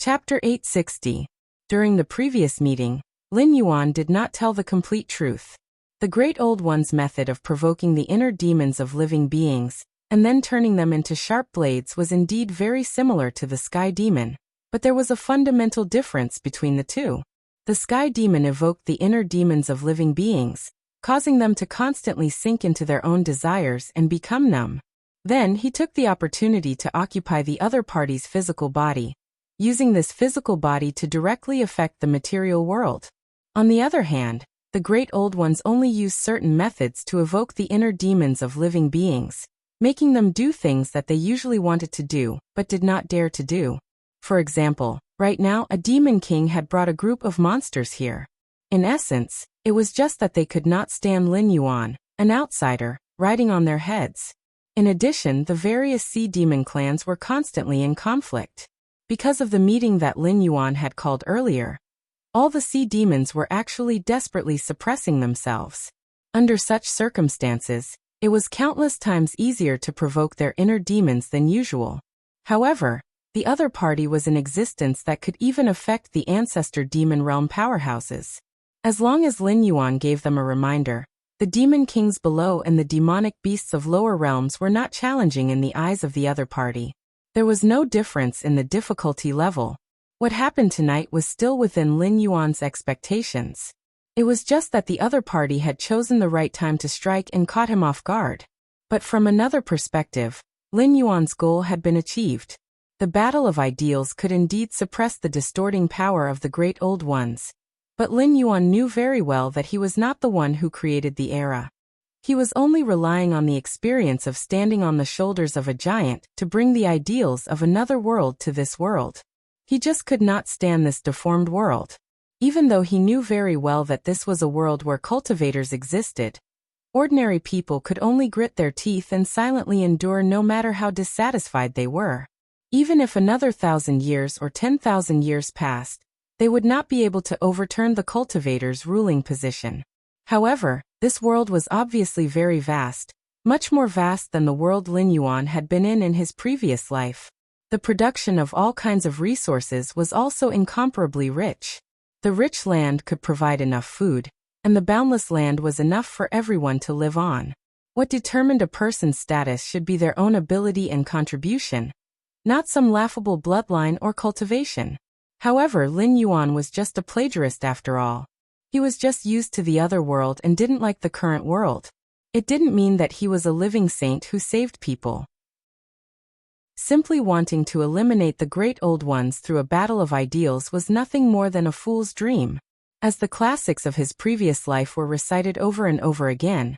Chapter 860. During the previous meeting, Lin Yuan did not tell the complete truth. The Great Old One's method of provoking the inner demons of living beings, and then turning them into sharp blades was indeed very similar to the Sky Demon, but there was a fundamental difference between the two. The Sky Demon evoked the inner demons of living beings, causing them to constantly sink into their own desires and become numb. Then he took the opportunity to occupy the other party's physical body, using this physical body to directly affect the material world. On the other hand, the Great Old Ones only used certain methods to evoke the inner demons of living beings, making them do things that they usually wanted to do, but did not dare to do. For example, right now a demon king had brought a group of monsters here. In essence, it was just that they could not stand Lin Yuan, an outsider, riding on their heads. In addition, the various sea demon clans were constantly in conflict. Because of the meeting that Lin Yuan had called earlier, all the sea demons were actually desperately suppressing themselves. Under such circumstances, it was countless times easier to provoke their inner demons than usual. However, the other party was in existence that could even affect the ancestor demon realm powerhouses. As long as Lin Yuan gave them a reminder, the demon kings below and the demonic beasts of lower realms were not challenging in the eyes of the other party. There was no difference in the difficulty level. What happened tonight was still within Lin Yuan's expectations. It was just that the other party had chosen the right time to strike and caught him off guard. But from another perspective, Lin Yuan's goal had been achieved. The battle of ideals could indeed suppress the distorting power of the Great Old Ones. But Lin Yuan knew very well that he was not the one who created the era. He was only relying on the experience of standing on the shoulders of a giant to bring the ideals of another world to this world. He just could not stand this deformed world. Even though he knew very well that this was a world where cultivators existed, ordinary people could only grit their teeth and silently endure no matter how dissatisfied they were. Even if another 1,000 years or 10,000 years passed, they would not be able to overturn the cultivators' ruling position. However, this world was obviously very vast, much more vast than the world Lin Yuan had been in his previous life. The production of all kinds of resources was also incomparably rich. The rich land could provide enough food, and the boundless land was enough for everyone to live on. What determined a person's status should be their own ability and contribution, not some laughable bloodline or cultivation. However, Lin Yuan was just a plagiarist after all. He was just used to the other world and didn't like the current world. It didn't mean that he was a living saint who saved people. Simply wanting to eliminate the Great Old Ones through a battle of ideals was nothing more than a fool's dream. As the classics of his previous life were recited over and over again,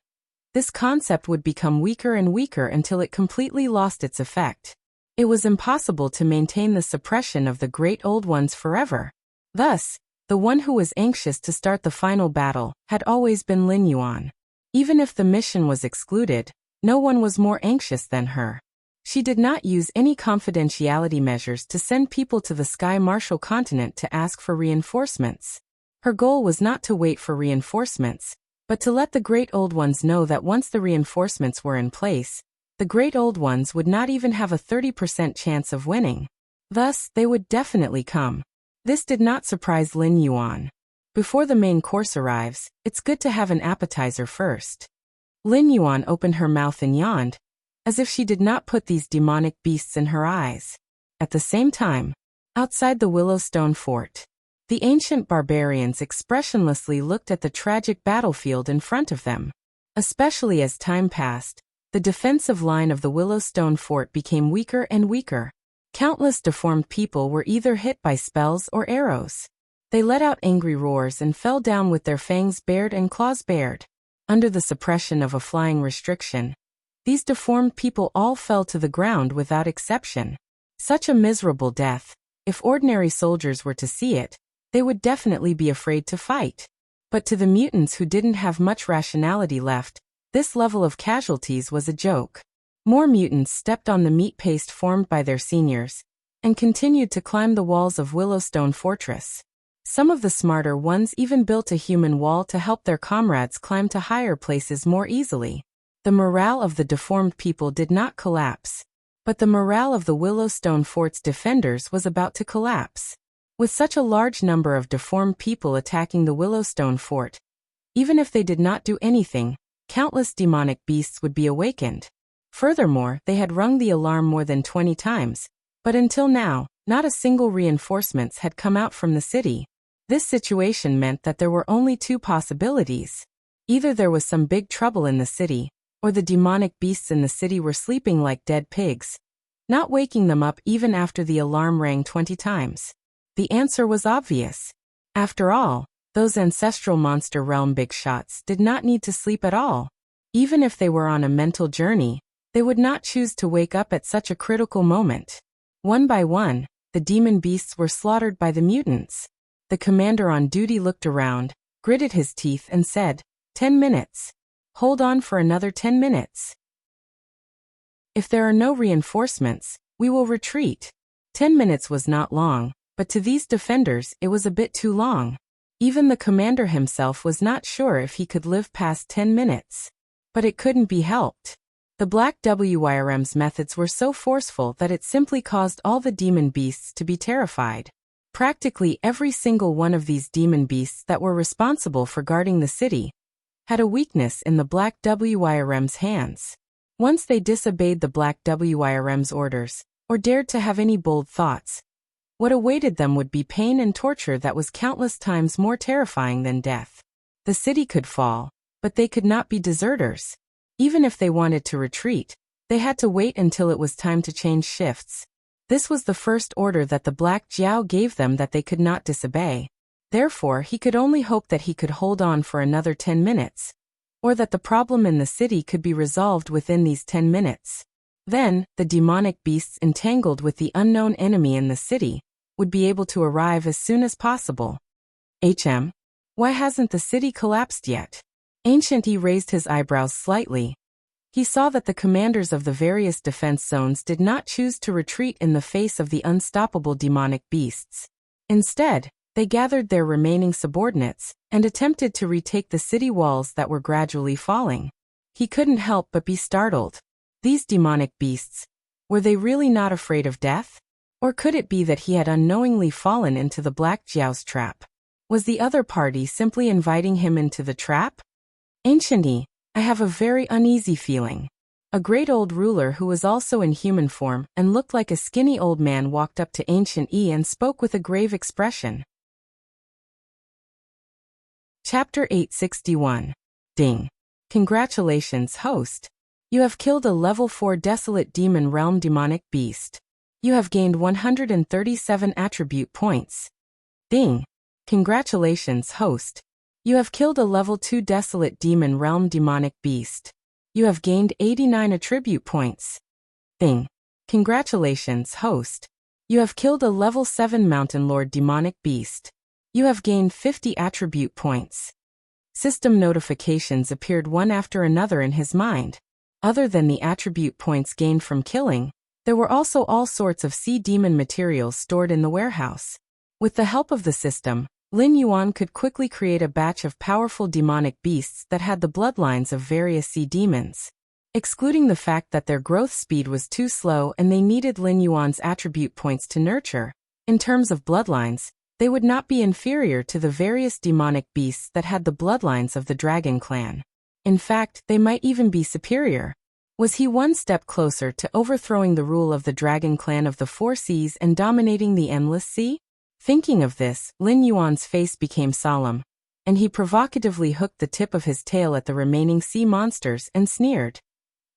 this concept would become weaker and weaker until it completely lost its effect. It was impossible to maintain the suppression of the Great Old Ones forever. Thus, the one who was anxious to start the final battle had always been Lin Yuan. Even if the mission was excluded, no one was more anxious than her. She did not use any confidentiality measures to send people to the Sky Martial continent to ask for reinforcements. Her goal was not to wait for reinforcements, but to let the Great Old Ones know that once the reinforcements were in place, the Great Old Ones would not even have a 30% chance of winning. Thus, they would definitely come. This did not surprise Lin Yuan. Before the main course arrives, it's good to have an appetizer first. Lin Yuan opened her mouth and yawned, as if she did not put these demonic beasts in her eyes. At the same time, outside the Willowstone fort, the ancient barbarians expressionlessly looked at the tragic battlefield in front of them. Especially as time passed, the defensive line of the Willowstone fort became weaker and weaker. Countless deformed people were either hit by spells or arrows. They let out angry roars and fell down with their fangs bared and claws bared. Under the suppression of a flying restriction, these deformed people all fell to the ground without exception. Such a miserable death. If ordinary soldiers were to see it, they would definitely be afraid to fight. But to the mutants who didn't have much rationality left, this level of casualties was a joke. More mutants stepped on the meat paste formed by their seniors, and continued to climb the walls of Willowstone Fortress. Some of the smarter ones even built a human wall to help their comrades climb to higher places more easily. The morale of the deformed people did not collapse, But the morale of the Willowstone Fort's defenders was about to collapse. With such a large number of deformed people attacking the Willowstone Fort, even if they did not do anything, countless demonic beasts would be awakened. Furthermore, they had rung the alarm more than 20 times, but until now, not a single reinforcements had come out from the city. This situation meant that there were only two possibilities. Either there was some big trouble in the city, or the demonic beasts in the city were sleeping like dead pigs, not waking them up even after the alarm rang 20 times. The answer was obvious. After all, those ancestral monster realm big shots did not need to sleep at all. Even if they were on a mental journey, they would not choose to wake up at such a critical moment. One by one, the demon beasts were slaughtered by the mutants. The commander on duty looked around, gritted his teeth and said, 10 minutes. Hold on for another 10 minutes. If there are no reinforcements, we will retreat. 10 minutes was not long, but to these defenders it was a bit too long. Even the commander himself was not sure if he could live past 10 minutes. But it couldn't be helped. The Black WYRM's methods were so forceful that it simply caused all the demon beasts to be terrified. Practically every single one of these demon beasts that were responsible for guarding the city had a weakness in the Black WYRM's hands. Once they disobeyed the Black WYRM's orders, or dared to have any bold thoughts, what awaited them would be pain and torture that was countless times more terrifying than death. The city could fall, but they could not be deserters. Even if they wanted to retreat, they had to wait until it was time to change shifts. This was the first order that the Black Jiao gave them that they could not disobey. Therefore, he could only hope that he could hold on for another 10 minutes, or that the problem in the city could be resolved within these 10 minutes. Then, the demonic beasts entangled with the unknown enemy in the city would be able to arrive as soon as possible. Why hasn't the city collapsed yet? Ancient E raised his eyebrows slightly. He saw that the commanders of the various defense zones did not choose to retreat in the face of the unstoppable demonic beasts. Instead, they gathered their remaining subordinates and attempted to retake the city walls that were gradually falling. He couldn't help but be startled. These demonic beasts, were they really not afraid of death? Or could it be that he had unknowingly fallen into the Black Jiao's trap? Was the other party simply inviting him into the trap? Ancient E, I have a very uneasy feeling. A great old ruler who was also in human form and looked like a skinny old man walked up to Ancient E and spoke with a grave expression. Chapter 861. Ding. Congratulations, host. You have killed a level 4 desolate demon realm demonic beast. You have gained 137 attribute points. Ding. Congratulations, host. You have killed a level 2 desolate demon realm demonic beast. You have gained 89 attribute points. Ding. Congratulations, host. You have killed a level 7 mountain lord demonic beast. You have gained 50 attribute points. System notifications appeared one after another in his mind. Other than the attribute points gained from killing, there were also all sorts of sea demon materials stored in the warehouse. With the help of the system, Lin Yuan could quickly create a batch of powerful demonic beasts that had the bloodlines of various sea demons. Excluding the fact that their growth speed was too slow and they needed Lin Yuan's attribute points to nurture, in terms of bloodlines, they would not be inferior to the various demonic beasts that had the bloodlines of the Dragon Clan. In fact, they might even be superior. Was he one step closer to overthrowing the rule of the Dragon Clan of the Four Seas and dominating the Endless Sea? Thinking of this, Lin Yuan's face became solemn, and he provocatively hooked the tip of his tail at the remaining sea monsters and sneered.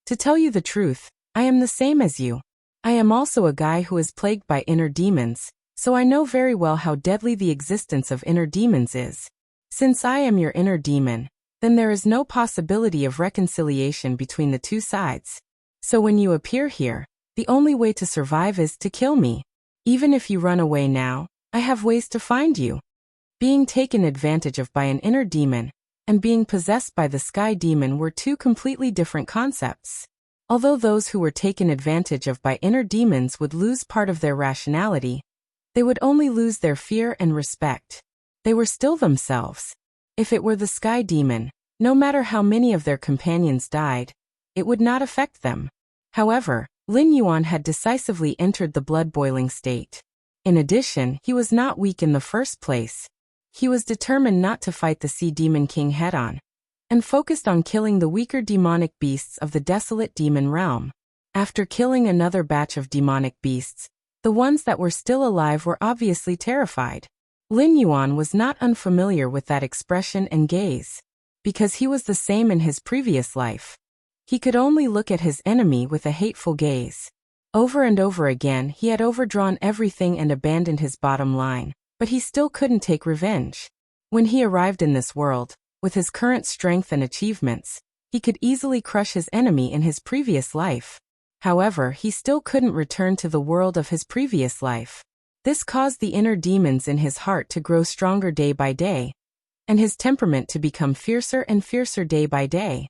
To tell you the truth, I am the same as you. I am also a guy who is plagued by inner demons, so I know very well how deadly the existence of inner demons is. Since I am your inner demon, then there is no possibility of reconciliation between the two sides. So when you appear here, the only way to survive is to kill me. Even if you run away now, I have ways to find you. Being taken advantage of by an inner demon, and being possessed by the sky demon were two completely different concepts. Although those who were taken advantage of by inner demons would lose part of their rationality, they would only lose their fear and respect. They were still themselves. If it were the sky demon, no matter how many of their companions died, it would not affect them. However, Lin Yuan had decisively entered the blood-boiling state. In addition, he was not weak in the first place. He was determined not to fight the Sea Demon King head-on, and focused on killing the weaker demonic beasts of the desolate demon realm. After killing another batch of demonic beasts, the ones that were still alive were obviously terrified. Lin Yuan was not unfamiliar with that expression and gaze, because he was the same in his previous life. He could only look at his enemy with a hateful gaze. Over and over again he had overdrawn everything and abandoned his bottom line, but he still couldn't take revenge. When he arrived in this world, with his current strength and achievements, he could easily crush his enemy in his previous life. However, he still couldn't return to the world of his previous life. This caused the inner demons in his heart to grow stronger day by day, and his temperament to become fiercer and fiercer day by day.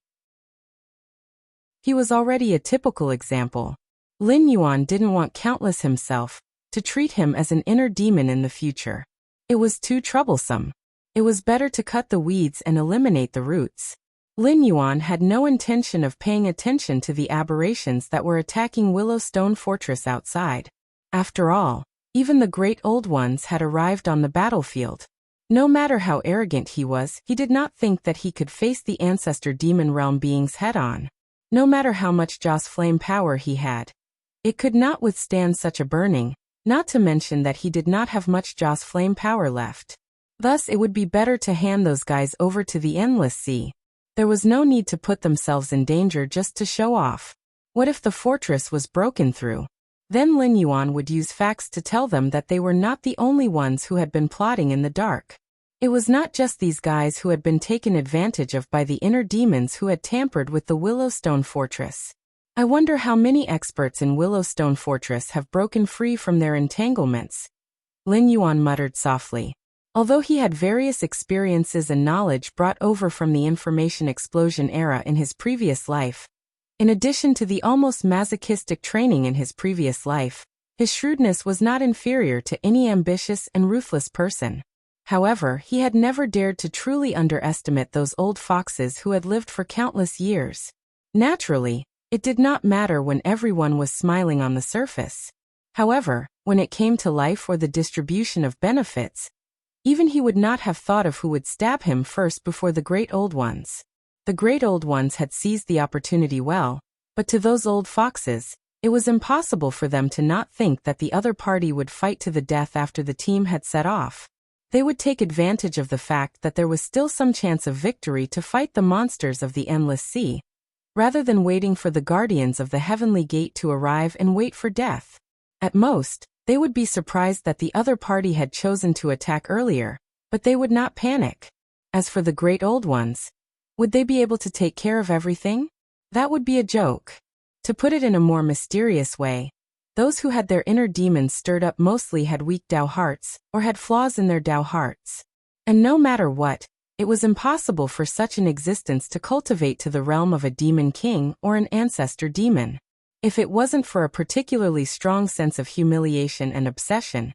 He was already a typical example. Lin Yuan didn't want Countless himself to treat him as an inner demon in the future. It was too troublesome. It was better to cut the weeds and eliminate the roots. Lin Yuan had no intention of paying attention to the aberrations that were attacking Willowstone Fortress outside. After all, even the Great Old Ones had arrived on the battlefield. No matter how arrogant he was, he did not think that he could face the ancestor demon realm beings head-on. No matter how much Joss flame power he had, it could not withstand such a burning, not to mention that he did not have much Joss flame power left. Thus it would be better to hand those guys over to the Endless Sea. There was no need to put themselves in danger just to show off. What if the fortress was broken through? Then Lin Yuan would use facts to tell them that they were not the only ones who had been plotting in the dark. It was not just these guys who had been taken advantage of by the inner demons who had tampered with the Willowstone Fortress. I wonder how many experts in Willowstone Fortress have broken free from their entanglements. Lin Yuan muttered softly. Although he had various experiences and knowledge brought over from the information explosion era in his previous life, in addition to the almost masochistic training in his previous life, his shrewdness was not inferior to any ambitious and ruthless person. However, he had never dared to truly underestimate those old foxes who had lived for countless years. Naturally, it did not matter when everyone was smiling on the surface. However, when it came to life or the distribution of benefits, even he would not have thought of who would stab him first before the Great Old Ones. The Great Old Ones had seized the opportunity well, but to those old foxes, it was impossible for them to not think that the other party would fight to the death after the team had set off. They would take advantage of the fact that there was still some chance of victory to fight the monsters of the Endless Sea, rather than waiting for the guardians of the Heavenly Gate to arrive and wait for death. At most, they would be surprised that the other party had chosen to attack earlier, but they would not panic. As for the Great Old Ones, would they be able to take care of everything? That would be a joke. To put it in a more mysterious way, those who had their inner demons stirred up mostly had weak Dao hearts, or had flaws in their Dao hearts. And no matter what, it was impossible for such an existence to cultivate to the realm of a demon king or an ancestor demon. If it wasn't for a particularly strong sense of humiliation and obsession,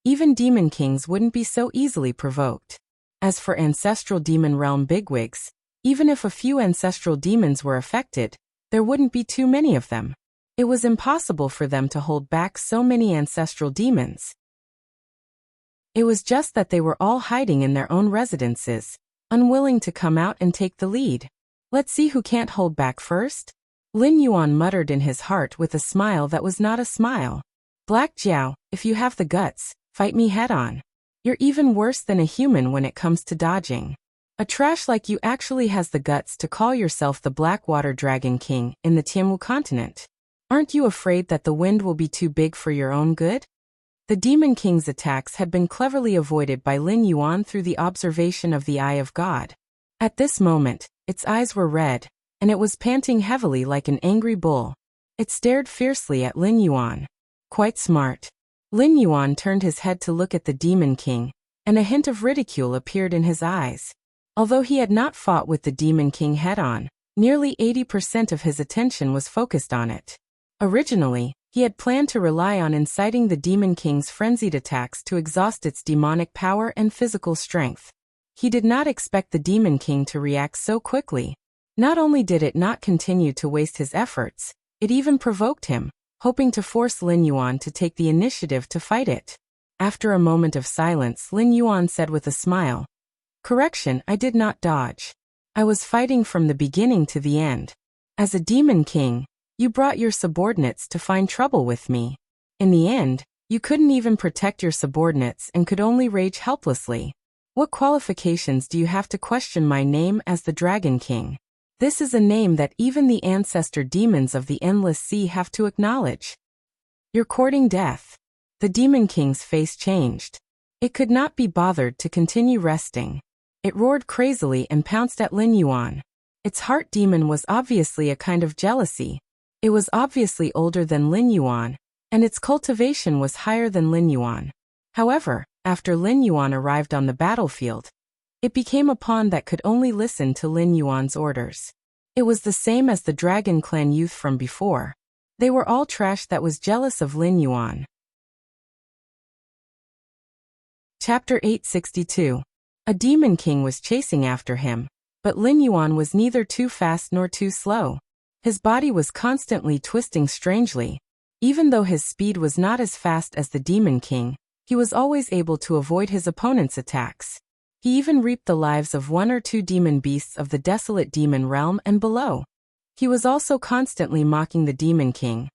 even demon kings wouldn't be so easily provoked. As for ancestral demon realm bigwigs, even if a few ancestral demons were affected, there wouldn't be too many of them. It was impossible for them to hold back so many ancestral demons. It was just that they were all hiding in their own residences, unwilling to come out and take the lead. Let's see who can't hold back first. Lin Yuan muttered in his heart with a smile that was not a smile. Black Jiao, if you have the guts, fight me head-on. You're even worse than a human when it comes to dodging. A trash like you actually has the guts to call yourself the Blackwater Dragon King in the Tianwu continent. Aren't you afraid that the wind will be too big for your own good? The Demon King's attacks had been cleverly avoided by Lin Yuan through the observation of the Eye of God. At this moment, its eyes were red, and it was panting heavily like an angry bull. It stared fiercely at Lin Yuan. Quite smart. Lin Yuan turned his head to look at the Demon King, and a hint of ridicule appeared in his eyes. Although he had not fought with the Demon King head-on, nearly 80% of his attention was focused on it. Originally, he had planned to rely on inciting the Demon King's frenzied attacks to exhaust its demonic power and physical strength. He did not expect the Demon King to react so quickly. Not only did it not continue to waste his efforts, it even provoked him, hoping to force Lin Yuan to take the initiative to fight it. After a moment of silence, Lin Yuan said with a smile, "Correction, I did not dodge. I was fighting from the beginning to the end. As a demon king, you brought your subordinates to find trouble with me. In the end, you couldn't even protect your subordinates and could only rage helplessly. What qualifications do you have to question my name as the Dragon King? This is a name that even the ancestor demons of the Endless Sea have to acknowledge. You're courting death." The Demon King's face changed. It could not be bothered to continue resting. It roared crazily and pounced at Lin Yuan. Its heart demon was obviously a kind of jealousy. It was obviously older than Lin Yuan, and its cultivation was higher than Lin Yuan. However, after Lin Yuan arrived on the battlefield, it became a pawn that could only listen to Lin Yuan's orders. It was the same as the Dragon Clan youth from before. They were all trash that was jealous of Lin Yuan. Chapter 862. A demon king was chasing after him, but Lin Yuan was neither too fast nor too slow. His body was constantly twisting strangely. Even though his speed was not as fast as the demon king, he was always able to avoid his opponent's attacks. He even reaped the lives of one or two demon beasts of the desolate demon realm and below. He was also constantly mocking the demon king,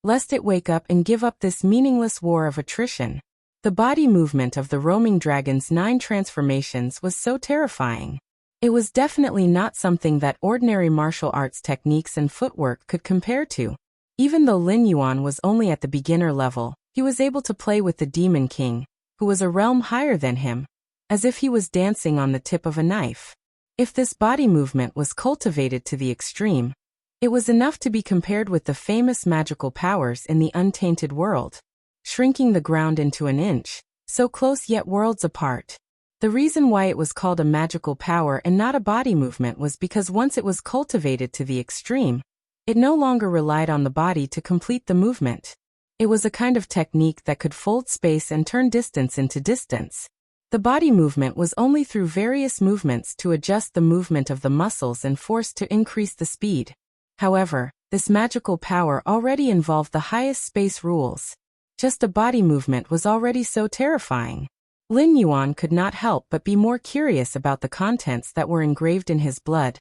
lest it wake up and give up this meaningless war of attrition. The body movement of the roaming dragon's 9 transformations was so terrifying. It was definitely not something that ordinary martial arts techniques and footwork could compare to. Even though Lin Yuan was only at the beginner level, he was able to play with the Demon King, who was a realm higher than him, as if he was dancing on the tip of a knife. If this body movement was cultivated to the extreme, it was enough to be compared with the famous magical powers in the untainted world, shrinking the ground into an inch, so close yet worlds apart. The reason why it was called a magical power and not a body movement was because once it was cultivated to the extreme, it no longer relied on the body to complete the movement. It was a kind of technique that could fold space and turn distance into distance. The body movement was only through various movements to adjust the movement of the muscles and force to increase the speed. However, this magical power already involved the highest space rules. Just a body movement was already so terrifying. Lin Yuan could not help but be more curious about the contents that were engraved in his blood,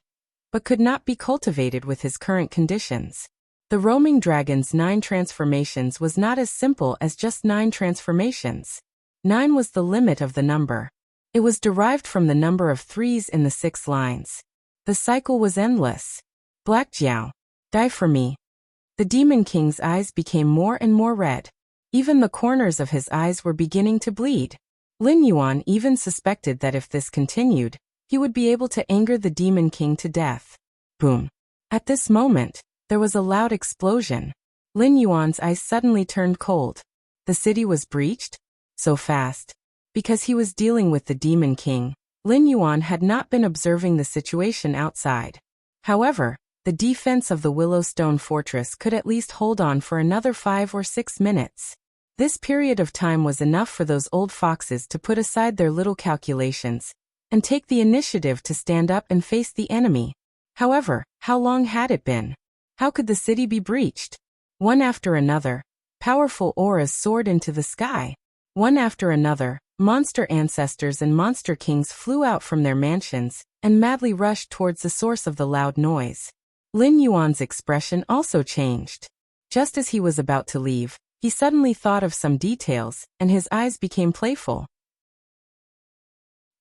but could not be cultivated with his current conditions. The roaming dragon's 9 transformations was not as simple as just 9 transformations. 9 was the limit of the number. It was derived from the number of 3s in the 6 lines. The cycle was endless. Black Jiao, die for me. The Demon King's eyes became more and more red. Even the corners of his eyes were beginning to bleed. Lin Yuan even suspected that if this continued, he would be able to anger the Demon King to death. Boom. At this moment, there was a loud explosion. Lin Yuan's eyes suddenly turned cold. The city was breached? So fast. Because he was dealing with the Demon King, Lin Yuan had not been observing the situation outside. However, the defense of the Willowstone Fortress could at least hold on for another 5 or 6 minutes. This period of time was enough for those old foxes to put aside their little calculations and take the initiative to stand up and face the enemy. However, how long had it been? How could the city be breached? One after another, powerful auras soared into the sky. One after another, monster ancestors and monster kings flew out from their mansions and madly rushed towards the source of the loud noise. Lin Yuan's expression also changed. Just as he was about to leave, he suddenly thought of some details, and his eyes became playful.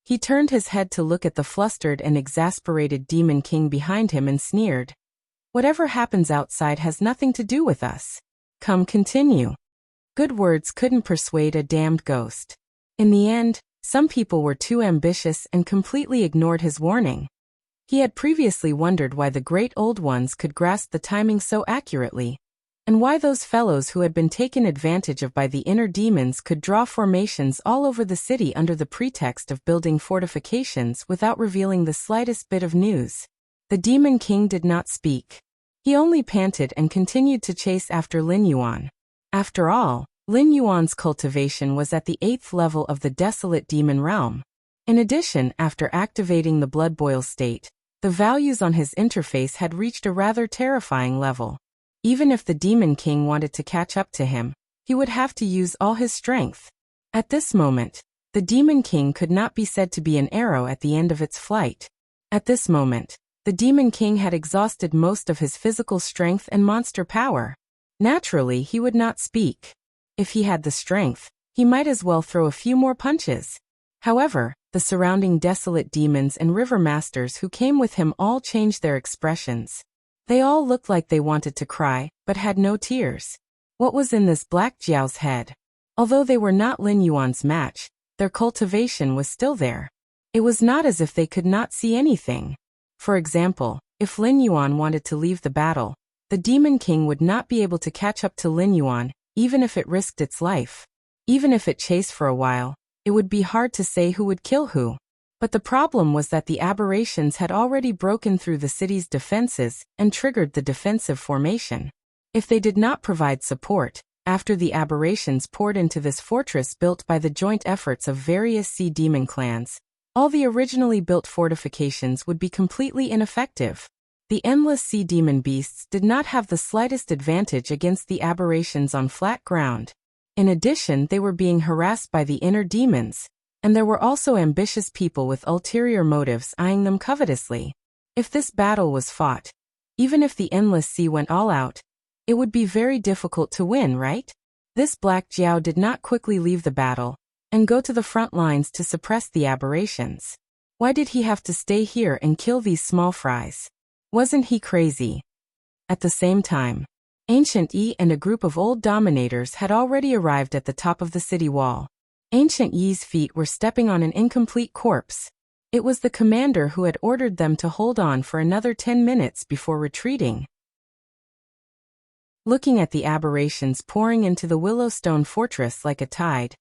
He turned his head to look at the flustered and exasperated Demon King behind him and sneered. Whatever happens outside has nothing to do with us. Come, continue. Good words couldn't persuade a damned ghost. In the end, some people were too ambitious and completely ignored his warning. He had previously wondered why the great old ones could grasp the timing so accurately, and why those fellows who had been taken advantage of by the inner demons could draw formations all over the city under the pretext of building fortifications without revealing the slightest bit of news. The Demon King did not speak. He only panted and continued to chase after Lin Yuan. After all, Lin Yuan's cultivation was at the 8th level of the desolate demon realm. In addition, after activating the blood boil state, the values on his interface had reached a rather terrifying level. Even if the Demon King wanted to catch up to him, he would have to use all his strength. At this moment, the Demon King could not be said to be an arrow at the end of its flight. At this moment, the Demon King had exhausted most of his physical strength and monster power. Naturally, he would not speak. If he had the strength, he might as well throw a few more punches. However, the surrounding desolate demons and river masters who came with him all changed their expressions. They all looked like they wanted to cry, but had no tears. What was in this Black Jiao's head? Although they were not Lin Yuan's match, their cultivation was still there. It was not as if they could not see anything. For example, if Lin Yuan wanted to leave the battle, the Demon King would not be able to catch up to Lin Yuan, even if it risked its life. Even if it chased for a while, it would be hard to say who would kill who. But the problem was that the aberrations had already broken through the city's defenses and triggered the defensive formation. If they did not provide support, after the aberrations poured into this fortress built by the joint efforts of various sea demon clans, all the originally built fortifications would be completely ineffective. The endless sea demon beasts did not have the slightest advantage against the aberrations on flat ground. In addition, they were being harassed by the inner demons, and there were also ambitious people with ulterior motives eyeing them covetously. If this battle was fought, even if the endless sea went all out, it would be very difficult to win, right? This Black Jiao did not quickly leave the battle and go to the front lines to suppress the aberrations. Why did he have to stay here and kill these small fries? Wasn't he crazy? At the same time, Ancient Yi and a group of old dominators had already arrived at the top of the city wall. Ancient Yi's feet were stepping on an incomplete corpse. It was the commander who had ordered them to hold on for another 10 minutes before retreating. Looking at the aberrations pouring into the Willowstone fortress like a tide,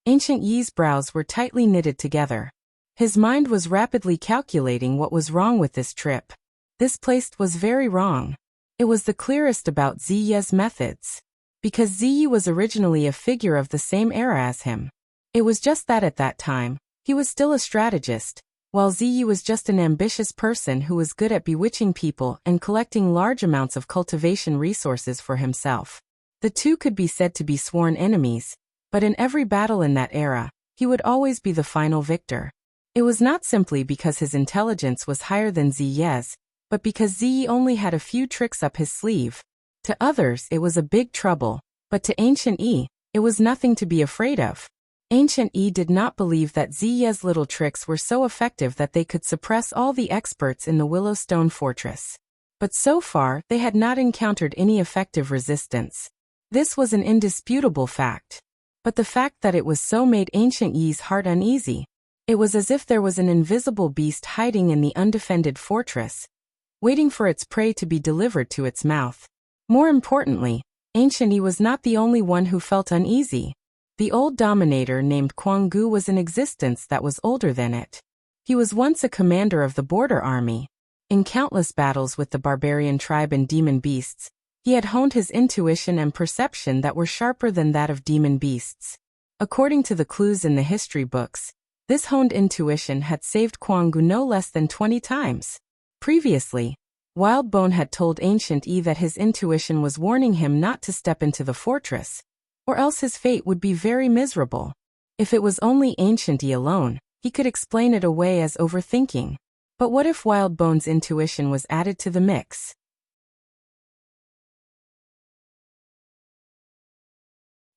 Ancient Yi's brows were tightly knitted together. His mind was rapidly calculating what was wrong with this trip. This place was very wrong. It was the clearest about Ziye's methods. Because Ziye was originally a figure of the same era as him. It was just that at that time, he was still a strategist, while Ziye was just an ambitious person who was good at bewitching people and collecting large amounts of cultivation resources for himself. The two could be said to be sworn enemies, but in every battle in that era, he would always be the final victor. It was not simply because his intelligence was higher than Ziye's, but because Ziye only had a few tricks up his sleeve. To others it was a big trouble, but to Ancient Yi, it was nothing to be afraid of. Ancient Yi did not believe that Ziye's little tricks were so effective that they could suppress all the experts in the Willowstone Fortress. But so far, they had not encountered any effective resistance. This was an indisputable fact. But the fact that it was so made Ancient Yi's heart uneasy. It was as if there was an invisible beast hiding in the undefended fortress, waiting for its prey to be delivered to its mouth. More importantly, Ancient Yi was not the only one who felt uneasy. The old dominator named Guanggu was in existence that was older than it. He was once a commander of the border army. In countless battles with the barbarian tribe and demon beasts, he had honed his intuition and perception that were sharper than that of demon beasts. According to the clues in the history books, this honed intuition had saved Guanggu no less than 20 times. Previously, Wildbone had told Ancient Yi that his intuition was warning him not to step into the fortress, or else his fate would be very miserable. If it was only Ancient Yi alone, he could explain it away as overthinking. But what if Wildbone's intuition was added to the mix?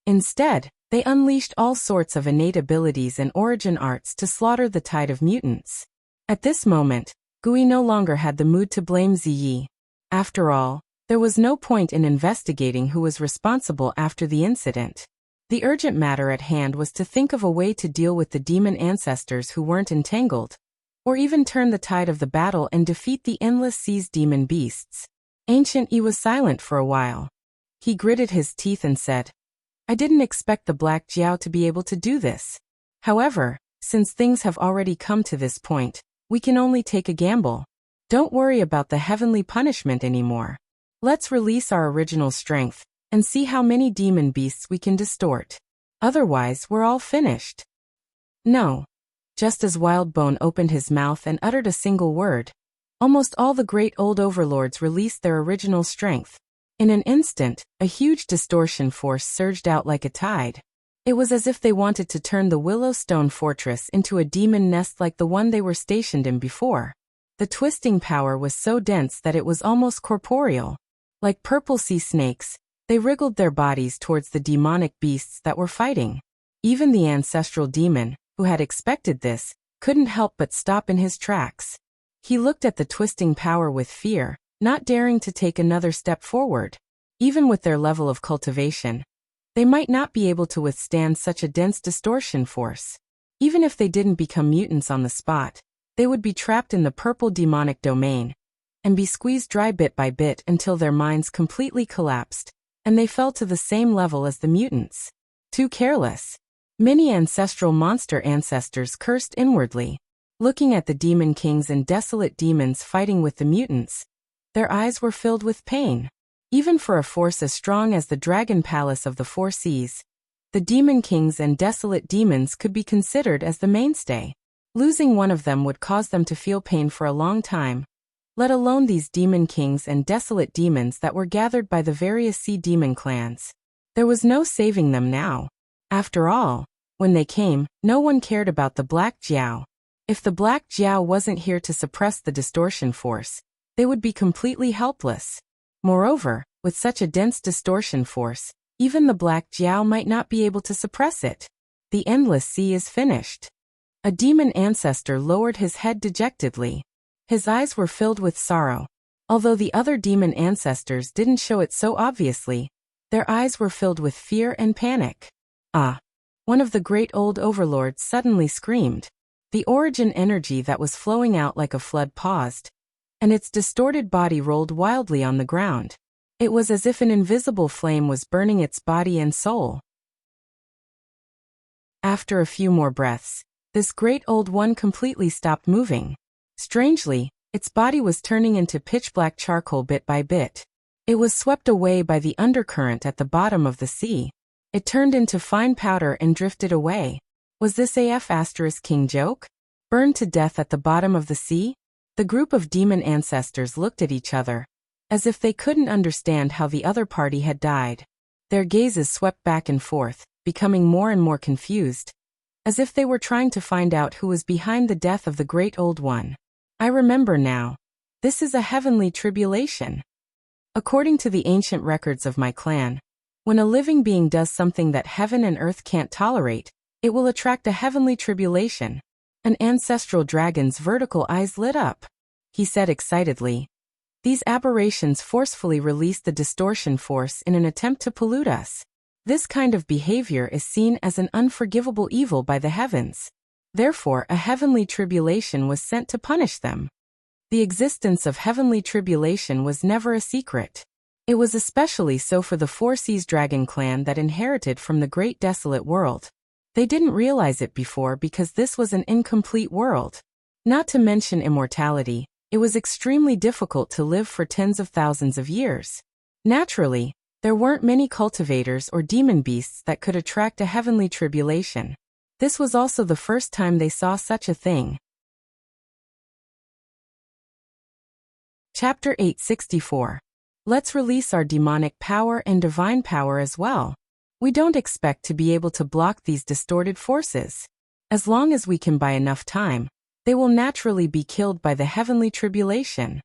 Instead, they unleashed all sorts of innate abilities and origin arts to slaughter the tide of mutants. At this moment, Gui no longer had the mood to blame Ziyi. After all, there was no point in investigating who was responsible after the incident. The urgent matter at hand was to think of a way to deal with the demon ancestors who weren't entangled, or even turn the tide of the battle and defeat the endless sea's demon beasts. Ancient Yi was silent for a while. He gritted his teeth and said, "I didn't expect the Black Jiao to be able to do this. However, since things have already come to this point, we can only take a gamble. Don't worry about the heavenly punishment anymore. Let's release our original strength and see how many demon beasts we can distort. Otherwise, we're all finished." No. Just as Wildbone opened his mouth and uttered a single word, almost all the great old overlords released their original strength. In an instant, a huge distortion force surged out like a tide. It was as if they wanted to turn the Willow Stone Fortress into a demon nest like the one they were stationed in before. The twisting power was so dense that it was almost corporeal. Like purple sea snakes, they wriggled their bodies towards the demonic beasts that were fighting. Even the ancestral demon, who had expected this, couldn't help but stop in his tracks. He looked at the twisting power with fear, not daring to take another step forward. Even with their level of cultivation, they might not be able to withstand such a dense distortion force. Even if they didn't become mutants on the spot, they would be trapped in the purple demonic domain and be squeezed dry bit by bit until their minds completely collapsed, and they fell to the same level as the mutants. Too careless. Many ancestral monster ancestors cursed inwardly, looking at the demon kings and desolate demons fighting with the mutants. Their eyes were filled with pain. Even for a force as strong as the Dragon Palace of the Four Seas, the demon kings and desolate demons could be considered as the mainstay. Losing one of them would cause them to feel pain for a long time, let alone these demon kings and desolate demons that were gathered by the various sea demon clans. There was no saving them now. After all, when they came, no one cared about the Black Jiao. If the Black Jiao wasn't here to suppress the distortion force, they would be completely helpless. Moreover, with such a dense distortion force, even the Black Jiao might not be able to suppress it. The endless sea is finished. A demon ancestor lowered his head dejectedly. His eyes were filled with sorrow. Although the other demon ancestors didn't show it so obviously, their eyes were filled with fear and panic. Ah! One of the great old overlords suddenly screamed. The origin energy that was flowing out like a flood paused, and its distorted body rolled wildly on the ground. It was as if an invisible flame was burning its body and soul. After a few more breaths, this great old one completely stopped moving. Strangely, its body was turning into pitch-black charcoal bit by bit. It was swept away by the undercurrent at the bottom of the sea. It turned into fine powder and drifted away. Was this King joke? Burned to death at the bottom of the sea? The group of demon ancestors looked at each other, as if they couldn't understand how the other party had died. Their gazes swept back and forth, becoming more and more confused, as if they were trying to find out who was behind the death of the great old one. I remember now. This is a heavenly tribulation. According to the ancient records of my clan, when a living being does something that heaven and earth can't tolerate, it will attract a heavenly tribulation. An ancestral dragon's vertical eyes lit up. He said excitedly, "These aberrations forcefully release the distortion force in an attempt to pollute us. This kind of behavior is seen as an unforgivable evil by the heavens. Therefore, a heavenly tribulation was sent to punish them." The existence of heavenly tribulation was never a secret. It was especially so for the Four Seas Dragon clan that inherited from the great desolate world. They didn't realize it before because this was an incomplete world. Not to mention immortality, it was extremely difficult to live for tens of thousands of years. Naturally, there weren't many cultivators or demon beasts that could attract a heavenly tribulation. This was also the first time they saw such a thing. Chapter 864. Let's release our demonic power and divine power as well. We don't expect to be able to block these distorted forces. As long as we can buy enough time, they will naturally be killed by the heavenly tribulation.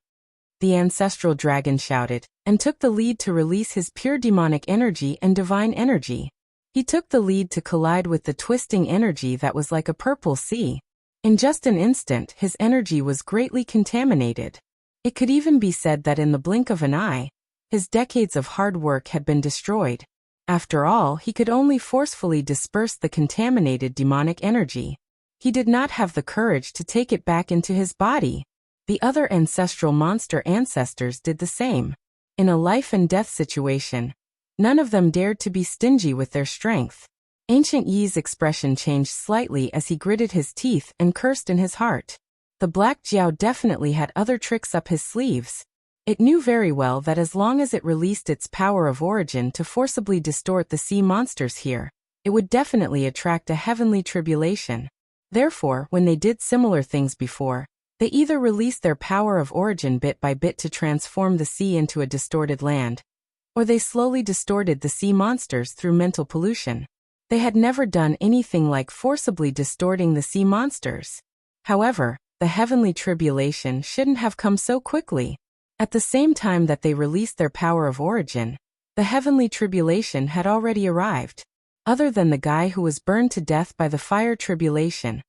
The ancestral dragon shouted, and took the lead to release his pure demonic energy and divine energy. He took the lead to collide with the twisting energy that was like a purple sea. In just an instant, his energy was greatly contaminated. It could even be said that in the blink of an eye, his decades of hard work had been destroyed. After all, he could only forcefully disperse the contaminated demonic energy. He did not have the courage to take it back into his body. The other ancestral monster ancestors did the same. In a life and death situation, none of them dared to be stingy with their strength. Ancient Yi's expression changed slightly as he gritted his teeth and cursed in his heart. The Black Jiao definitely had other tricks up his sleeves. It knew very well that as long as it released its power of origin to forcibly distort the sea monsters here, it would definitely attract a heavenly tribulation. Therefore, when they did similar things before, they either released their power of origin bit by bit to transform the sea into a distorted land, or they slowly distorted the sea monsters through mental pollution. They had never done anything like forcibly distorting the sea monsters. However, the heavenly tribulation shouldn't have come so quickly. At the same time that they released their power of origin, the heavenly tribulation had already arrived. Other than the guy who was burned to death by the fire tribulation,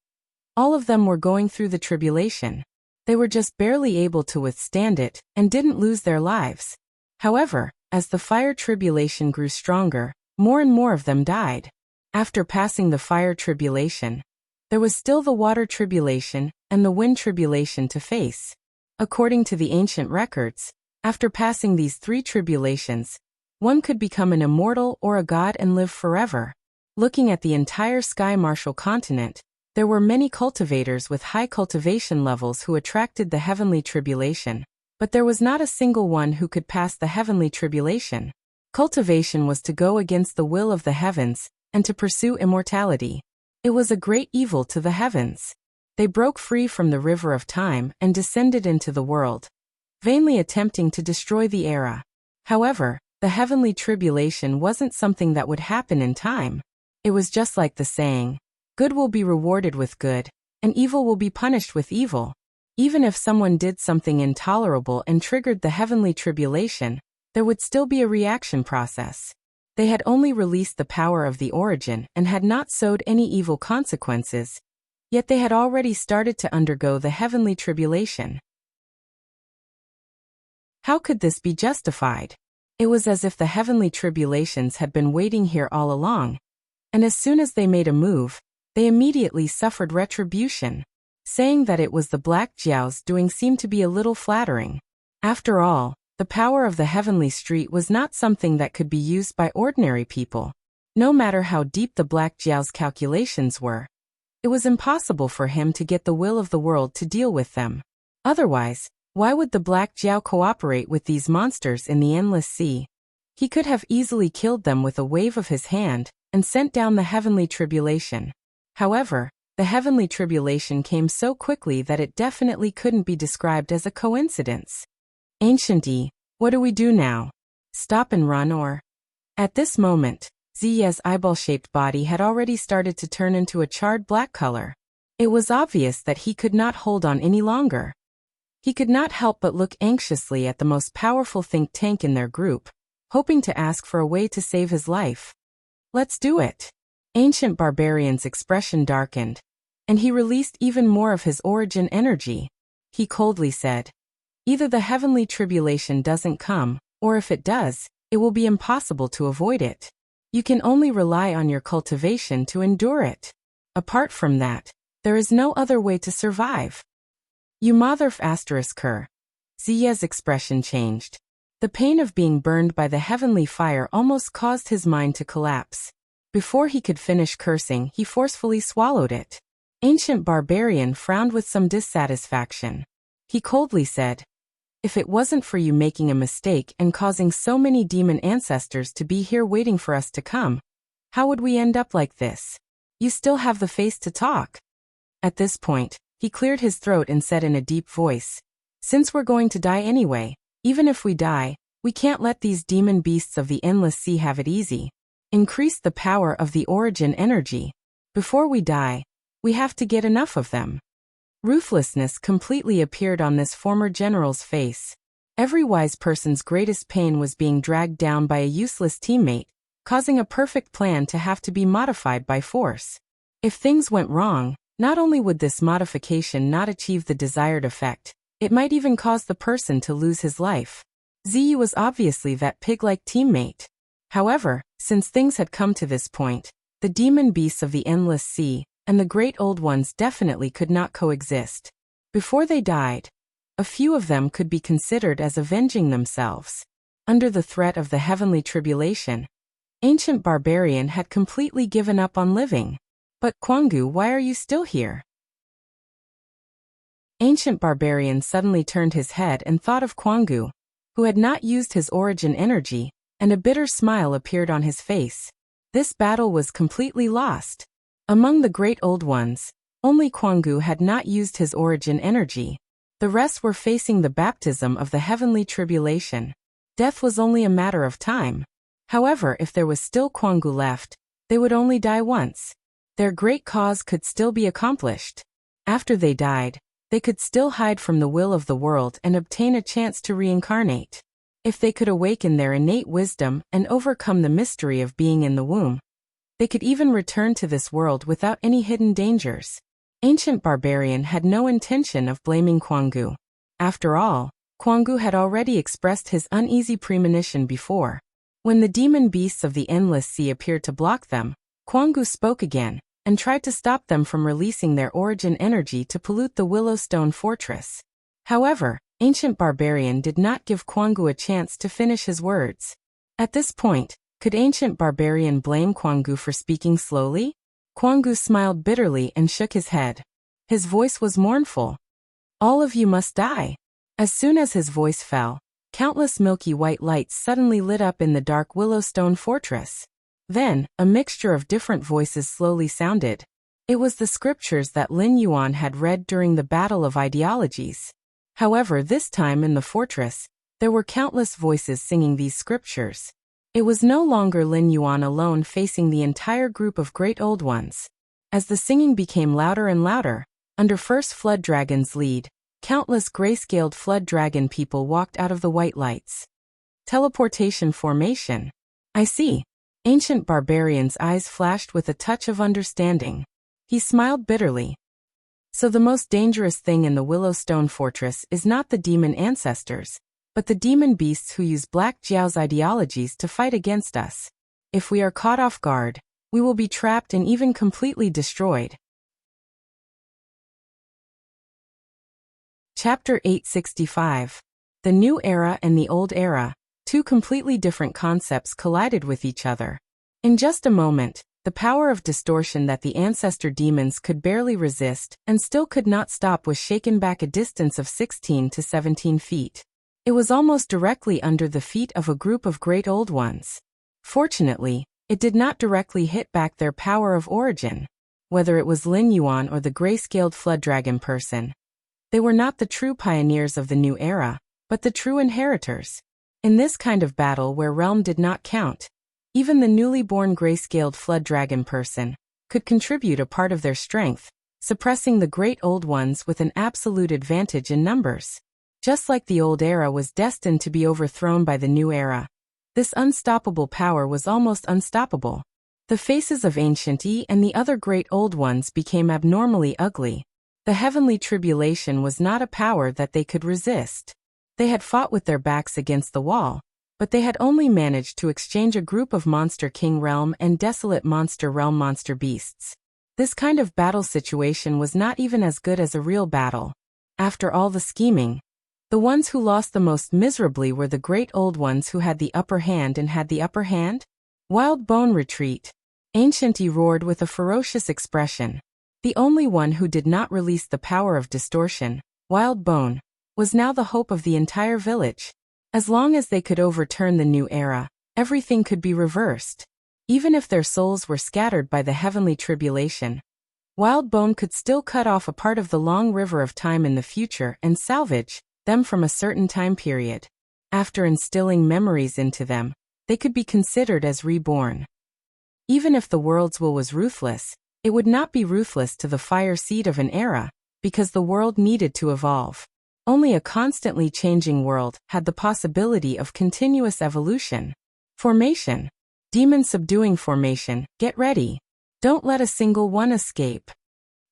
all of them were going through the tribulation. They were just barely able to withstand it and didn't lose their lives. However, as the fire tribulation grew stronger, more and more of them died. After passing the fire tribulation, there was still the water tribulation and the wind tribulation to face. According to the ancient records, after passing these three tribulations, one could become an immortal or a god and live forever. Looking at the entire Sky Martial continent, there were many cultivators with high cultivation levels who attracted the heavenly tribulation, but there was not a single one who could pass the heavenly tribulation. Cultivation was to go against the will of the heavens and to pursue immortality. It was a great evil to the heavens. They broke free from the river of time and descended into the world, vainly attempting to destroy the era. However, the heavenly tribulation wasn't something that would happen in time. It was just like the saying, good will be rewarded with good, and evil will be punished with evil. Even if someone did something intolerable and triggered the heavenly tribulation, there would still be a reaction process. They had only released the power of the origin and had not sowed any evil consequences, yet they had already started to undergo the heavenly tribulation. How could this be justified? It was as if the heavenly tribulations had been waiting here all along, and as soon as they made a move, they immediately suffered retribution. Saying that it was the Black Jiao's doing seemed to be a little flattering. After all, the power of the heavenly street was not something that could be used by ordinary people. No matter how deep the Black Jiao's calculations were, it was impossible for him to get the will of the world to deal with them. Otherwise, why would the Black Jiao cooperate with these monsters in the endless sea? He could have easily killed them with a wave of his hand and sent down the heavenly tribulation. However, the heavenly tribulation came so quickly that it definitely couldn't be described as a coincidence. Ancient E, what do we do now? Stop and run or? At this moment, Ziya's eyeball-shaped body had already started to turn into a charred black color. It was obvious that he could not hold on any longer. He could not help but look anxiously at the most powerful think tank in their group, hoping to ask for a way to save his life. Let's do it. Ancient Barbarian's expression darkened, and he released even more of his origin energy. He coldly said, either the heavenly tribulation doesn't come, or if it does, it will be impossible to avoid it. You can only rely on your cultivation to endure it. Apart from that, there is no other way to survive. You motherf *her. Ziya's expression changed. The pain of being burned by the heavenly fire almost caused his mind to collapse. Before he could finish cursing, he forcefully swallowed it. Ancient Barbarian frowned with some dissatisfaction. He coldly said, if it wasn't for you making a mistake and causing so many demon ancestors to be here waiting for us to come, how would we end up like this? You still have the face to talk. At this point, he cleared his throat and said in a deep voice, since we're going to die anyway, even if we die, we can't let these demon beasts of the endless sea have it easy. Increase the power of the origin energy. Before we die, we have to get enough of them. Ruthlessness completely appeared on this former general's face. Every wise person's greatest pain was being dragged down by a useless teammate, causing a perfect plan to have to be modified by force. If things went wrong, not only would this modification not achieve the desired effect, it might even cause the person to lose his life. Ziyu was obviously that pig-like teammate. However, since things had come to this point, the demon beasts of the endless sea and the great old ones definitely could not coexist. Before they died, a few of them could be considered as avenging themselves. Under the threat of the heavenly tribulation, Ancient Barbarian had completely given up on living. But Quangu, why are you still here? Ancient Barbarian suddenly turned his head and thought of Quangu, who had not used his origin energy, and a bitter smile appeared on his face. This battle was completely lost. Among the great old ones, only Quangu had not used his origin energy. The rest were facing the baptism of the heavenly tribulation. Death was only a matter of time. However, if there was still Kwangu left, they would only die once. Their great cause could still be accomplished. After they died, they could still hide from the will of the world and obtain a chance to reincarnate. If they could awaken their innate wisdom and overcome the mystery of being in the womb, they could even return to this world without any hidden dangers. Ancient Barbarian had no intention of blaming Kwangu. After all, Kwangu had already expressed his uneasy premonition before. When the demon beasts of the endless sea appeared to block them, Kwangu spoke again, and tried to stop them from releasing their origin energy to pollute the Willowstone Fortress. However, Ancient Barbarian did not give Kwangu a chance to finish his words. At this point, could Ancient Barbarian blame Kwangu for speaking slowly? Kwangu smiled bitterly and shook his head. His voice was mournful. All of you must die. As soon as his voice fell, countless milky white lights suddenly lit up in the dark Willowstone Fortress. Then, a mixture of different voices slowly sounded. It was the scriptures that Lin Yuan had read during the Battle of Ideologies. However, this time in the fortress, there were countless voices singing these scriptures. It was no longer Lin Yuan alone facing the entire group of great old ones. As the singing became louder and louder, under First Flood Dragon's lead, countless gray-scaled Flood Dragon people walked out of the white lights. Teleportation formation. I see. Ancient Barbarian's eyes flashed with a touch of understanding. He smiled bitterly. So the most dangerous thing in the Willowstone Fortress is not the demon ancestors, but the demon beasts who use Black Jiao's ideologies to fight against us. If we are caught off guard, we will be trapped and even completely destroyed. Chapter 865. The New Era and the Old Era, two completely different concepts collided with each other. In just a moment, the power of distortion that the ancestor demons could barely resist and still could not stop was shaken back a distance of 16 to 17 feet. It was almost directly under the feet of a group of great old ones. Fortunately, it did not directly hit back their power of origin. Whether it was Lin Yuan or the gray-scaled flood dragon person, they were not the true pioneers of the new era, but the true inheritors. In this kind of battle where realm did not count, even the newly born gray-scaled flood dragon person could contribute a part of their strength, suppressing the great old ones with an absolute advantage in numbers. Just like the old era was destined to be overthrown by the new era, this unstoppable power was almost unstoppable. The faces of Ancient E and the other great old ones became abnormally ugly. The heavenly tribulation was not a power that they could resist. They had fought with their backs against the wall, but they had only managed to exchange a group of Monster King Realm and Desolate Monster Realm monster beasts. This kind of battle situation was not even as good as a real battle. After all the scheming, the ones who lost the most miserably were the great old ones who had the upper hand and had the upper hand. Wild Bone retreat. Ancient E roared with a ferocious expression. The only one who did not release the power of distortion, Wild Bone, was now the hope of the entire village. As long as they could overturn the new era, everything could be reversed. Even if their souls were scattered by the heavenly tribulation, Wild Bone could still cut off a part of the long river of time in the future and salvage them from a certain time period. After instilling memories into them, they could be considered as reborn. Even if the world's will was ruthless, it would not be ruthless to the fire seed of an era, because the world needed to evolve. Only a constantly changing world had the possibility of continuous evolution. Formation. Demon subduing formation, get ready. Don't let a single one escape.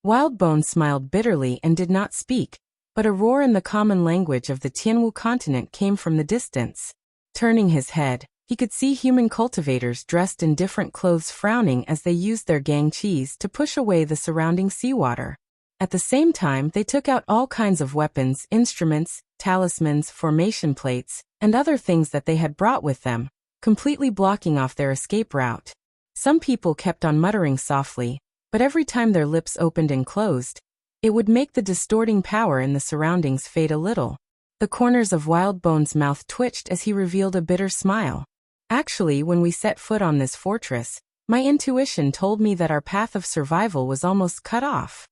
Wildbone smiled bitterly and did not speak, but a roar in the common language of the Tianwu continent came from the distance. Turning his head, he could see human cultivators dressed in different clothes frowning as they used their gang cheese to push away the surrounding seawater. At the same time, they took out all kinds of weapons, instruments, talismans, formation plates, and other things that they had brought with them, completely blocking off their escape route. Some people kept on muttering softly, but every time their lips opened and closed, it would make the distorting power in the surroundings fade a little. The corners of Wildbone's mouth twitched as he revealed a bitter smile. Actually, when we set foot on this fortress, my intuition told me that our path of survival was almost cut off.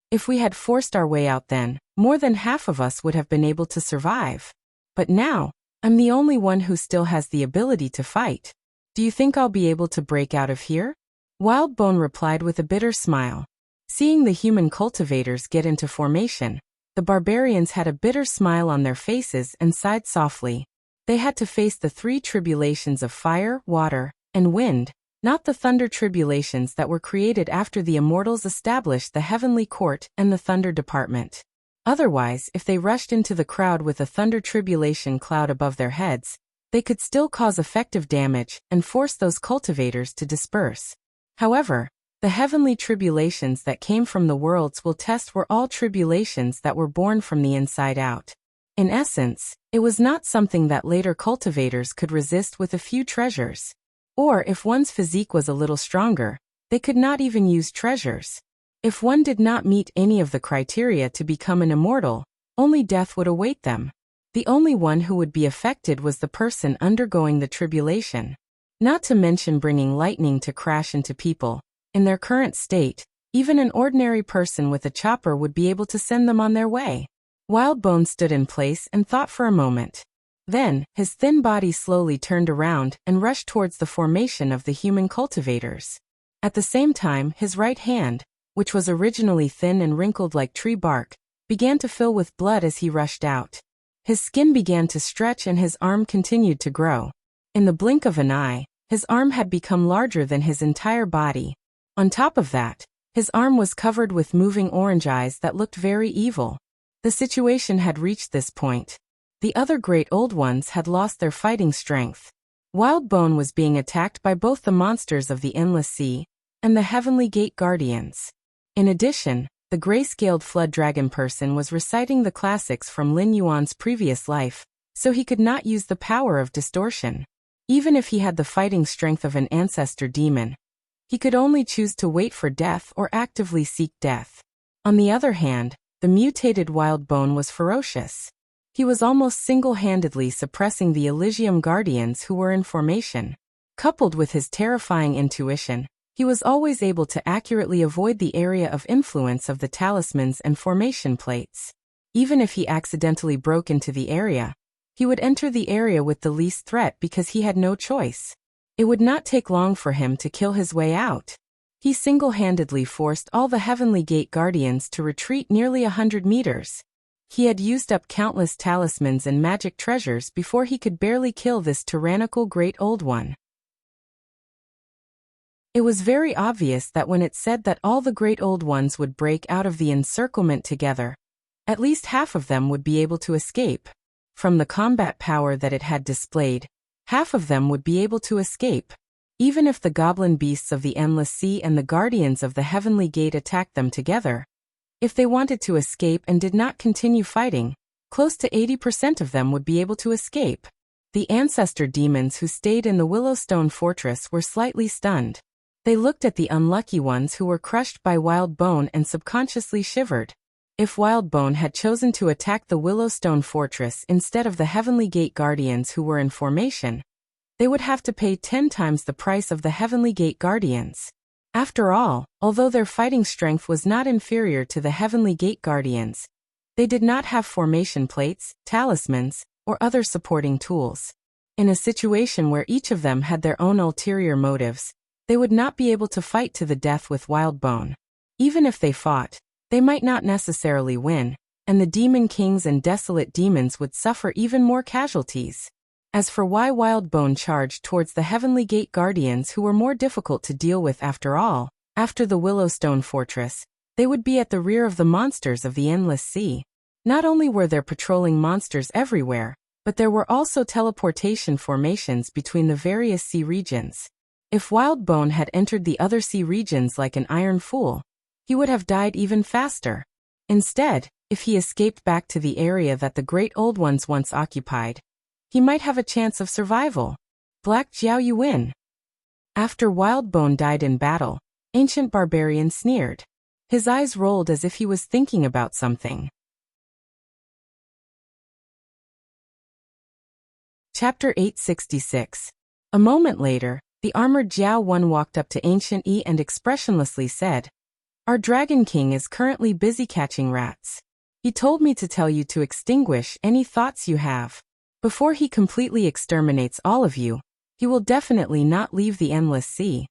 If we had forced our way out then, more than half of us would have been able to survive. But now, I'm the only one who still has the ability to fight. Do you think I'll be able to break out of here? Wildbone replied with a bitter smile. Seeing the human cultivators get into formation, the barbarians had a bitter smile on their faces and sighed softly. They had to face the three tribulations of fire, water, and wind, not the thunder tribulations that were created after the immortals established the heavenly court and the thunder department. Otherwise, if they rushed into the crowd with a thunder tribulation cloud above their heads, they could still cause effective damage and force those cultivators to disperse. However, the heavenly tribulations that came from the worlds will test were all tribulations that were born from the inside out. In essence, it was not something that later cultivators could resist with a few treasures. Or if one's physique was a little stronger, they could not even use treasures. If one did not meet any of the criteria to become an immortal, only death would await them. The only one who would be affected was the person undergoing the tribulation. Not to mention bringing lightning to crash into people. In their current state, even an ordinary person with a chopper would be able to send them on their way. Wildbone stood in place and thought for a moment. Then, his thin body slowly turned around and rushed towards the formation of the human cultivators. At the same time, his right hand, which was originally thin and wrinkled like tree bark, began to fill with blood as he rushed out. His skin began to stretch and his arm continued to grow. In the blink of an eye, his arm had become larger than his entire body. On top of that, his arm was covered with moving orange eyes that looked very evil. The situation had reached this point. The other great old ones had lost their fighting strength. Wildbone was being attacked by both the monsters of the endless sea and the heavenly gate guardians. In addition, the gray-scaled flood dragon person was reciting the classics from Lin Yuan's previous life, so he could not use the power of distortion. Even if he had the fighting strength of an ancestor demon, he could only choose to wait for death or actively seek death. On the other hand, the mutated Wildbone was ferocious. He was almost single-handedly suppressing the Elysium Guardians who were in formation. Coupled with his terrifying intuition, he was always able to accurately avoid the area of influence of the talismans and formation plates. Even if he accidentally broke into the area, he would enter the area with the least threat because he had no choice. It would not take long for him to kill his way out. He single-handedly forced all the Heavenly Gate Guardians to retreat nearly 100 meters. He had used up countless talismans and magic treasures before he could barely kill this tyrannical Great Old One. It was very obvious that when it said that all the Great Old Ones would break out of the encirclement together, at least half of them would be able to escape. From the combat power that it had displayed, half of them would be able to escape. Even if the goblin beasts of the Endless Sea and the guardians of the Heavenly Gate attacked them together, if they wanted to escape and did not continue fighting, close to 80% of them would be able to escape. The ancestor demons who stayed in the Willowstone Fortress were slightly stunned. They looked at the unlucky ones who were crushed by Wildbone and subconsciously shivered. If Wildbone had chosen to attack the Willowstone Fortress instead of the Heavenly Gate Guardians who were in formation, they would have to pay 10 times the price of the Heavenly Gate Guardians. After all, although their fighting strength was not inferior to the Heavenly Gate Guardians, they did not have formation plates, talismans, or other supporting tools. In a situation where each of them had their own ulterior motives, they would not be able to fight to the death with Wildbone. Even if they fought, they might not necessarily win, and the demon kings and desolate demons would suffer even more casualties. As for why Wildbone charged towards the Heavenly Gate Guardians who were more difficult to deal with after all, after the Willowstone Fortress, they would be at the rear of the monsters of the Endless Sea. Not only were there patrolling monsters everywhere, but there were also teleportation formations between the various sea regions. If Wildbone had entered the other sea regions like an iron fool, he would have died even faster. Instead, if he escaped back to the area that the Great Old Ones once occupied, he might have a chance of survival. Black Jiao Yuan. After Wildbone died in battle, Ancient Barbarian sneered. His eyes rolled as if he was thinking about something. Chapter 866. A moment later, the armored Jiao Wen walked up to Ancient Yi and expressionlessly said, "Our Dragon King is currently busy catching rats. He told me to tell you to extinguish any thoughts you have." Before he completely exterminates all of you, he will definitely not leave the endless sea.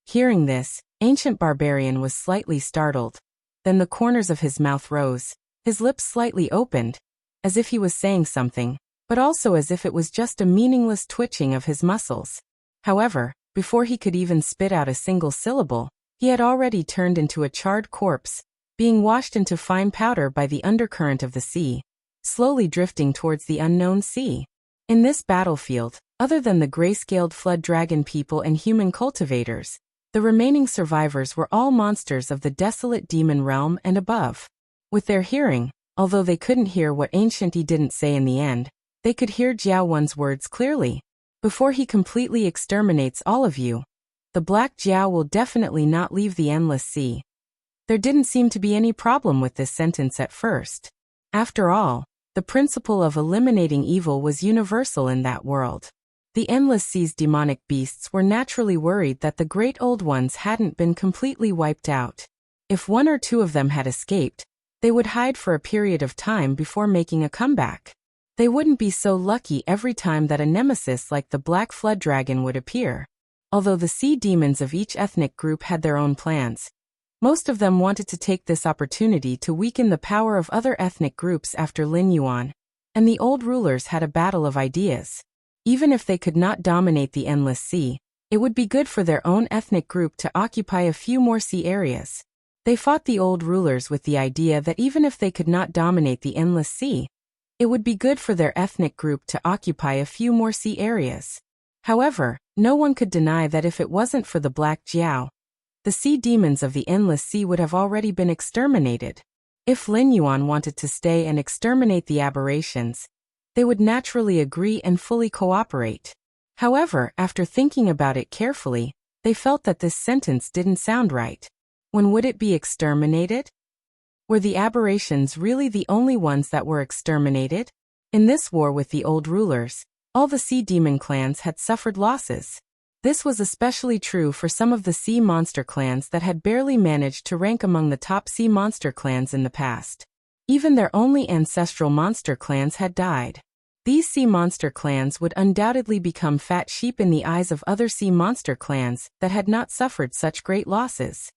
Hearing this, Ancient Barbarian was slightly startled. Then the corners of his mouth rose, his lips slightly opened, as if he was saying something, but also as if it was just a meaningless twitching of his muscles. However, before he could even spit out a single syllable, he had already turned into a charred corpse, being washed into fine powder by the undercurrent of the sea, slowly drifting towards the unknown sea. In this battlefield, other than the gray-scaled flood dragon people and human cultivators, the remaining survivors were all monsters of the desolate demon realm and above. With their hearing, although they couldn't hear what Ancient He didn't say in the end, they could hear Jiao Wen's words clearly. Before he completely exterminates all of you, the Black Jiao will definitely not leave the endless sea. There didn't seem to be any problem with this sentence at first. After all, the principle of eliminating evil was universal in that world. The endless sea's demonic beasts were naturally worried that the Great Old Ones hadn't been completely wiped out. If one or two of them had escaped, they would hide for a period of time before making a comeback. They wouldn't be so lucky every time that a nemesis like the Black Flood Dragon would appear. Although the sea demons of each ethnic group had their own plans, most of them wanted to take this opportunity to weaken the power of other ethnic groups after Lin Yuan, and the old rulers had a battle of ideas. Even if they could not dominate the endless sea, it would be good for their own ethnic group to occupy a few more sea areas. They fought the old rulers with the idea that even if they could not dominate the endless sea, it would be good for their ethnic group to occupy a few more sea areas. However, no one could deny that if it wasn't for the Black Jiao, the sea demons of the endless sea would have already been exterminated. If Lin Yuan wanted to stay and exterminate the aberrations, they would naturally agree and fully cooperate. However, after thinking about it carefully, they felt that this sentence didn't sound right. When would it be exterminated? Were the aberrations really the only ones that were exterminated? In this war with the old rulers, all the sea demon clans had suffered losses. This was especially true for some of the sea monster clans that had barely managed to rank among the top sea monster clans in the past. Even their only ancestral monster clans had died. These sea monster clans would undoubtedly become fat sheep in the eyes of other sea monster clans that had not suffered such great losses.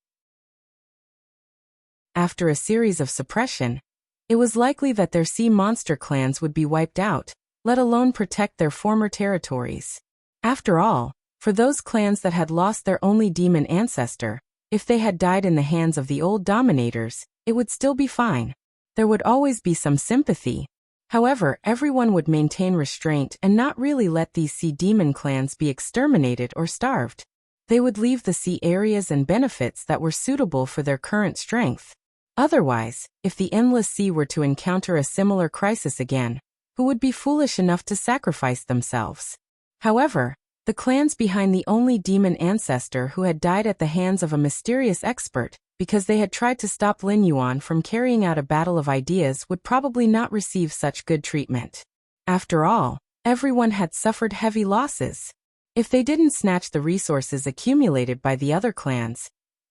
After a series of suppression, it was likely that their sea monster clans would be wiped out, let alone protect their former territories. After all, for those clans that had lost their only demon ancestor, if they had died in the hands of the old dominators, it would still be fine. There would always be some sympathy. However, everyone would maintain restraint and not really let these sea demon clans be exterminated or starved. They would leave the sea areas and benefits that were suitable for their current strength. Otherwise, if the endless sea were to encounter a similar crisis again, who would be foolish enough to sacrifice themselves? However, the clans behind the only demon ancestor who had died at the hands of a mysterious expert, because they had tried to stop Lin Yuan from carrying out a battle of ideas, would probably not receive such good treatment. After all, everyone had suffered heavy losses. If they didn't snatch the resources accumulated by the other clans,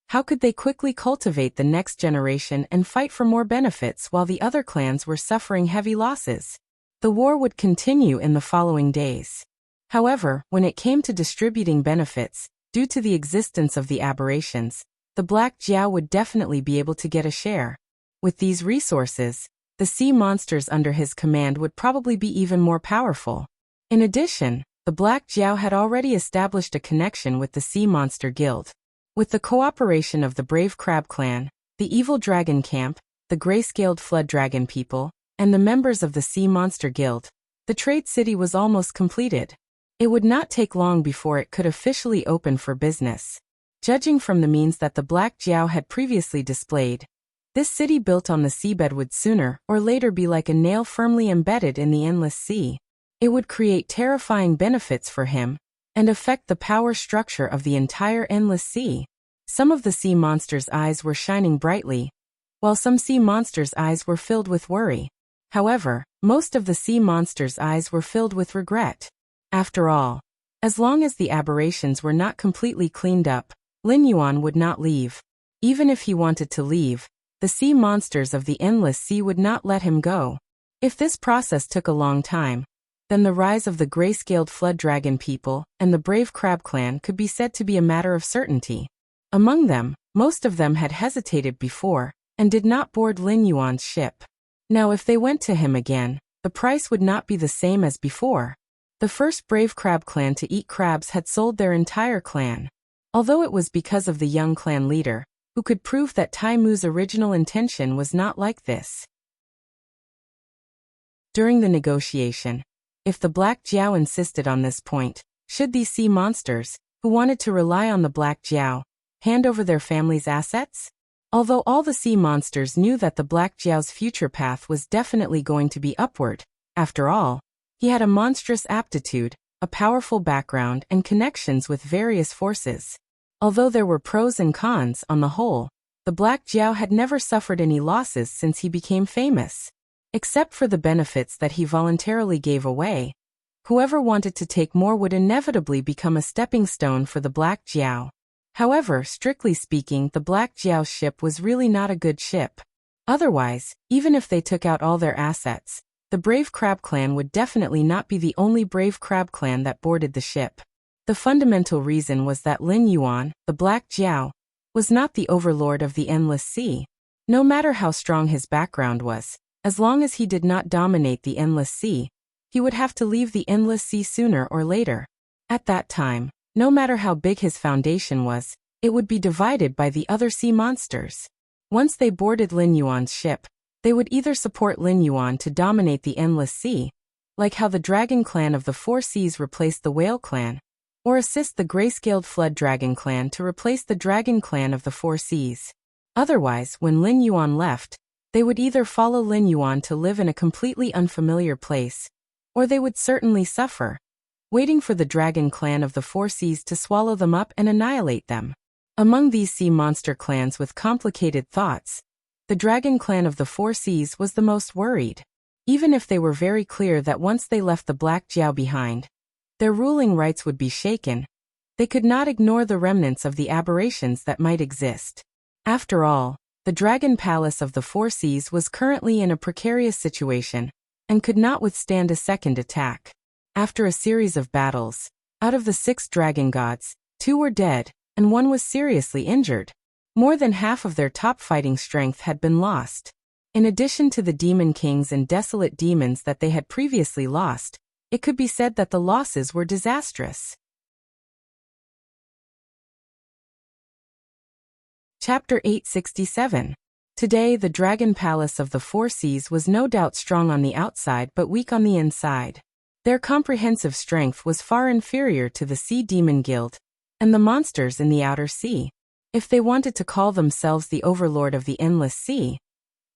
how could they quickly cultivate the next generation and fight for more benefits while the other clans were suffering heavy losses? The war would continue in the following days. However, when it came to distributing benefits, due to the existence of the aberrations, the Black Jiao would definitely be able to get a share. With these resources, the sea monsters under his command would probably be even more powerful. In addition, the Black Jiao had already established a connection with the Sea Monster Guild. With the cooperation of the Brave Crab Clan, the Evil Dragon Camp, the Gray-Scaled Flood Dragon People, and the members of the Sea Monster Guild, the trade city was almost completed. It would not take long before it could officially open for business. Judging from the means that the Black Jiao had previously displayed, this city built on the seabed would sooner or later be like a nail firmly embedded in the endless sea. It would create terrifying benefits for him and affect the power structure of the entire endless sea. Some of the sea monsters' eyes were shining brightly, while some sea monsters' eyes were filled with worry. However, most of the sea monsters' eyes were filled with regret. After all, as long as the aberrations were not completely cleaned up, Lin Yuan would not leave. Even if he wanted to leave, the sea monsters of the endless sea would not let him go. If this process took a long time, then the rise of the gray-scaled flood dragon people and the brave crab clan could be said to be a matter of certainty. Among them, most of them had hesitated before, and did not board Lin Yuan's ship. Now if they went to him again, the price would not be the same as before. The first brave crab clan to eat crabs had sold their entire clan. Although it was because of the young clan leader, who could prove that Tai Mu's original intention was not like this. During the negotiation, if the Black Jiao insisted on this point, should these sea monsters, who wanted to rely on the Black Jiao, hand over their family's assets? Although all the sea monsters knew that the Black Jiao's future path was definitely going to be upward, after all, he had a monstrous aptitude, a powerful background and connections with various forces. Although there were pros and cons on the whole, the Black Jiao had never suffered any losses since he became famous. Except for the benefits that he voluntarily gave away, whoever wanted to take more would inevitably become a stepping stone for the Black Jiao. However, strictly speaking, the Black Jiao's ship was really not a good ship. Otherwise, even if they took out all their assets, the Brave Crab Clan would definitely not be the only Brave Crab Clan that boarded the ship. The fundamental reason was that Lin Yuan, the Black Jiao, was not the overlord of the Endless Sea. No matter how strong his background was, as long as he did not dominate the Endless Sea, he would have to leave the Endless Sea sooner or later. At that time, no matter how big his foundation was, it would be divided by the other sea monsters. Once they boarded Lin Yuan's ship, they would either support Lin Yuan to dominate the Endless Sea, like how the Dragon Clan of the Four Seas replaced the Whale Clan, or assist the gray-scaled Flood Dragon Clan to replace the Dragon Clan of the Four Seas. Otherwise, when Lin Yuan left, they would either follow Lin Yuan to live in a completely unfamiliar place, or they would certainly suffer, waiting for the Dragon Clan of the Four Seas to swallow them up and annihilate them. Among these sea monster clans with complicated thoughts, the Dragon Clan of the Four Seas was the most worried. Even if they were very clear that once they left the Black Jiao behind, their ruling rights would be shaken, they could not ignore the remnants of the aberrations that might exist. After all, the Dragon Palace of the Four Seas was currently in a precarious situation, and could not withstand a second attack. After a series of battles, out of the 6 dragon gods, 2 were dead, and 1 was seriously injured. More than half of their top fighting strength had been lost. In addition to the demon kings and desolate demons that they had previously lost, it could be said that the losses were disastrous. Chapter 867. Today the Dragon Palace of the Four Seas was no doubt strong on the outside but weak on the inside. Their comprehensive strength was far inferior to the Sea Demon Guild and the monsters in the Outer Sea. If they wanted to call themselves the overlord of the Endless Sea,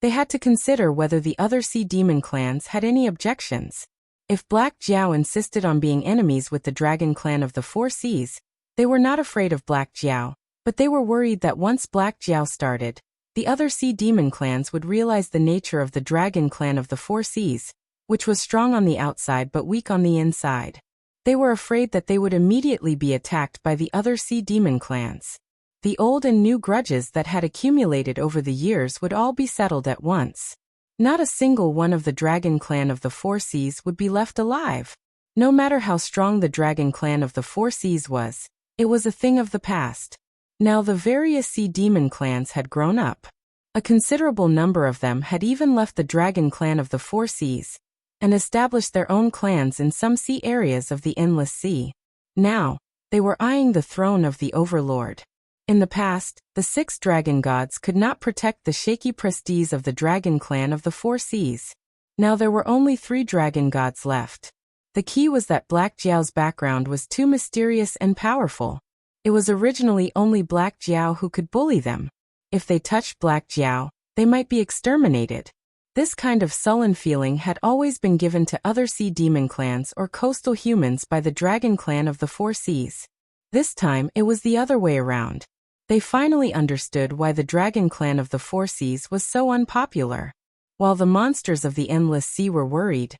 they had to consider whether the other Sea Demon clans had any objections. If Black Jiao insisted on being enemies with the Dragon Clan of the Four Seas, they were not afraid of Black Jiao, but they were worried that once Black Jiao started, the other Sea Demon clans would realize the nature of the Dragon Clan of the Four Seas, which was strong on the outside but weak on the inside. They were afraid that they would immediately be attacked by the other Sea Demon clans. The old and new grudges that had accumulated over the years would all be settled at once. Not a single one of the Dragon Clan of the Four Seas would be left alive. No matter how strong the Dragon Clan of the Four Seas was, it was a thing of the past. Now the various Sea Demon clans had grown up. A considerable number of them had even left the Dragon Clan of the Four Seas, and established their own clans in some sea areas of the Endless Sea. Now, they were eyeing the throne of the Overlord. In the past, the 6 dragon gods could not protect the shaky prestige of the Dragon Clan of the Four Seas. Now there were only 3 dragon gods left. The key was that Black Jiao's background was too mysterious and powerful. It was originally only Black Jiao who could bully them. If they touched Black Jiao, they might be exterminated. This kind of sullen feeling had always been given to other Sea Demon clans or coastal humans by the Dragon Clan of the Four Seas. This time it was the other way around. They finally understood why the Dragon Clan of the Four Seas was so unpopular. While the monsters of the Endless Sea were worried,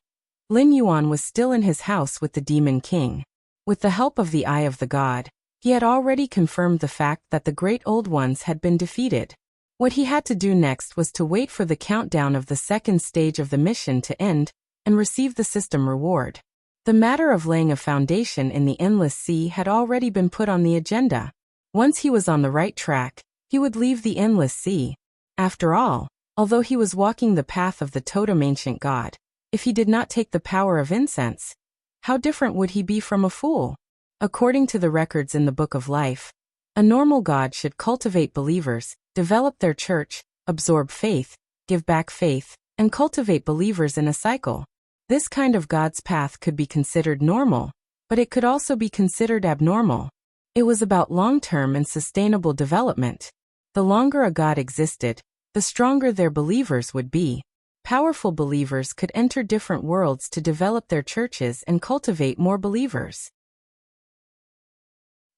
Lin Yuan was still in his house with the Demon King. With the help of the Eye of the God, he had already confirmed the fact that the Great Old Ones had been defeated. What he had to do next was to wait for the countdown of the second stage of the mission to end and receive the system reward. The matter of laying a foundation in the endless sea had already been put on the agenda. Once he was on the right track, he would leave the endless sea. After all, although he was walking the path of the totem ancient god, if he did not take the power of incense, how different would he be from a fool? According to the records in the Book of Life, a normal god should cultivate believers, develop their church, absorb faith, give back faith, and cultivate believers in a cycle. This kind of God's path could be considered normal, but it could also be considered abnormal. It was about long-term and sustainable development. The longer a God existed, the stronger their believers would be. Powerful believers could enter different worlds to develop their churches and cultivate more believers.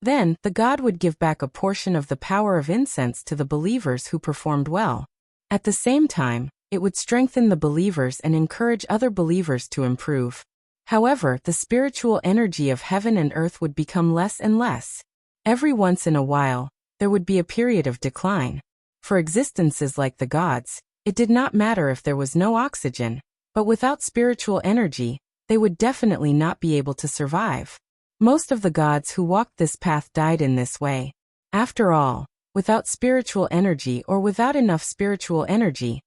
Then, the God would give back a portion of the power of incense to the believers who performed well. At the same time, it would strengthen the believers and encourage other believers to improve. However, the spiritual energy of heaven and earth would become less and less. Every once in a while, there would be a period of decline. For existences like the gods, it did not matter if there was no oxygen, but without spiritual energy, they would definitely not be able to survive. Most of the gods who walked this path died in this way. After all, without spiritual energy or without enough spiritual energy,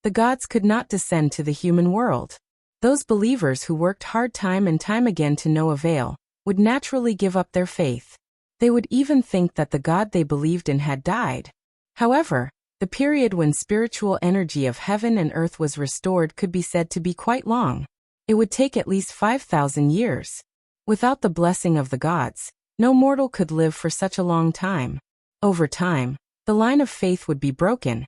the gods could not descend to the human world. Those believers who worked hard time and time again to no avail would naturally give up their faith. They would even think that the God they believed in had died. However, the period when spiritual energy of heaven and earth was restored could be said to be quite long. It would take at least 5,000 years. Without the blessing of the gods, no mortal could live for such a long time. Over time, the line of faith would be broken,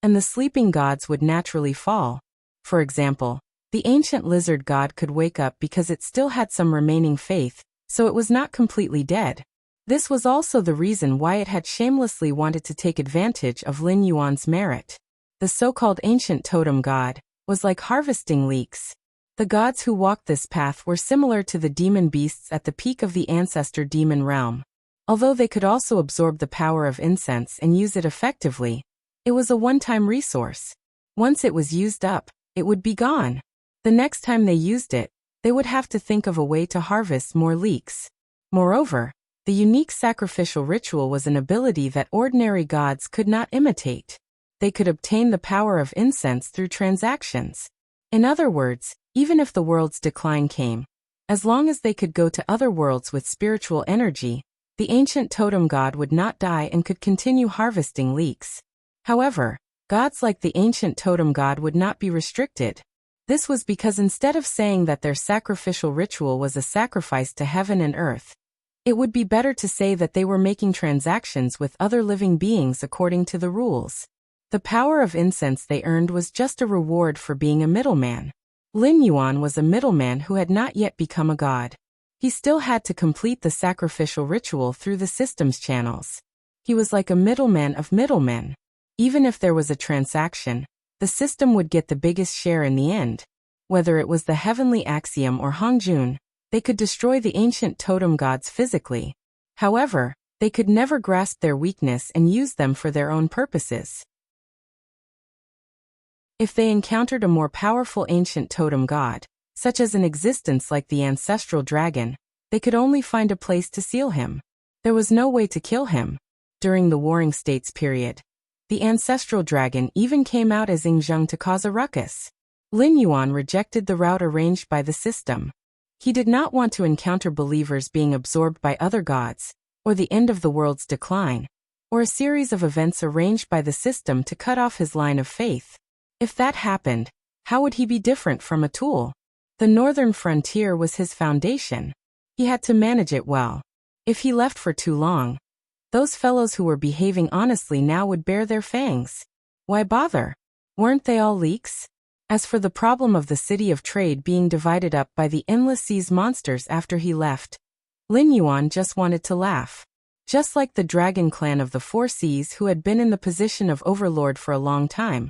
and the sleeping gods would naturally fall. For example, the ancient lizard god could wake up because it still had some remaining faith, so it was not completely dead. This was also the reason why it had shamelessly wanted to take advantage of Lin Yuan's merit. The so-called ancient totem god was like harvesting leeks. The gods who walked this path were similar to the demon beasts at the peak of the ancestor demon realm. Although they could also absorb the power of incense and use it effectively, it was a one-time resource. Once it was used up, it would be gone. The next time they used it, they would have to think of a way to harvest more leeks. Moreover, the unique sacrificial ritual was an ability that ordinary gods could not imitate. They could obtain the power of incense through transactions. In other words, even if the world's decline came, as long as they could go to other worlds with spiritual energy, the ancient totem god would not die and could continue harvesting leeks. However, gods like the ancient totem god would not be restricted. This was because instead of saying that their sacrificial ritual was a sacrifice to heaven and earth, it would be better to say that they were making transactions with other living beings according to the rules. The power of incense they earned was just a reward for being a middleman. Lin Yuan was a middleman who had not yet become a god. He still had to complete the sacrificial ritual through the system's channels. He was like a middleman of middlemen. Even if there was a transaction, the system would get the biggest share in the end. Whether it was the heavenly axiom or Hongjun, they could destroy the ancient totem gods physically. However, they could never grasp their weakness and use them for their own purposes. If they encountered a more powerful ancient totem god, such as an existence like the ancestral dragon, they could only find a place to seal him. There was no way to kill him. During the Warring States period, the ancestral dragon even came out as Yingzheng to cause a ruckus. Lin Yuan rejected the route arranged by the system. He did not want to encounter believers being absorbed by other gods, or the end of the world's decline, or a series of events arranged by the system to cut off his line of faith. If that happened, how would he be different from a tool? The northern frontier was his foundation. He had to manage it well. If he left for too long, those fellows who were behaving honestly now would bare their fangs. Why bother? Weren't they all leaks? As for the problem of the city of trade being divided up by the endless sea's monsters after he left, Lin Yuan just wanted to laugh. Just like the dragon clan of the Four Seas who had been in the position of overlord for a long time,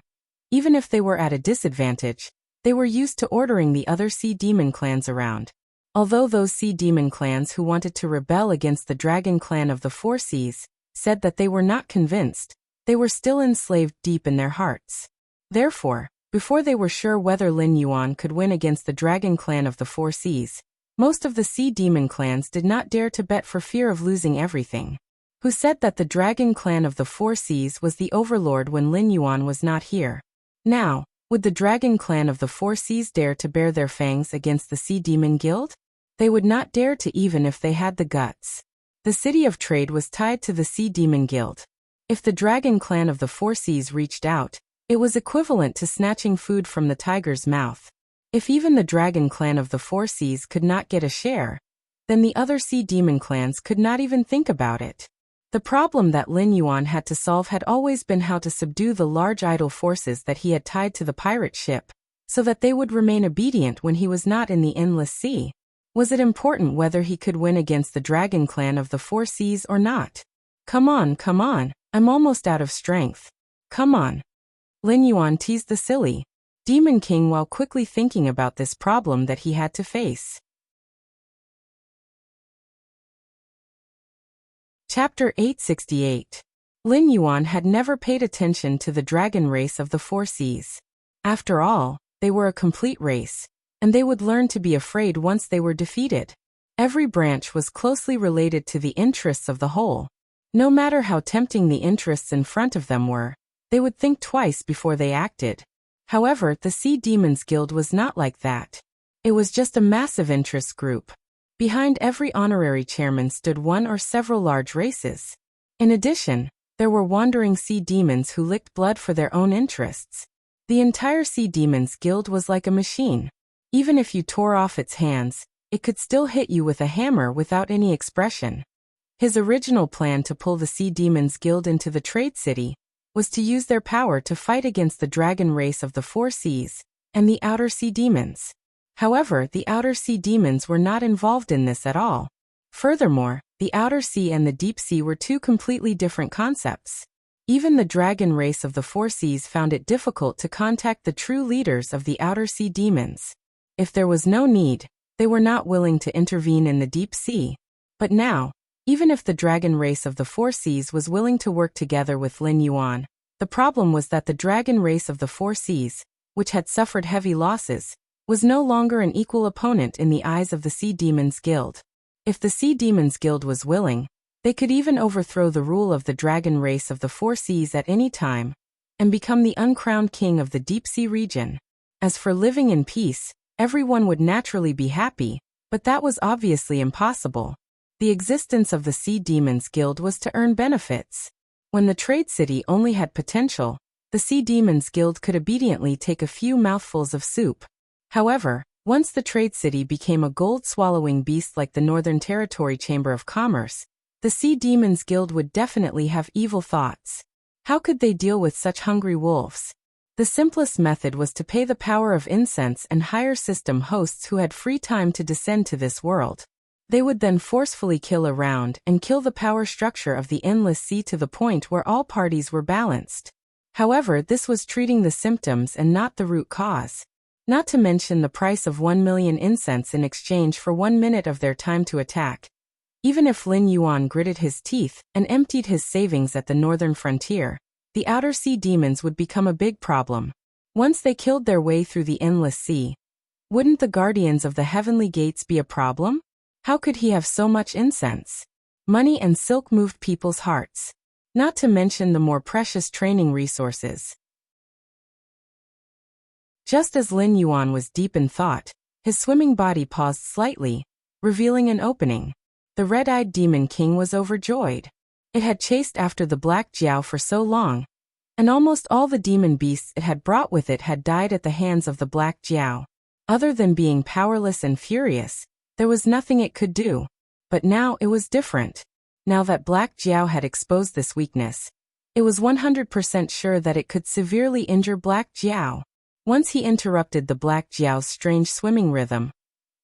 even if they were at a disadvantage, they were used to ordering the other sea demon clans around. Although those sea demon clans who wanted to rebel against the dragon clan of the Four Seas said that they were not convinced, they were still enslaved deep in their hearts. Therefore, before they were sure whether Lin Yuan could win against the dragon clan of the Four Seas, Most of the sea demon clans did not dare to bet for fear of losing everything. Who said that the dragon clan of the Four Seas was the overlord when Lin Yuan was not here? Now, would the dragon clan of the Four Seas dare to bare their fangs against the Sea Demon Guild? They would not dare to even if they had the guts. The city of trade was tied to the Sea Demon Guild. If the dragon clan of the Four Seas reached out, it was equivalent to snatching food from the tiger's mouth. If even the dragon clan of the Four Seas could not get a share, then the other sea demon clans could not even think about it. The problem that Lin Yuan had to solve had always been how to subdue the large idle forces that he had tied to the pirate ship, so that they would remain obedient when he was not in the endless sea. Was it important whether he could win against the dragon clan of the Four Seas or not? Come on, I'm almost out of strength. Come on. Lin Yuan teased the silly Demon King while quickly thinking about this problem that he had to face. Chapter 868. Lin Yuan had never paid attention to the dragon race of the Four Seas. After all, they were a complete race, and they would learn to be afraid once they were defeated. Every branch was closely related to the interests of the whole. No matter how tempting the interests in front of them were, they would think twice before they acted. However, the Sea Demons Guild was not like that. It was just a massive interest group. Behind every honorary chairman stood one or several large races. In addition, there were wandering sea demons who licked blood for their own interests. The entire Sea Demons Guild was like a machine. Even if you tore off its hands, it could still hit you with a hammer without any expression. His original plan to pull the Sea Demons Guild into the trade city was to use their power to fight against the dragon race of the Four Seas and the Outer Sea Demons. However, the Outer Sea Demons were not involved in this at all. Furthermore, the Outer Sea and the Deep Sea were two completely different concepts. Even the dragon race of the Four Seas found it difficult to contact the true leaders of the Outer Sea Demons. If there was no need, they were not willing to intervene in the Deep Sea. But now, even if the dragon race of the Four Seas was willing to work together with Lin Yuan, the problem was that the dragon race of the Four Seas, which had suffered heavy losses, was no longer an equal opponent in the eyes of the Sea Demons Guild. If the Sea Demons Guild was willing, they could even overthrow the rule of the dragon race of the Four Seas at any time, and become the uncrowned king of the Deep Sea region. As for living in peace, everyone would naturally be happy, but that was obviously impossible. The existence of the Sea Demons Guild was to earn benefits. When the trade city only had potential, the Sea Demons Guild could obediently take a few mouthfuls of soup. However, once the trade city became a gold-swallowing beast like the Northern Territory Chamber of Commerce, the Sea Demons Guild would definitely have evil thoughts. How could they deal with such hungry wolves? The simplest method was to pay the power of incense and hire system hosts who had free time to descend to this world. They would then forcefully kill around and kill the power structure of the endless sea to the point where all parties were balanced. However, this was treating the symptoms and not the root cause. Not to mention the price of 1 million incense in exchange for 1 minute of their time to attack. Even if Lin Yuan gritted his teeth and emptied his savings at the northern frontier, the Outer Sea Demons would become a big problem. Once they killed their way through the endless sea, wouldn't the guardians of the heavenly gates be a problem? How could he have so much incense? Money and silk moved people's hearts. Not to mention the more precious training resources. Just as Lin Yuan was deep in thought, his swimming body paused slightly, revealing an opening. The red-eyed Demon King was overjoyed. It had chased after the Black Jiao for so long, and almost all the demon beasts it had brought with it had died at the hands of the Black Jiao. Other than being powerless and furious, there was nothing it could do. But now it was different. Now that Black Jiao had exposed this weakness, it was 100% sure that it could severely injure Black Jiao. Once he interrupted the Black Jiao's strange swimming rhythm,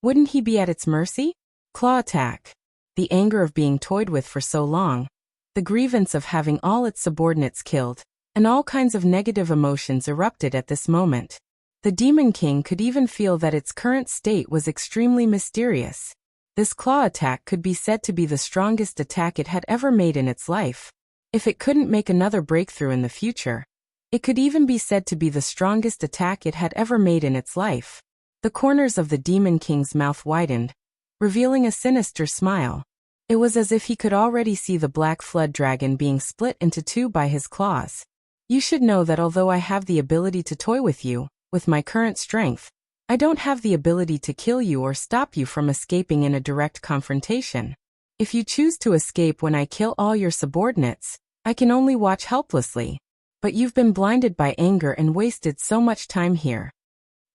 wouldn't he be at its mercy? Claw attack. The anger of being toyed with for so long, the grievance of having all its subordinates killed, and all kinds of negative emotions erupted at this moment. The Demon King could even feel that its current state was extremely mysterious. This claw attack could be said to be the strongest attack it had ever made in its life. If it couldn't make another breakthrough in the future, it could even be said to be the strongest attack it had ever made in its life. The corners of the Demon King's mouth widened, revealing a sinister smile. It was as if he could already see the black flood dragon being split into two by his claws. You should know that although I have the ability to toy with you, with my current strength, I don't have the ability to kill you or stop you from escaping in a direct confrontation. If you choose to escape when I kill all your subordinates, I can only watch helplessly. But you've been blinded by anger and wasted so much time here.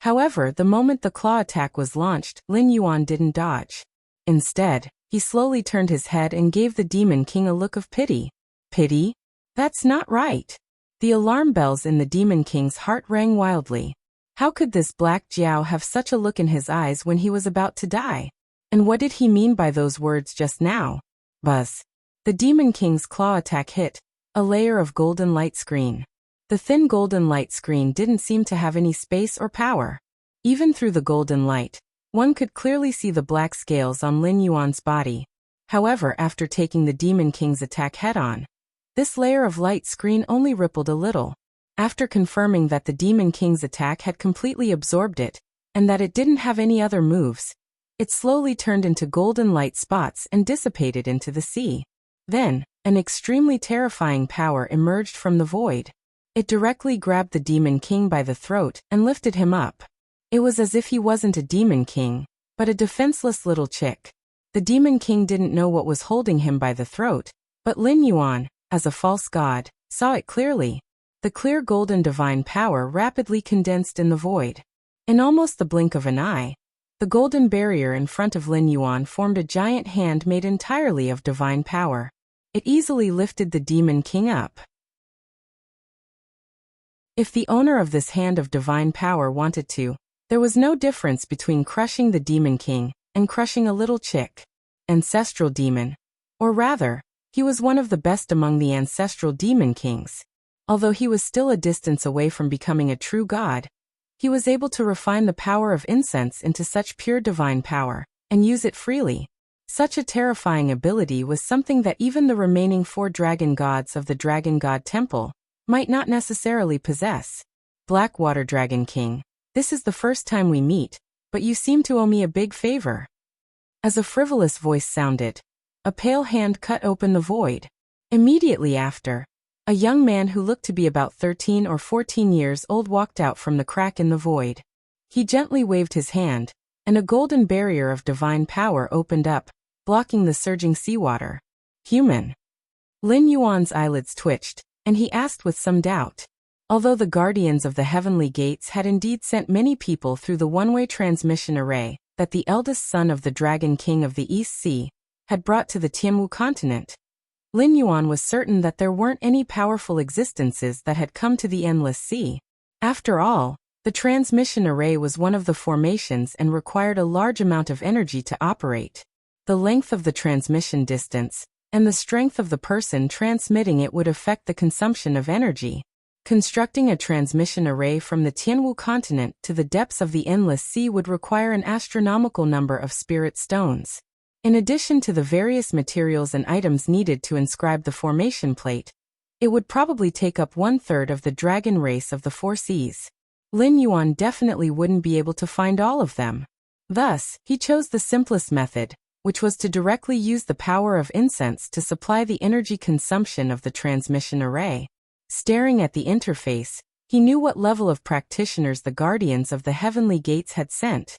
However, the moment the claw attack was launched, Lin Yuan didn't dodge. Instead, he slowly turned his head and gave the Demon King a look of pity. Pity? That's not right. The alarm bells in the Demon King's heart rang wildly. How could this black Jiao have such a look in his eyes when he was about to die? And what did he mean by those words just now? Buzz. The Demon King's claw attack hit a layer of golden light screen. The thin golden light screen didn't seem to have any space or power. Even through the golden light, one could clearly see the black scales on Lin Yuan's body. However, after taking the Demon King's attack head-on, this layer of light screen only rippled a little. After confirming that the Demon King's attack had completely absorbed it, and that it didn't have any other moves, it slowly turned into golden light spots and dissipated into the sea. Then, an extremely terrifying power emerged from the void. It directly grabbed the Demon King by the throat and lifted him up. It was as if he wasn't a Demon King, but a defenseless little chick. The Demon King didn't know what was holding him by the throat, but Lin Yuan, as a false god, saw it clearly. The clear golden divine power rapidly condensed in the void. In almost the blink of an eye, the golden barrier in front of Lin Yuan formed a giant hand made entirely of divine power. It easily lifted the Demon King up. If the owner of this hand of divine power wanted to, there was no difference between crushing the Demon King and crushing a little chick. Ancestral demon. Or rather, he was one of the best among the ancestral Demon Kings. Although he was still a distance away from becoming a true god, he was able to refine the power of incense into such pure divine power, and use it freely. Such a terrifying ability was something that even the remaining 4 dragon gods of the Dragon God Temple might not necessarily possess. Blackwater Dragon King, this is the first time we meet, but you seem to owe me a big favor. As a frivolous voice sounded, a pale hand cut open the void. Immediately after, a young man who looked to be about 13 or 14 years old walked out from the crack in the void. He gently waved his hand, and a golden barrier of divine power opened up, blocking the surging seawater. Human. Lin Yuan's eyelids twitched, and he asked with some doubt. Although the guardians of the heavenly gates had indeed sent many people through the one-way transmission array that the eldest son of the Dragon King of the East Sea had brought to the Tianwu continent, Lin Yuan was certain that there weren't any powerful existences that had come to the Endless Sea. After all, the transmission array was one of the formations and required a large amount of energy to operate. The length of the transmission distance and the strength of the person transmitting it would affect the consumption of energy. Constructing a transmission array from the Tianwu continent to the depths of the Endless Sea would require an astronomical number of spirit stones. In addition to the various materials and items needed to inscribe the formation plate, it would probably take up 1/3 of the dragon race of the 4 seas. Lin Yuan definitely wouldn't be able to find all of them. Thus, he chose the simplest method, which was to directly use the power of incense to supply the energy consumption of the transmission array. Staring at the interface, he knew what level of practitioners the guardians of the heavenly gates had sent.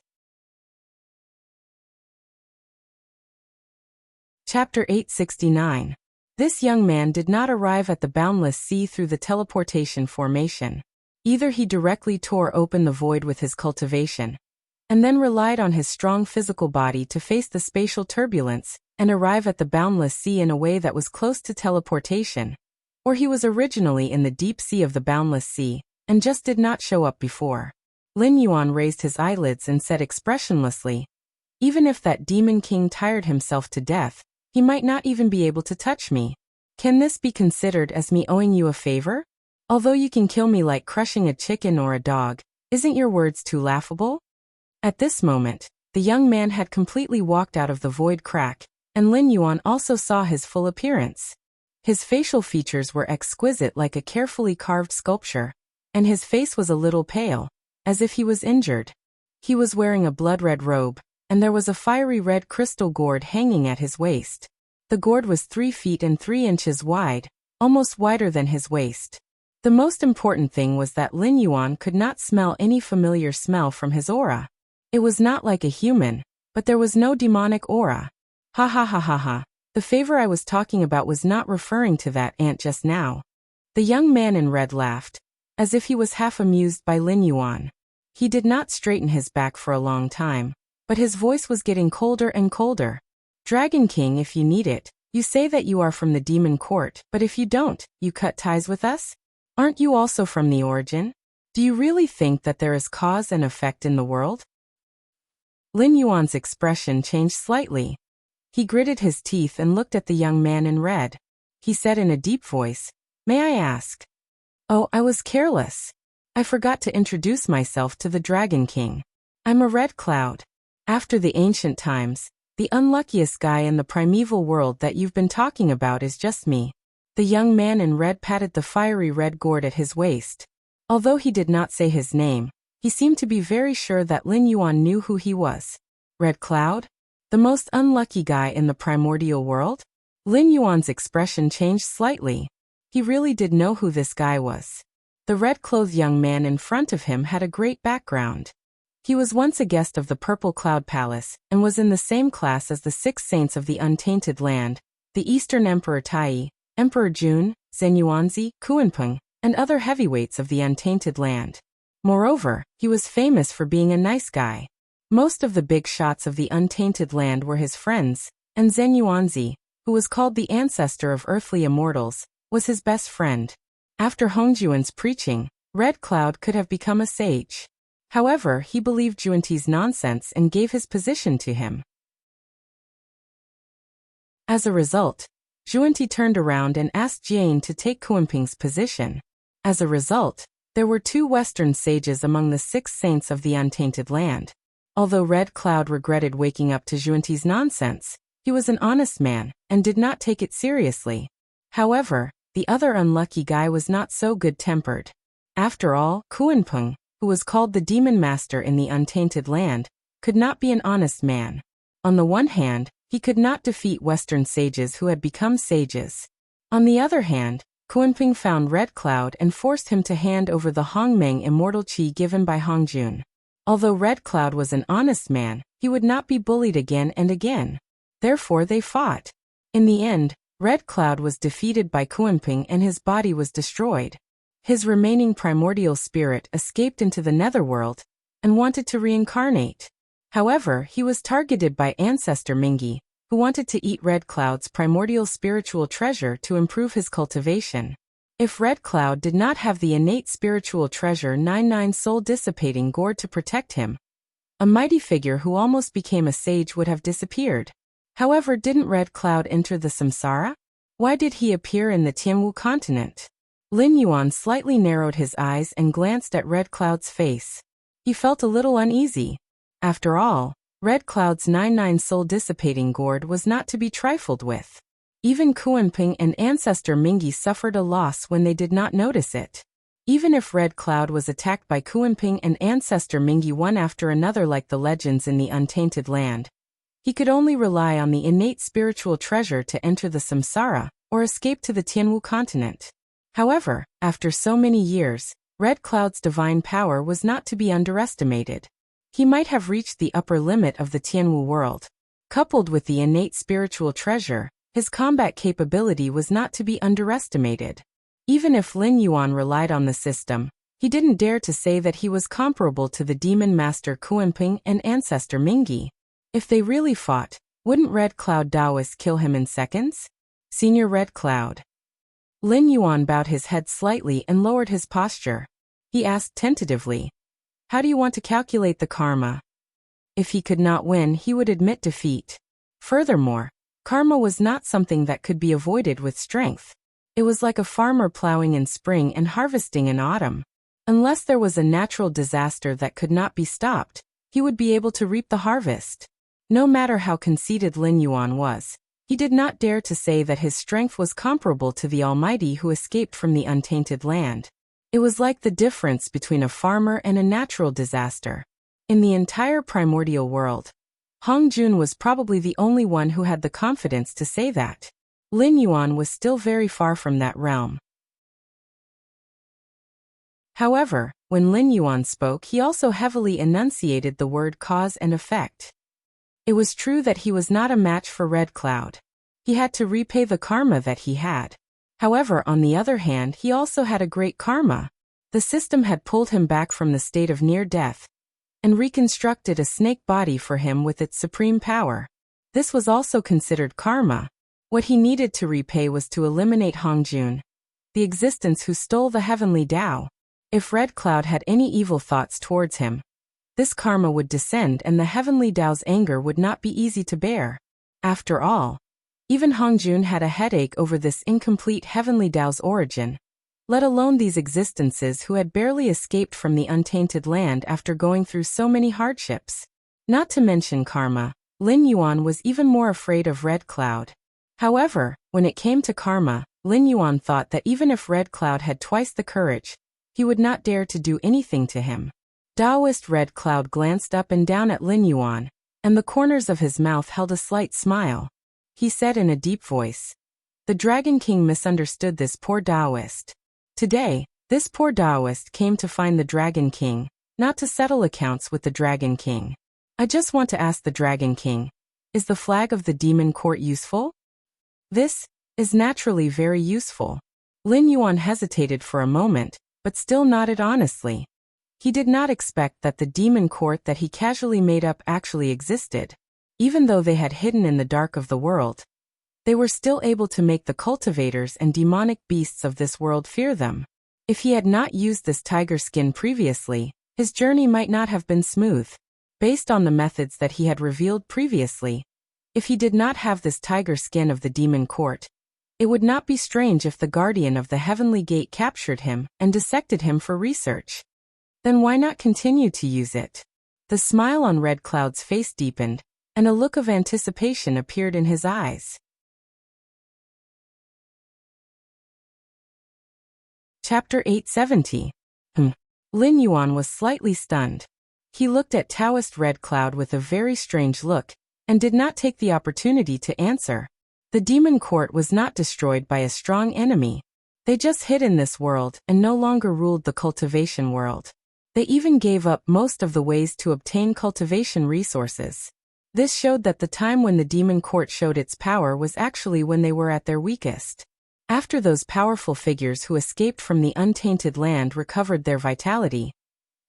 Chapter 869. This young man did not arrive at the boundless sea through the teleportation formation. Either he directly tore open the void with his cultivation, and then relied on his strong physical body to face the spatial turbulence and arrive at the boundless sea in a way that was close to teleportation, or he was originally in the deep sea of the boundless sea, and just did not show up before. Lin Yuan raised his eyelids and said expressionlessly, "Even if that Demon King tired himself to death, he might not even be able to touch me. Can this be considered as me owing you a favor? Although you can kill me like crushing a chicken or a dog, isn't your words too laughable?" At this moment, the young man had completely walked out of the void crack, and Lin Yuan also saw his full appearance. His facial features were exquisite like a carefully carved sculpture, and his face was a little pale, as if he was injured. He was wearing a blood-red robe, and there was a fiery red crystal gourd hanging at his waist. The gourd was 3 feet and 3 inches wide, almost wider than his waist. The most important thing was that Lin Yuan could not smell any familiar smell from his aura. It was not like a human, but there was no demonic aura. Ha ha ha ha ha. The favor I was talking about was not referring to that ant just now. The young man in red laughed, as if he was half amused by Lin Yuan. He did not straighten his back for a long time, but his voice was getting colder and colder. Dragon King, if you need it, you say that you are from the demon court, but if you don't, you cut ties with us? Aren't you also from the origin? Do you really think that there is cause and effect in the world? Lin Yuan's expression changed slightly. He gritted his teeth and looked at the young man in red. He said in a deep voice, "May I ask?" "Oh, I was careless. I forgot to introduce myself to the Dragon King. I'm a red cloud. After the ancient times, the unluckiest guy in the primeval world that you've been talking about is just me." The young man in red patted the fiery red gourd at his waist. Although he did not say his name, he seemed to be very sure that Lin Yuan knew who he was. Red Cloud? The most unlucky guy in the primordial world? Lin Yuan's expression changed slightly. He really did know who this guy was. The red-clothed young man in front of him had a great background. He was once a guest of the Purple Cloud Palace, and was in the same class as the 6 saints of the Untainted Land, the Eastern Emperor Tai, Emperor Jun, Zenyuanzi, Kuanpeng, and other heavyweights of the Untainted Land. Moreover, he was famous for being a nice guy. Most of the big shots of the Untainted Land were his friends, and Zenyuanzi, who was called the ancestor of earthly immortals, was his best friend. After Hongjuan's preaching, Red Cloud could have become a sage. However, he believed Juanti's nonsense and gave his position to him. As a result, Juanti turned around and asked Jane to take Kuanping's position. As a result, there were 2 Western sages among the 6 saints of the Untainted Land. Although Red Cloud regretted waking up to Juanti's nonsense, he was an honest man, and did not take it seriously. However, the other unlucky guy was not so good-tempered. After all, Kuanpeng, who was called the Demon Master in the Untainted Land, could not be an honest man. On the one hand, he could not defeat Western sages who had become sages. On the other hand, Kuanping found Red Cloud and forced him to hand over the Hongmeng immortal qi given by Hongjun. Although Red Cloud was an honest man, he would not be bullied again and again. Therefore they fought. In the end, Red Cloud was defeated by Kuanping and his body was destroyed. His remaining primordial spirit escaped into the netherworld and wanted to reincarnate. However, he was targeted by Ancestor Mingi, who wanted to eat Red Cloud's primordial spiritual treasure to improve his cultivation. If Red Cloud did not have the innate spiritual treasure 99 soul dissipating gourd to protect him, a mighty figure who almost became a sage would have disappeared. However, didn't Red Cloud enter the samsara? Why did he appear in the Tianwu continent? Lin Yuan slightly narrowed his eyes and glanced at Red Cloud's face. He felt a little uneasy. After all, Red Cloud's 99 soul dissipating gourd was not to be trifled with. Even Kuanping and Ancestor Mingi suffered a loss when they did not notice it. Even if Red Cloud was attacked by Kuanping and Ancestor Mingi one after another like the legends in the Untainted Land, he could only rely on the innate spiritual treasure to enter the samsara or escape to the Tianwu continent. However, after so many years, Red Cloud's divine power was not to be underestimated. He might have reached the upper limit of the Tianwu world. Coupled with the innate spiritual treasure, his combat capability was not to be underestimated. Even if Lin Yuan relied on the system, he didn't dare to say that he was comparable to the Demon Master Kuanping and Ancestor Mingi. If they really fought, wouldn't Red Cloud Daoist kill him in seconds? Senior Red Cloud. Lin Yuan bowed his head slightly and lowered his posture. He asked tentatively, "How do you want to calculate the karma?" If he could not win, he would admit defeat. Furthermore, karma was not something that could be avoided with strength. It was like a farmer plowing in spring and harvesting in autumn. Unless there was a natural disaster that could not be stopped, he would be able to reap the harvest. No matter how conceited Lin Yuan was, he did not dare to say that his strength was comparable to the Almighty who escaped from the Untainted Land. It was like the difference between a farmer and a natural disaster. In the entire primordial world, Hong Jun was probably the only one who had the confidence to say that. Lin Yuan was still very far from that realm. However, when Lin Yuan spoke, he also heavily enunciated the word cause and effect. It was true that he was not a match for Red Cloud. He had to repay the karma that he had. However, on the other hand, he also had a great karma. The system had pulled him back from the state of near death and reconstructed a snake body for him with its supreme power. This was also considered karma. What he needed to repay was to eliminate Hong Jun, the existence who stole the heavenly Tao. If Red Cloud had any evil thoughts towards him, this karma would descend and the heavenly Tao's anger would not be easy to bear. After all, even Hong Jun had a headache over this incomplete heavenly Tao's origin, let alone these existences who had barely escaped from the untainted land after going through so many hardships. Not to mention karma, Lin Yuan was even more afraid of Red Cloud. However, when it came to karma, Lin Yuan thought that even if Red Cloud had twice the courage, he would not dare to do anything to him. Taoist Red Cloud glanced up and down at Lin Yuan, and the corners of his mouth held a slight smile. He said in a deep voice, "The Dragon King misunderstood this poor Taoist. Today, this poor Taoist came to find the Dragon King, not to settle accounts with the Dragon King. I just want to ask the Dragon King, is the flag of the demon court useful?" "This is naturally very useful." Lin Yuan hesitated for a moment, but still nodded honestly. He did not expect that the demon court that he casually made up actually existed. Even though they had hidden in the dark of the world, they were still able to make the cultivators and demonic beasts of this world fear them. If he had not used this tiger skin previously, his journey might not have been smooth. Based on the methods that he had revealed previously, if he did not have this tiger skin of the demon court, it would not be strange if the guardian of the heavenly gate captured him and dissected him for research. Then why not continue to use it? The smile on Red Cloud's face deepened, and a look of anticipation appeared in his eyes. Chapter 870. Lin Yuan was slightly stunned. He looked at Taoist Red Cloud with a very strange look, and did not take the opportunity to answer. The demon court was not destroyed by a strong enemy. They just hid in this world and no longer ruled the cultivation world. They even gave up most of the ways to obtain cultivation resources. This showed that the time when the demon court showed its power was actually when they were at their weakest. After those powerful figures who escaped from the untainted land recovered their vitality,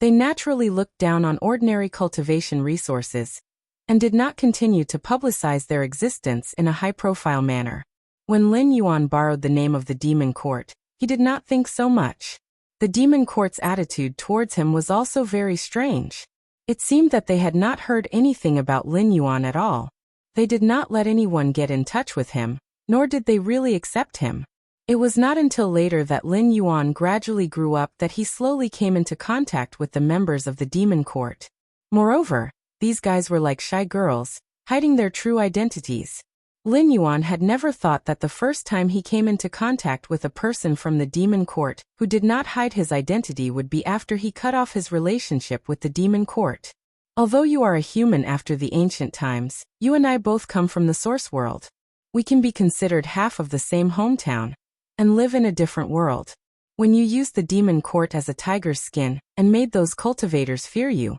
they naturally looked down on ordinary cultivation resources and did not continue to publicize their existence in a high-profile manner. When Lin Yuan borrowed the name of the demon court, he did not think so much. The demon court's attitude towards him was also very strange. It seemed that they had not heard anything about Lin Yuan at all. They did not let anyone get in touch with him, nor did they really accept him. It was not until later that Lin Yuan gradually grew up that he slowly came into contact with the members of the demon court. Moreover, these guys were like shy girls, hiding their true identities. Lin Yuan had never thought that the first time he came into contact with a person from the demon court who did not hide his identity would be after he cut off his relationship with the demon court. Although you are a human after the ancient times, you and I both come from the source world. We can be considered half of the same hometown and live in a different world. When you used the demon court as a tiger's skin and made those cultivators fear you,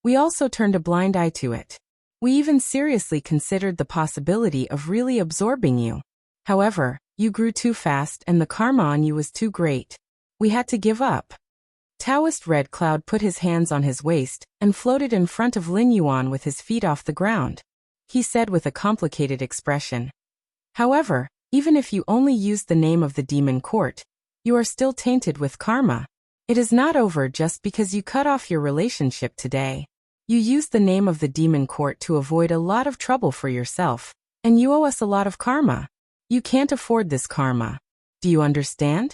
we also turned a blind eye to it. We even seriously considered the possibility of really absorbing you. However, you grew too fast and the karma on you was too great. We had to give up. Taoist Red Cloud put his hands on his waist and floated in front of Lin Yuan with his feet off the ground. He said with a complicated expression, "However, even if you only used the name of the demon court, you are still tainted with karma. It is not over just because you cut off your relationship today. You used the name of the demon court to avoid a lot of trouble for yourself, and you owe us a lot of karma. You can't afford this karma. Do you understand?"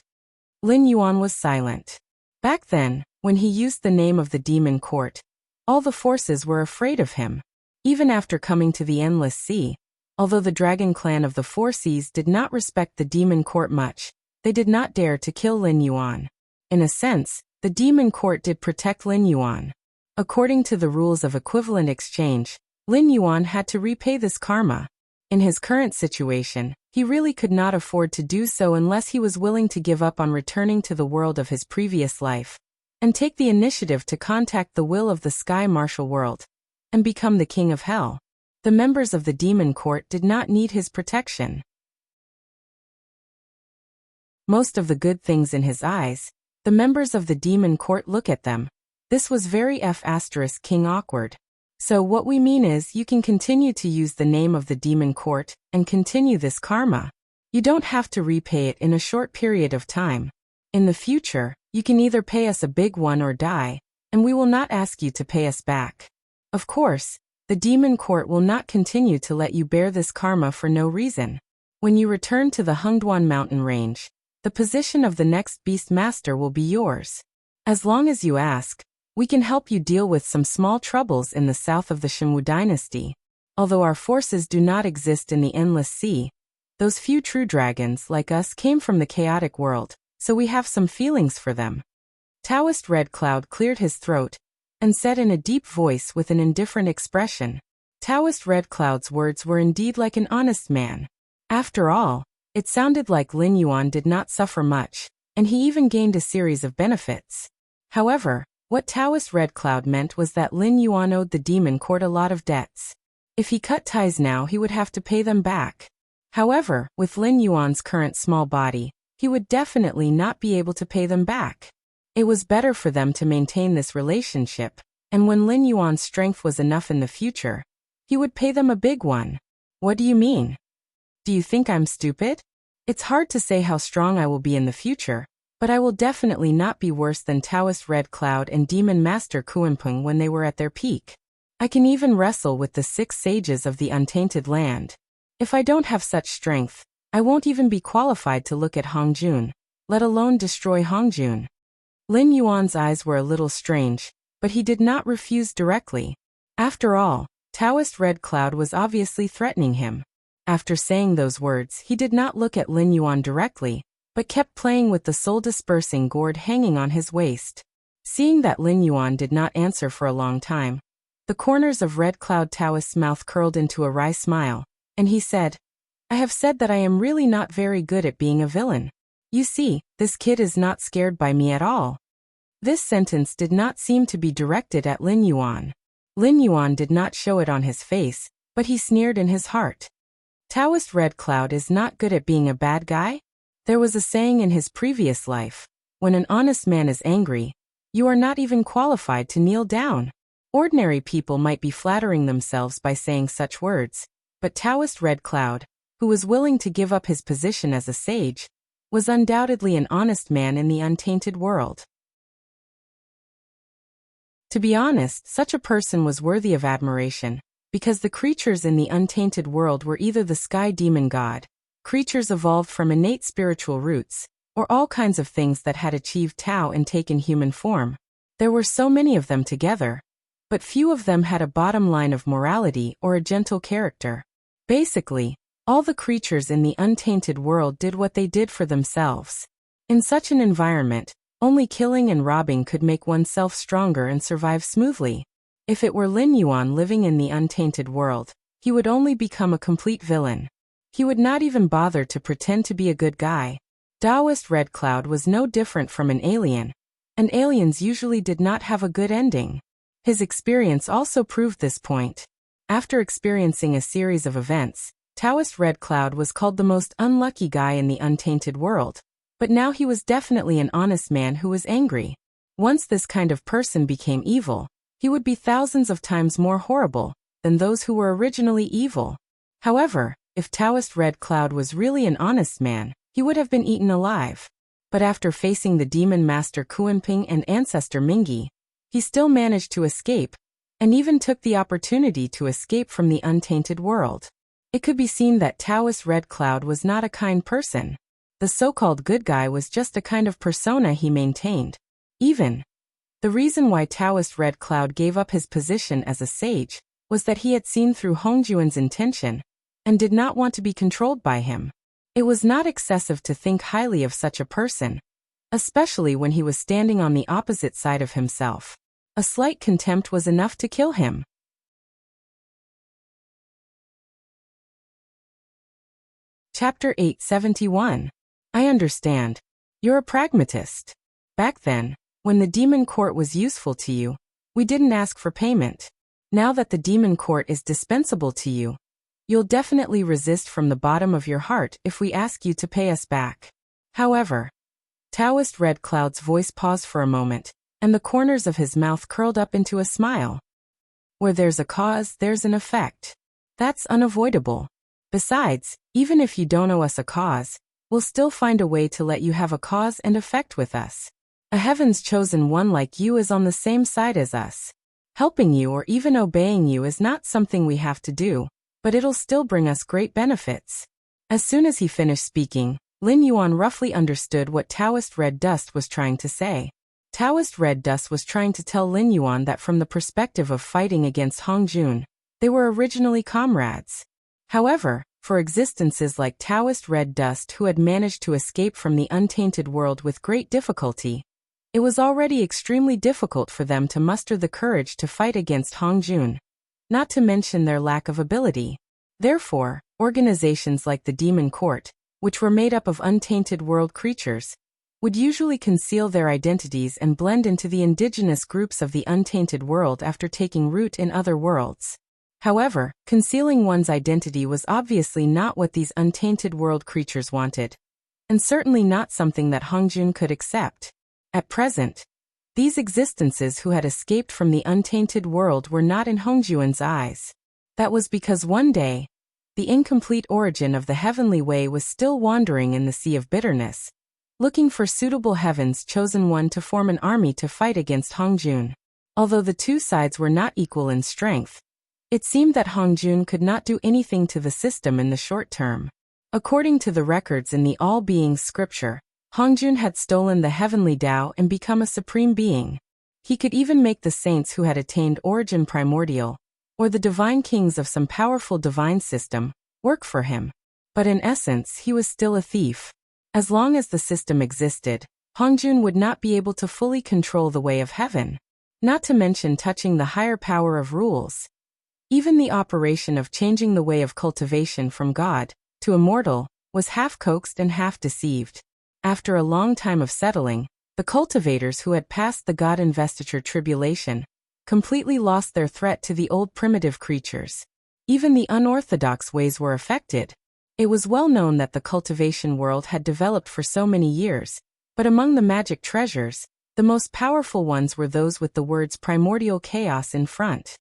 Lin Yuan was silent. Back then, when he used the name of the demon court, all the forces were afraid of him. Even after coming to the Endless Sea, although the dragon clan of the Four Seas did not respect the demon court much, they did not dare to kill Lin Yuan. In a sense, the demon court did protect Lin Yuan. According to the rules of equivalent exchange, Lin Yuan had to repay this karma. In his current situation, he really could not afford to do so unless he was willing to give up on returning to the world of his previous life, and take the initiative to contact the will of the Sky Martial World, and become the King of Hell. The members of the demon court did not need his protection. Most of the good things in his eyes, the members of the demon court look at them. This was very King awkward. So what we mean is you can continue to use the name of the demon court and continue this karma. You don't have to repay it in a short period of time. In the future, you can either pay us a big one or die, and we will not ask you to pay us back. Of course, the demon court will not continue to let you bear this karma for no reason. When you return to the Hengduan mountain range, the position of the next beast master will be yours. As long as you ask, we can help you deal with some small troubles in the south of the Shenwu dynasty. Although our forces do not exist in the endless sea, those few true dragons like us came from the chaotic world, so we have some feelings for them. Taoist Red Cloud cleared his throat and said in a deep voice with an indifferent expression. Taoist Red Cloud's words were indeed like an honest man. After all, it sounded like Lin Yuan did not suffer much, and he even gained a series of benefits. However, what Taoist Red Cloud meant was that Lin Yuan owed the demon court a lot of debts. If he cut ties now, he would have to pay them back. However, with Lin Yuan's current small body, he would definitely not be able to pay them back. It was better for them to maintain this relationship, and when Lin Yuan's strength was enough in the future, he would pay them a big one. What do you mean? Do you think I'm stupid? It's hard to say how strong I will be in the future, but I will definitely not be worse than Taoist Red Cloud and Demon Master Kuenpeng when they were at their peak. I can even wrestle with the 6 sages of the untainted land. If I don't have such strength, I won't even be qualified to look at Hongjun, let alone destroy Hongjun. Lin Yuan's eyes were a little strange, but he did not refuse directly. After all, Taoist Red Cloud was obviously threatening him. After saying those words, he did not look at Lin Yuan directly, but kept playing with the soul-dispersing gourd hanging on his waist. Seeing that Lin Yuan did not answer for a long time, the corners of Red Cloud Taoist's mouth curled into a wry smile, and he said, I have said that I am really not very good at being a villain. You see, this kid is not scared by me at all. This sentence did not seem to be directed at Lin Yuan. Lin Yuan did not show it on his face, but he sneered in his heart. Taoist Red Cloud is not good at being a bad guy? There was a saying in his previous life, when an honest man is angry, you are not even qualified to kneel down. Ordinary people might be flattering themselves by saying such words, but Taoist Red Cloud, who was willing to give up his position as a sage, was undoubtedly an honest man in the untainted world. To be honest, such a person was worthy of admiration, because the creatures in the untainted world were either the sky demon god, creatures evolved from innate spiritual roots, or all kinds of things that had achieved Tao and taken human form. There were so many of them together, but few of them had a bottom line of morality or a gentle character. Basically, all the creatures in the untainted world did what they did for themselves. In such an environment, only killing and robbing could make oneself stronger and survive smoothly. If it were Lin Yuan living in the untainted world, he would only become a complete villain. He would not even bother to pretend to be a good guy. Taoist Red Cloud was no different from an alien, and aliens usually did not have a good ending. His experience also proved this point. After experiencing a series of events, Taoist Red Cloud was called the most unlucky guy in the untainted world, but now he was definitely an honest man who was angry. Once this kind of person became evil, he would be thousands of times more horrible than those who were originally evil. However, if Taoist Red Cloud was really an honest man, he would have been eaten alive. But after facing the Demon Master Kuenpeng and Ancestor Mingi, he still managed to escape, and even took the opportunity to escape from the untainted world. It could be seen that Taoist Red Cloud was not a kind person. The so-called good guy was just a kind of persona he maintained. The reason why Taoist Red Cloud gave up his position as a sage was that he had seen through Hongjuan's intention and did not want to be controlled by him. It was not excessive to think highly of such a person, especially when he was standing on the opposite side of himself. A slight contempt was enough to kill him. Chapter 871. I understand. You're a pragmatist. Back then, when the demon court was useful to you, we didn't ask for payment. Now that the demon court is dispensable to you, you'll definitely resist from the bottom of your heart if we ask you to pay us back. However, Taoist Red Cloud's voice paused for a moment, and the corners of his mouth curled up into a smile. Where there's a cause, there's an effect. That's unavoidable. Besides, even if you don't owe us a cause, we'll still find a way to let you have a cause and effect with us. A heaven's chosen one like you is on the same side as us. Helping you or even obeying you is not something we have to do, but it'll still bring us great benefits. As soon as he finished speaking, Lin Yuan roughly understood what Taoist Red Dust was trying to say. Taoist Red Dust was trying to tell Lin Yuan that from the perspective of fighting against Hong Jun, they were originally comrades. However, for existences like Taoist Red Dust who had managed to escape from the untainted world with great difficulty, it was already extremely difficult for them to muster the courage to fight against Hong Jun, not to mention their lack of ability. Therefore, organizations like the Demon Court, which were made up of untainted world creatures, would usually conceal their identities and blend into the indigenous groups of the untainted world after taking root in other worlds. However, concealing one's identity was obviously not what these untainted world creatures wanted, and certainly not something that Hong Jun could accept. At present, these existences who had escaped from the untainted world were not in Hong Jun's eyes. That was because one day, the incomplete origin of the heavenly way was still wandering in the sea of bitterness, looking for suitable heaven's chosen one to form an army to fight against Hong Jun. Although the two sides were not equal in strength, it seemed that Hong Jun could not do anything to the system in the short term. According to the records in the All Beings scripture, Hong Jun had stolen the heavenly Tao and become a supreme being. He could even make the saints who had attained origin primordial, or the divine kings of some powerful divine system, work for him. But in essence, he was still a thief. As long as the system existed, Hong Jun would not be able to fully control the way of heaven, not to mention touching the higher power of rules. Even the operation of changing the way of cultivation from God to immortal was half coaxed and half deceived. After a long time of settling, the cultivators who had passed the God investiture tribulation completely lost their threat to the old primitive creatures. Even the unorthodox ways were affected. It was well known that the cultivation world had developed for so many years, but among the magic treasures, the most powerful ones were those with the words primordial chaos in front.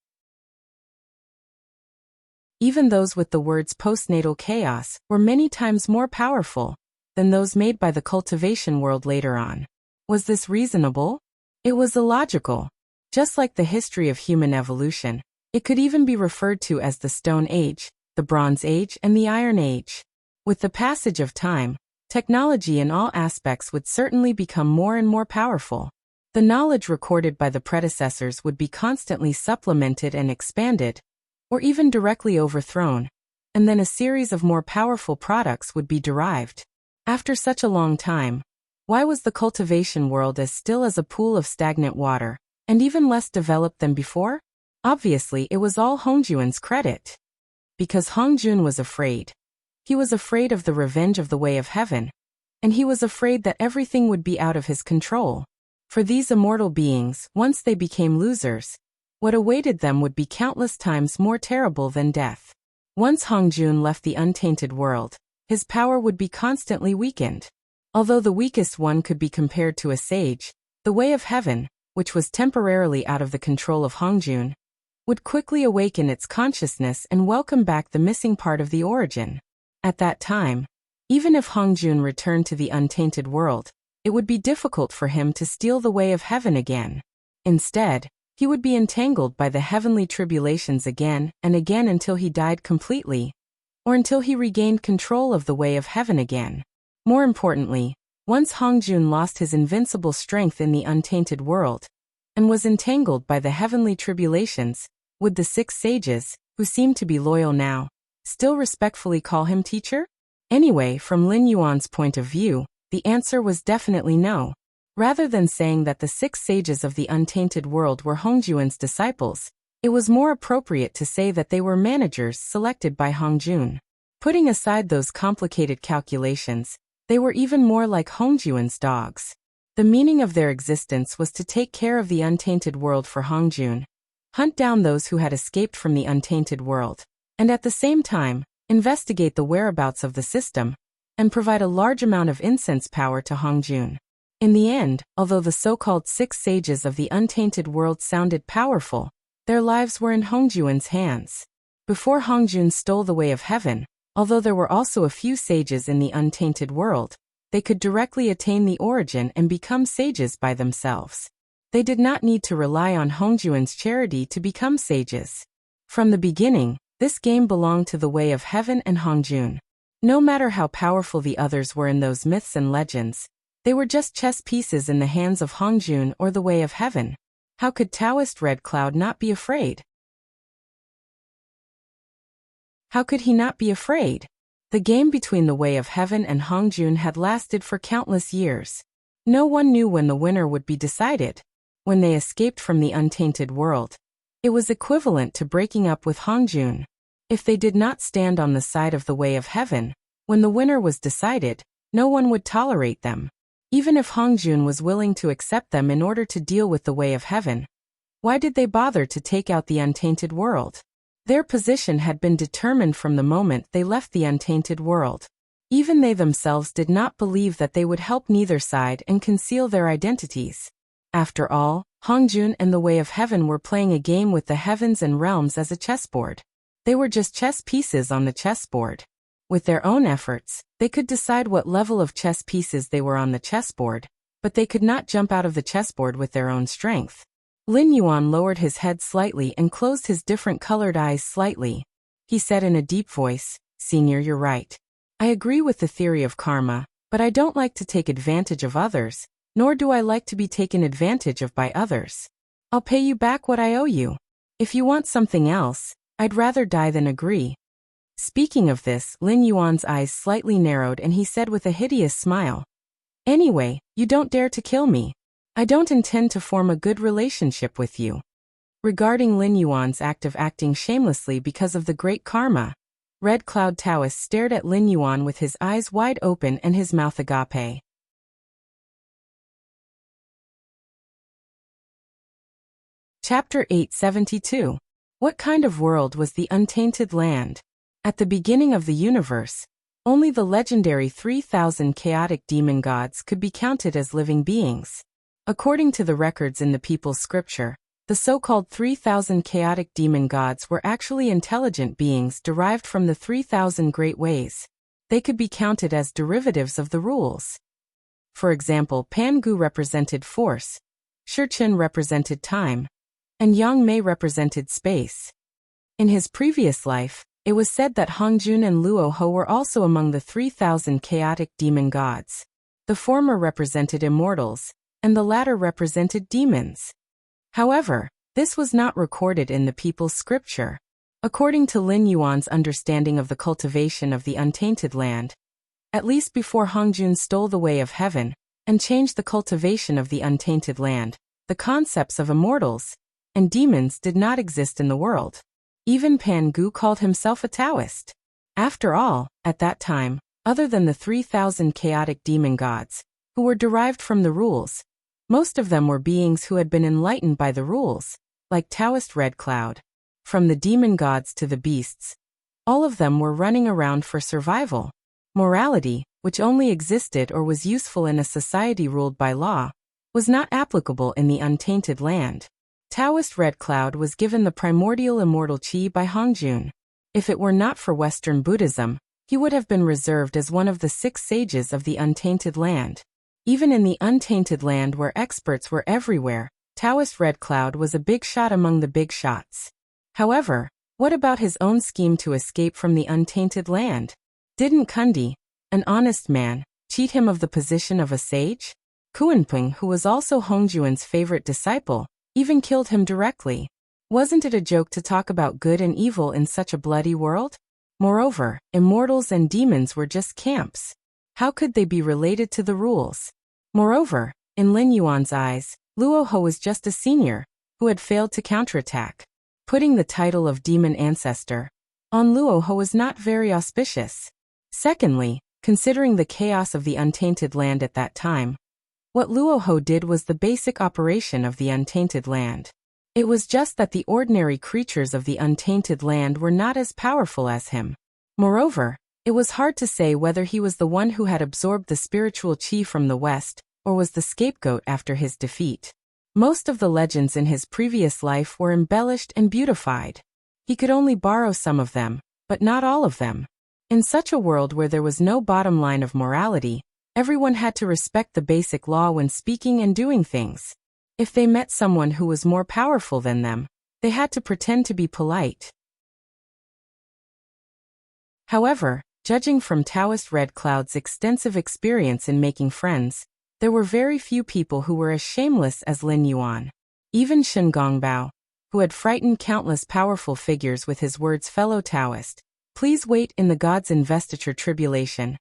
Even those with the words postnatal chaos were many times more powerful than those made by the cultivation world later on. Was this reasonable? It was illogical. Just like the history of human evolution, it could even be referred to as the Stone Age, the Bronze Age, and the Iron Age. With the passage of time, technology in all aspects would certainly become more and more powerful. The knowledge recorded by the predecessors would be constantly supplemented and expanded, or even directly overthrown, and then a series of more powerful products would be derived. After such a long time, why was the cultivation world as still as a pool of stagnant water, and even less developed than before? Obviously, it was all Hong Jun's credit. Because Hong Jun was afraid. He was afraid of the revenge of the way of heaven, and he was afraid that everything would be out of his control. For these immortal beings, once they became losers, what awaited them would be countless times more terrible than death. Once Hong Jun left the untainted world, his power would be constantly weakened. Although the weakest one could be compared to a sage, the way of heaven, which was temporarily out of the control of Hong Jun, would quickly awaken its consciousness and welcome back the missing part of the origin. At that time, even if Hong Jun returned to the untainted world, it would be difficult for him to steal the way of heaven again. Instead, he would be entangled by the heavenly tribulations again and again until he died completely, or until he regained control of the way of heaven again. More importantly, once Hong Jun lost his invincible strength in the untainted world, and was entangled by the heavenly tribulations, would the 6 sages, who seemed to be loyal now, still respectfully call him teacher? Anyway, from Lin Yuan's point of view, the answer was definitely no. Rather than saying that the 6 sages of the untainted world were Hong Jun's disciples, it was more appropriate to say that they were managers selected by Hong Jun. Putting aside those complicated calculations, they were even more like Hongjuan's dogs. The meaning of their existence was to take care of the untainted world for Hongjun, hunt down those who had escaped from the untainted world, and at the same time, investigate the whereabouts of the system, and provide a large amount of incense power to Hongjun. In the end, although the so-called 6 sages of the untainted world sounded powerful, their lives were in Hongjuan's hands. Before Hongjun stole the way of heaven, although there were also a few sages in the untainted world, they could directly attain the origin and become sages by themselves. They did not need to rely on Hongjuan's charity to become sages. From the beginning, this game belonged to the way of heaven and Hongjun. No matter how powerful the others were in those myths and legends, they were just chess pieces in the hands of Hongjun or the way of heaven. How could Taoist Red Cloud not be afraid? How could he not be afraid? The game between the way of heaven and Hongjun had lasted for countless years. No one knew when the winner would be decided. When they escaped from the untainted world, it was equivalent to breaking up with Hongjun. If they did not stand on the side of the way of heaven, when the winner was decided, no one would tolerate them. Even if Hongjun was willing to accept them in order to deal with the way of heaven, why did they bother to take out the untainted world? Their position had been determined from the moment they left the untainted world. Even they themselves did not believe that they would help neither side and conceal their identities. After all, Hongjun and the way of heaven were playing a game with the heavens and realms as a chessboard. They were just chess pieces on the chessboard. With their own efforts, they could decide what level of chess pieces they were on the chessboard, but they could not jump out of the chessboard with their own strength. Lin Yuan lowered his head slightly and closed his different-colored eyes slightly. He said in a deep voice, "Senior, you're right. I agree with the theory of karma, but I don't like to take advantage of others, nor do I like to be taken advantage of by others. I'll pay you back what I owe you. If you want something else, I'd rather die than agree." Speaking of this, Lin Yuan's eyes slightly narrowed and he said with a hideous smile, "Anyway, you don't dare to kill me. I don't intend to form a good relationship with you." Regarding Lin Yuan's act of acting shamelessly because of the great karma, Red Cloud Taoist stared at Lin Yuan with his eyes wide open and his mouth agape. Chapter 872. What kind of world was the untainted land? At the beginning of the universe, only the legendary 3,000 chaotic demon gods could be counted as living beings. According to the records in the people's scripture, the so-called 3,000 chaotic demon gods were actually intelligent beings derived from the 3,000 great ways. They could be counted as derivatives of the rules. For example, Pangu represented force, Shurchen represented time, and Yang Mei represented space. In his previous life, it was said that Hongjun and Luo Ho were also among the 3,000 chaotic demon gods. The former represented immortals, and the latter represented demons. However, this was not recorded in the people's scripture. According to Lin Yuan's understanding of the cultivation of the untainted land, at least before Hongjun stole the way of heaven and changed the cultivation of the untainted land, the concepts of immortals and demons did not exist in the world. Even Pangu called himself a Taoist. After all, at that time, other than the 3,000 chaotic demon gods, who were derived from the rules, most of them were beings who had been enlightened by the rules, like Taoist Red Cloud. From the demon gods to the beasts, all of them were running around for survival. Morality, which only existed or was useful in a society ruled by law, was not applicable in the untainted land. Taoist Red Cloud was given the primordial immortal qi by Hongjun. If it were not for Western Buddhism, he would have been reserved as one of the 6 sages of the untainted land. Even in the untainted land where experts were everywhere, Taoist Red Cloud was a big shot among the big shots. However, what about his own scheme to escape from the untainted land? Didn't Kundi, an honest man, cheat him of the position of a sage? Kuanping, who was also Hongjuan's favorite disciple, even killed him directly. Wasn't it a joke to talk about good and evil in such a bloody world? Moreover, immortals and demons were just camps. How could they be related to the rules? Moreover, in Lin Yuan's eyes, Luo Ho was just a senior, who had failed to counterattack. Putting the title of demon ancestor, on Luoho was not very auspicious. Secondly, considering the chaos of the untainted land at that time, what Luoho did was the basic operation of the untainted land. It was just that the ordinary creatures of the untainted land were not as powerful as him. Moreover, it was hard to say whether he was the one who had absorbed the spiritual chi from the West, or was the scapegoat after his defeat. Most of the legends in his previous life were embellished and beautified. He could only borrow some of them, but not all of them. In such a world where there was no bottom line of morality, everyone had to respect the basic law when speaking and doing things. If they met someone who was more powerful than them, they had to pretend to be polite. However, judging from Taoist Red Cloud's extensive experience in making friends, there were very few people who were as shameless as Lin Yuan. Even Shen Gongbao, who had frightened countless powerful figures with his words, fellow Taoist, please wait in the God's investiture tribulation,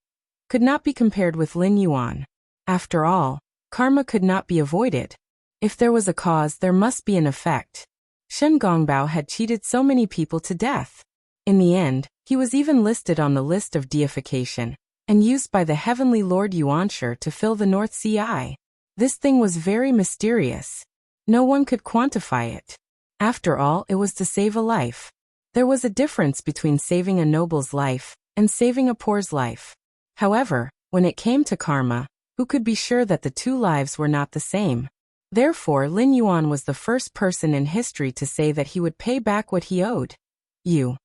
could not be compared with Lin Yuan. After all, karma could not be avoided. If there was a cause, there must be an effect. Shen Gongbao had cheated so many people to death. In the end, he was even listed on the list of deification, and used by the heavenly Lord Yuanshi to fill the North Sea eye. This thing was very mysterious. No one could quantify it. After all, it was to save a life. There was a difference between saving a noble's life and saving a poor's life. However, when it came to karma, who could be sure that the two lives were not the same? Therefore, Lin Yuan was the first person in history to say that he would pay back what he owed. You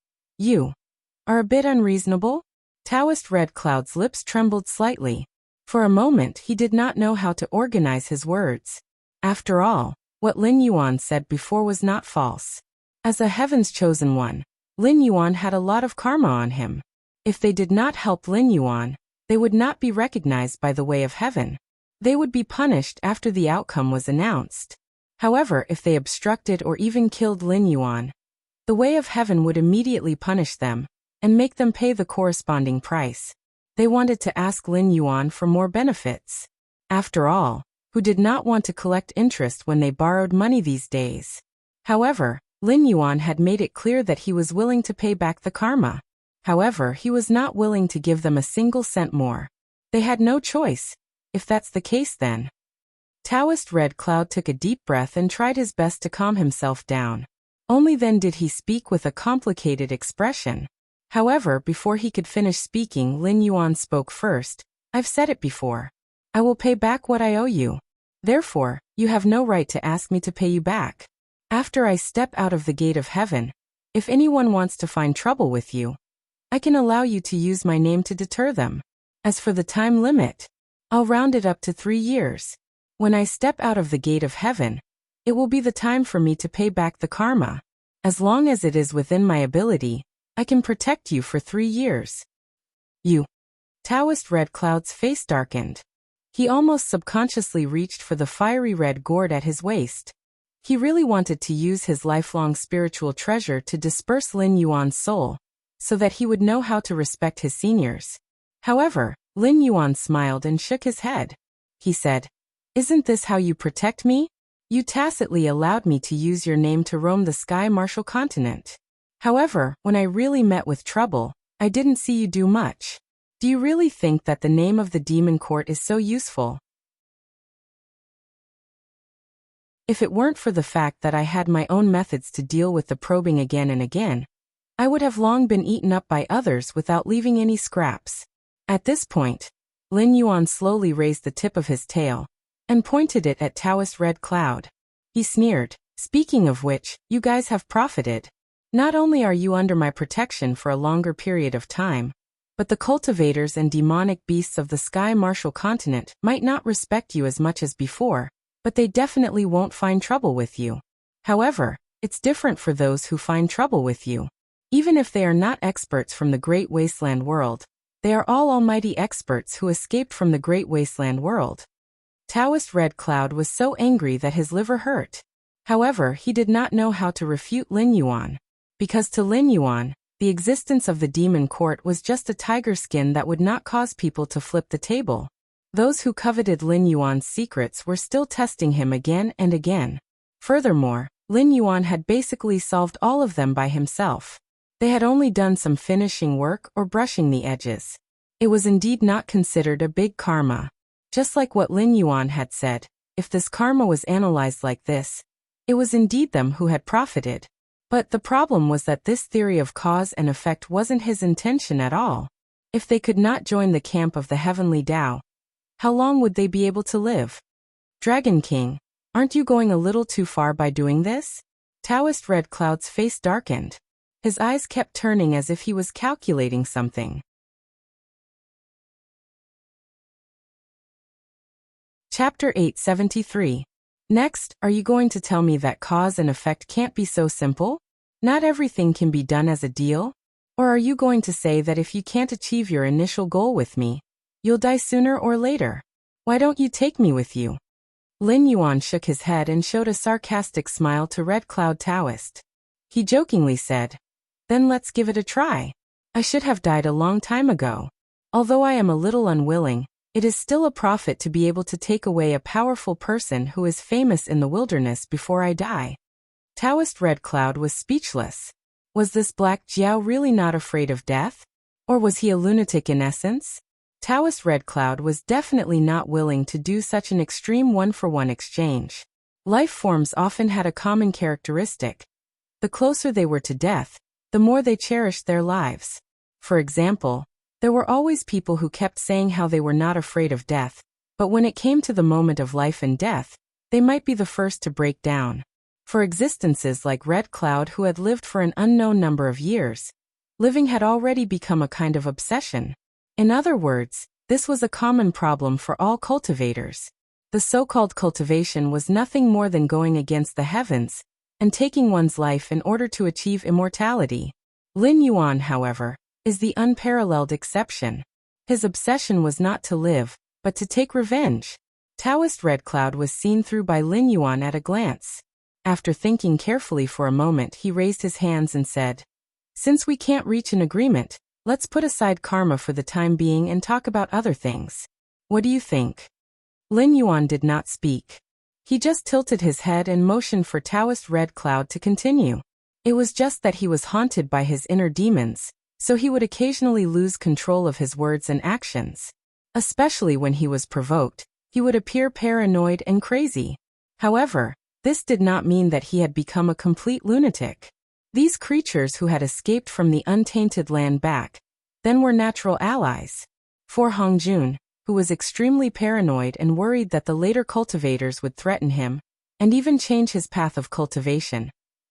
are a bit unreasonable? Taoist Red Cloud's lips trembled slightly. For a moment he did not know how to organize his words. After all, what Lin Yuan said before was not false. As a heaven's chosen one, Lin Yuan had a lot of karma on him. If they did not help Lin Yuan, they would not be recognized by the way of heaven. They would be punished after the outcome was announced. However, if they obstructed or even killed Lin Yuan, the way of heaven would immediately punish them and make them pay the corresponding price. They wanted to ask Lin Yuan for more benefits. After all, who did not want to collect interest when they borrowed money these days? However, Lin Yuan had made it clear that he was willing to pay back the karma. However, he was not willing to give them a single cent more. They had no choice. If that's the case, then. Taoist Red Cloud took a deep breath and tried his best to calm himself down. Only then did he speak with a complicated expression. However, before he could finish speaking, Lin Yuan spoke first. I've said it before. I will pay back what I owe you. Therefore, you have no right to ask me to pay you back. After I step out of the gate of heaven, if anyone wants to find trouble with you, I can allow you to use my name to deter them. As for the time limit, I'll round it up to 3 years. When I step out of the gate of heaven, it will be the time for me to pay back the karma. As long as it is within my ability, I can protect you for 3 years. You. Taoist Red Cloud's face darkened. He almost subconsciously reached for the fiery red gourd at his waist. He really wanted to use his lifelong spiritual treasure to disperse Lin Yuan's soul, so that he would know how to respect his seniors. However, Lin Yuan smiled and shook his head. He said, "Isn't this how you protect me? You tacitly allowed me to use your name to roam the Sky Martial continent. However, when I really met with trouble, I didn't see you do much. Do you really think that the name of the demon court is so useful? If it weren't for the fact that I had my own methods to deal with the probing again and again, I would have long been eaten up by others without leaving any scraps." At this point, Lin Yuan slowly raised the tip of his tail and pointed it at Taoist Red Cloud. He sneered, "Speaking of which, you guys have profited. Not only are you under my protection for a longer period of time, but the cultivators and demonic beasts of the Sky Martial continent might not respect you as much as before, but they definitely won't find trouble with you. However, it's different for those who find trouble with you. Even if they are not experts from the Great Wasteland world, they are all almighty experts who escaped from the Great Wasteland world." Taoist Red Cloud was so angry that his liver hurt. However, he did not know how to refute Lin Yuan. Because to Lin Yuan, the existence of the demon court was just a tiger skin that would not cause people to flip the table. Those who coveted Lin Yuan's secrets were still testing him again and again. Furthermore, Lin Yuan had basically solved all of them by himself. They had only done some finishing work or brushing the edges. It was indeed not considered a big karma. Just like what Lin Yuan had said, if this karma was analyzed like this, it was indeed them who had profited. But the problem was that this theory of cause and effect wasn't his intention at all. If they could not join the camp of the heavenly Tao, how long would they be able to live? Dragon King, aren't you going a little too far by doing this? Taoist Red Cloud's face darkened. His eyes kept turning as if he was calculating something. Chapter 873. Next, are you going to tell me that cause and effect can't be so simple? Not everything can be done as a deal? Or are you going to say that if you can't achieve your initial goal with me, you'll die sooner or later? Why don't you take me with you? Lin Yuan shook his head and showed a sarcastic smile to Red Cloud Taoist. He jokingly said, "Then let's give it a try. I should have died a long time ago. Although I am a little unwilling, it is still a profit to be able to take away a powerful person who is famous in the wilderness before I die." Taoist Red Cloud was speechless. Was this Black Jiao really not afraid of death? Or was he a lunatic in essence? Taoist Red Cloud was definitely not willing to do such an extreme one-for-one exchange. Life forms often had a common characteristic. The closer they were to death, the more they cherished their lives. For example, there were always people who kept saying how they were not afraid of death, but when it came to the moment of life and death, they might be the first to break down. For existences like Red Cloud who had lived for an unknown number of years, living had already become a kind of obsession. In other words, this was a common problem for all cultivators. The so-called cultivation was nothing more than going against the heavens and taking one's life in order to achieve immortality. Lin Yuan, however, is the unparalleled exception. His obsession was not to live, but to take revenge. Taoist Red Cloud was seen through by Lin Yuan at a glance. After thinking carefully for a moment, he raised his hands and said, "Since we can't reach an agreement, let's put aside karma for the time being and talk about other things. What do you think?" Lin Yuan did not speak. He just tilted his head and motioned for Taoist Red Cloud to continue. It was just that he was haunted by his inner demons, so he would occasionally lose control of his words and actions. Especially when he was provoked, he would appear paranoid and crazy. However, this did not mean that he had become a complete lunatic. These creatures who had escaped from the untainted land back then were natural allies. For Hongjun, who was extremely paranoid and worried that the later cultivators would threaten him, and even change his path of cultivation,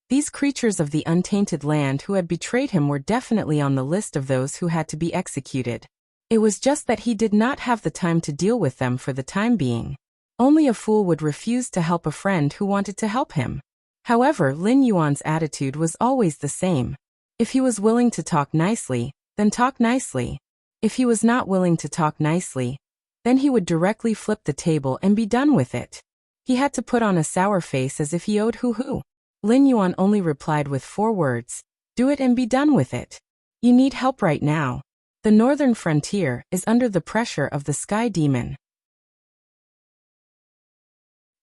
these creatures of the untainted land who had betrayed him were definitely on the list of those who had to be executed. It was just that he did not have the time to deal with them for the time being. Only a fool would refuse to help a friend who wanted to help him. However, Lin Yuan's attitude was always the same. If he was willing to talk nicely, then talk nicely. If he was not willing to talk nicely, then he would directly flip the table and be done with it. He had to put on a sour face as if he owed hoo-hoo. Lin Yuan only replied with 4 words, "Do it and be done with it. You need help right now. The northern frontier is under the pressure of the sky demon.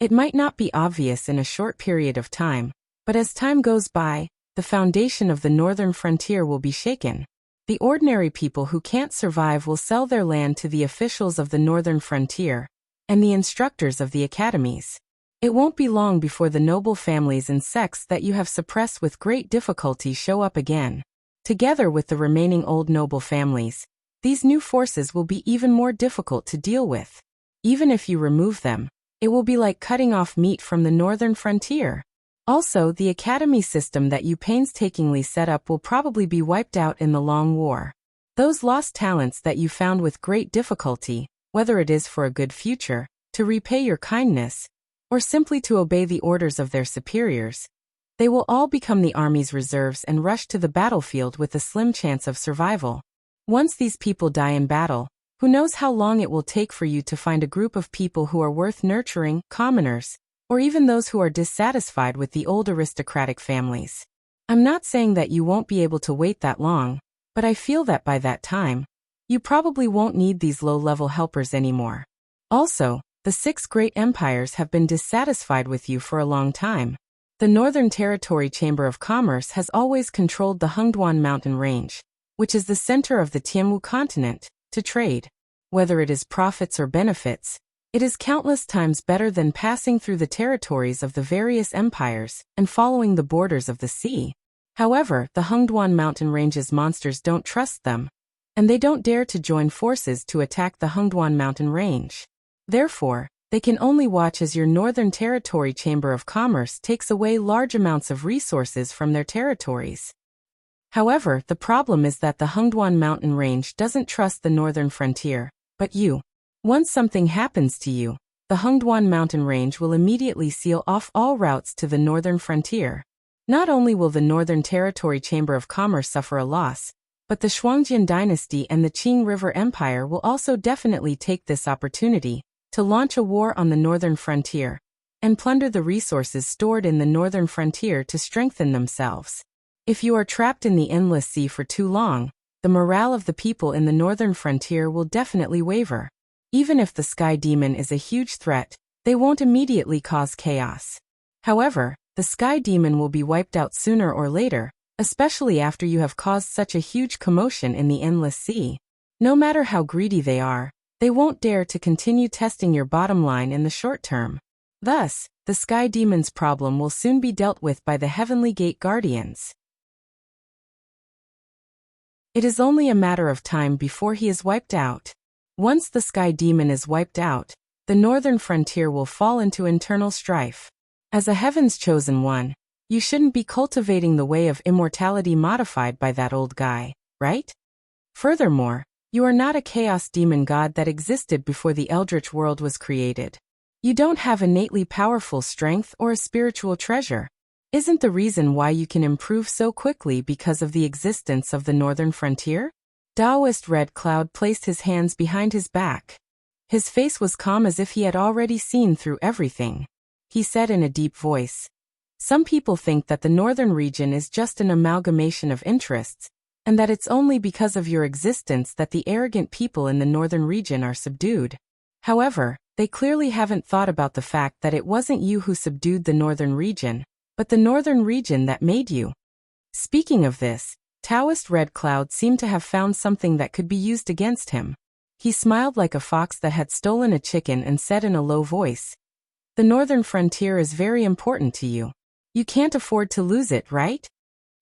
It might not be obvious in a short period of time, but as time goes by, the foundation of the northern frontier will be shaken. The ordinary people who can't survive will sell their land to the officials of the northern frontier and the instructors of the academies. It won't be long before the noble families and sects that you have suppressed with great difficulty show up again. Together with the remaining old noble families, these new forces will be even more difficult to deal with. Even if you remove them, it will be like cutting off meat from the northern frontier. Also, the academy system that you painstakingly set up will probably be wiped out in the long war. Those lost talents that you found with great difficulty, whether it is for a good future, to repay your kindness, or simply to obey the orders of their superiors, they will all become the army's reserves and rush to the battlefield with a slim chance of survival. Once these people die in battle, who knows how long it will take for you to find a group of people who are worth nurturing, commoners, or even those who are dissatisfied with the old aristocratic families. I'm not saying that you won't be able to wait that long, but I feel that by that time, you probably won't need these low-level helpers anymore. Also, the 6 great empires have been dissatisfied with you for a long time. The Northern Territory Chamber of Commerce has always controlled the Hengduan mountain range, which is the center of the Tianwu continent, to trade. Whether it is profits or benefits, it is countless times better than passing through the territories of the various empires and following the borders of the sea. However, the Hengduan mountain range's monsters don't trust them, and they don't dare to join forces to attack the Hengduan mountain range. Therefore, they can only watch as your Northern Territory Chamber of Commerce takes away large amounts of resources from their territories. However, the problem is that the Hengduan mountain range doesn't trust the northern frontier, but you. Once something happens to you, the Hengduan mountain range will immediately seal off all routes to the northern frontier. Not only will the Northern Territory Chamber of Commerce suffer a loss, but the Shuangjian dynasty and the Qing River Empire will also definitely take this opportunity to launch a war on the northern frontier and plunder the resources stored in the northern frontier to strengthen themselves. If you are trapped in the endless sea for too long, the morale of the people in the northern frontier will definitely waver. Even if the Sky Demon is a huge threat, they won't immediately cause chaos. However, the Sky Demon will be wiped out sooner or later, especially after you have caused such a huge commotion in the endless sea. No matter how greedy they are, they won't dare to continue testing your bottom line in the short term. Thus, the Sky Demon's problem will soon be dealt with by the Heavenly Gate Guardians. It is only a matter of time before he is wiped out. Once the Sky Demon is wiped out, the northern frontier will fall into internal strife. As a Heaven's chosen one, you shouldn't be cultivating the way of immortality modified by that old guy, right? Furthermore, you are not a chaos demon god that existed before the Eldritch world was created. You don't have innately powerful strength or a spiritual treasure. Isn't the reason why you can improve so quickly because of the existence of the northern frontier? Taoist Red Cloud placed his hands behind his back. His face was calm as if he had already seen through everything. He said in a deep voice, "Some people think that the northern region is just an amalgamation of interests, and that it's only because of your existence that the arrogant people in the northern region are subdued. However, they clearly haven't thought about the fact that it wasn't you who subdued the northern region, but the northern region that made you." Speaking of this, Taoist Red Cloud seemed to have found something that could be used against him. He smiled like a fox that had stolen a chicken and said in a low voice, "The northern frontier is very important to you. You can't afford to lose it, right?"